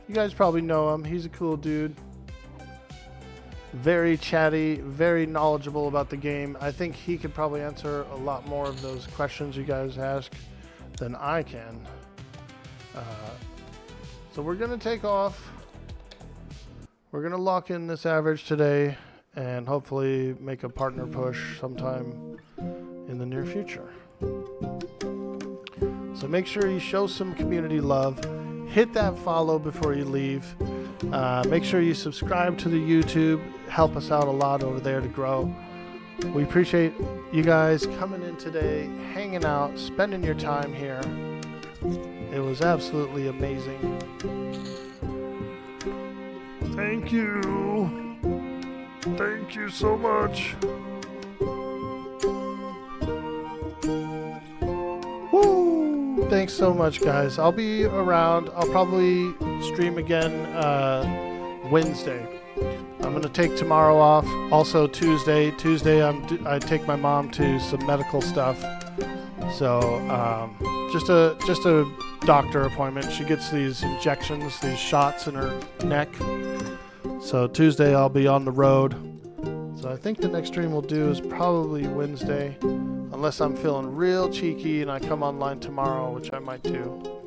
[SPEAKER 1] You guys probably know him. He's a cool dude. Very chatty, very knowledgeable about the game. I think he could probably answer a lot more of those questions you guys ask than I can. So we're going to take off. We're going to lock in this average today and hopefully make a partner push sometime in the near future. So make sure you show some community love. Hit that follow before you leave. Make sure you subscribe to the YouTube. Help us out a lot over there to grow. We appreciate you guys coming in today, hanging out, spending your time here. It was absolutely amazing.
[SPEAKER 2] Thank you. Thank you so much.
[SPEAKER 1] Woo! Thanks so much, guys. I'll be around. I'll probably stream again Wednesday. I'm going to take tomorrow off. Also Tuesday. Tuesday I take my mom to some medical stuff. So just a doctor appointment. She gets these injections, these shots in her neck. So Tuesday I'll be on the road. So I think the next stream we'll do is probably Wednesday. Unless I'm feeling real cheeky and I come online tomorrow, which I might do.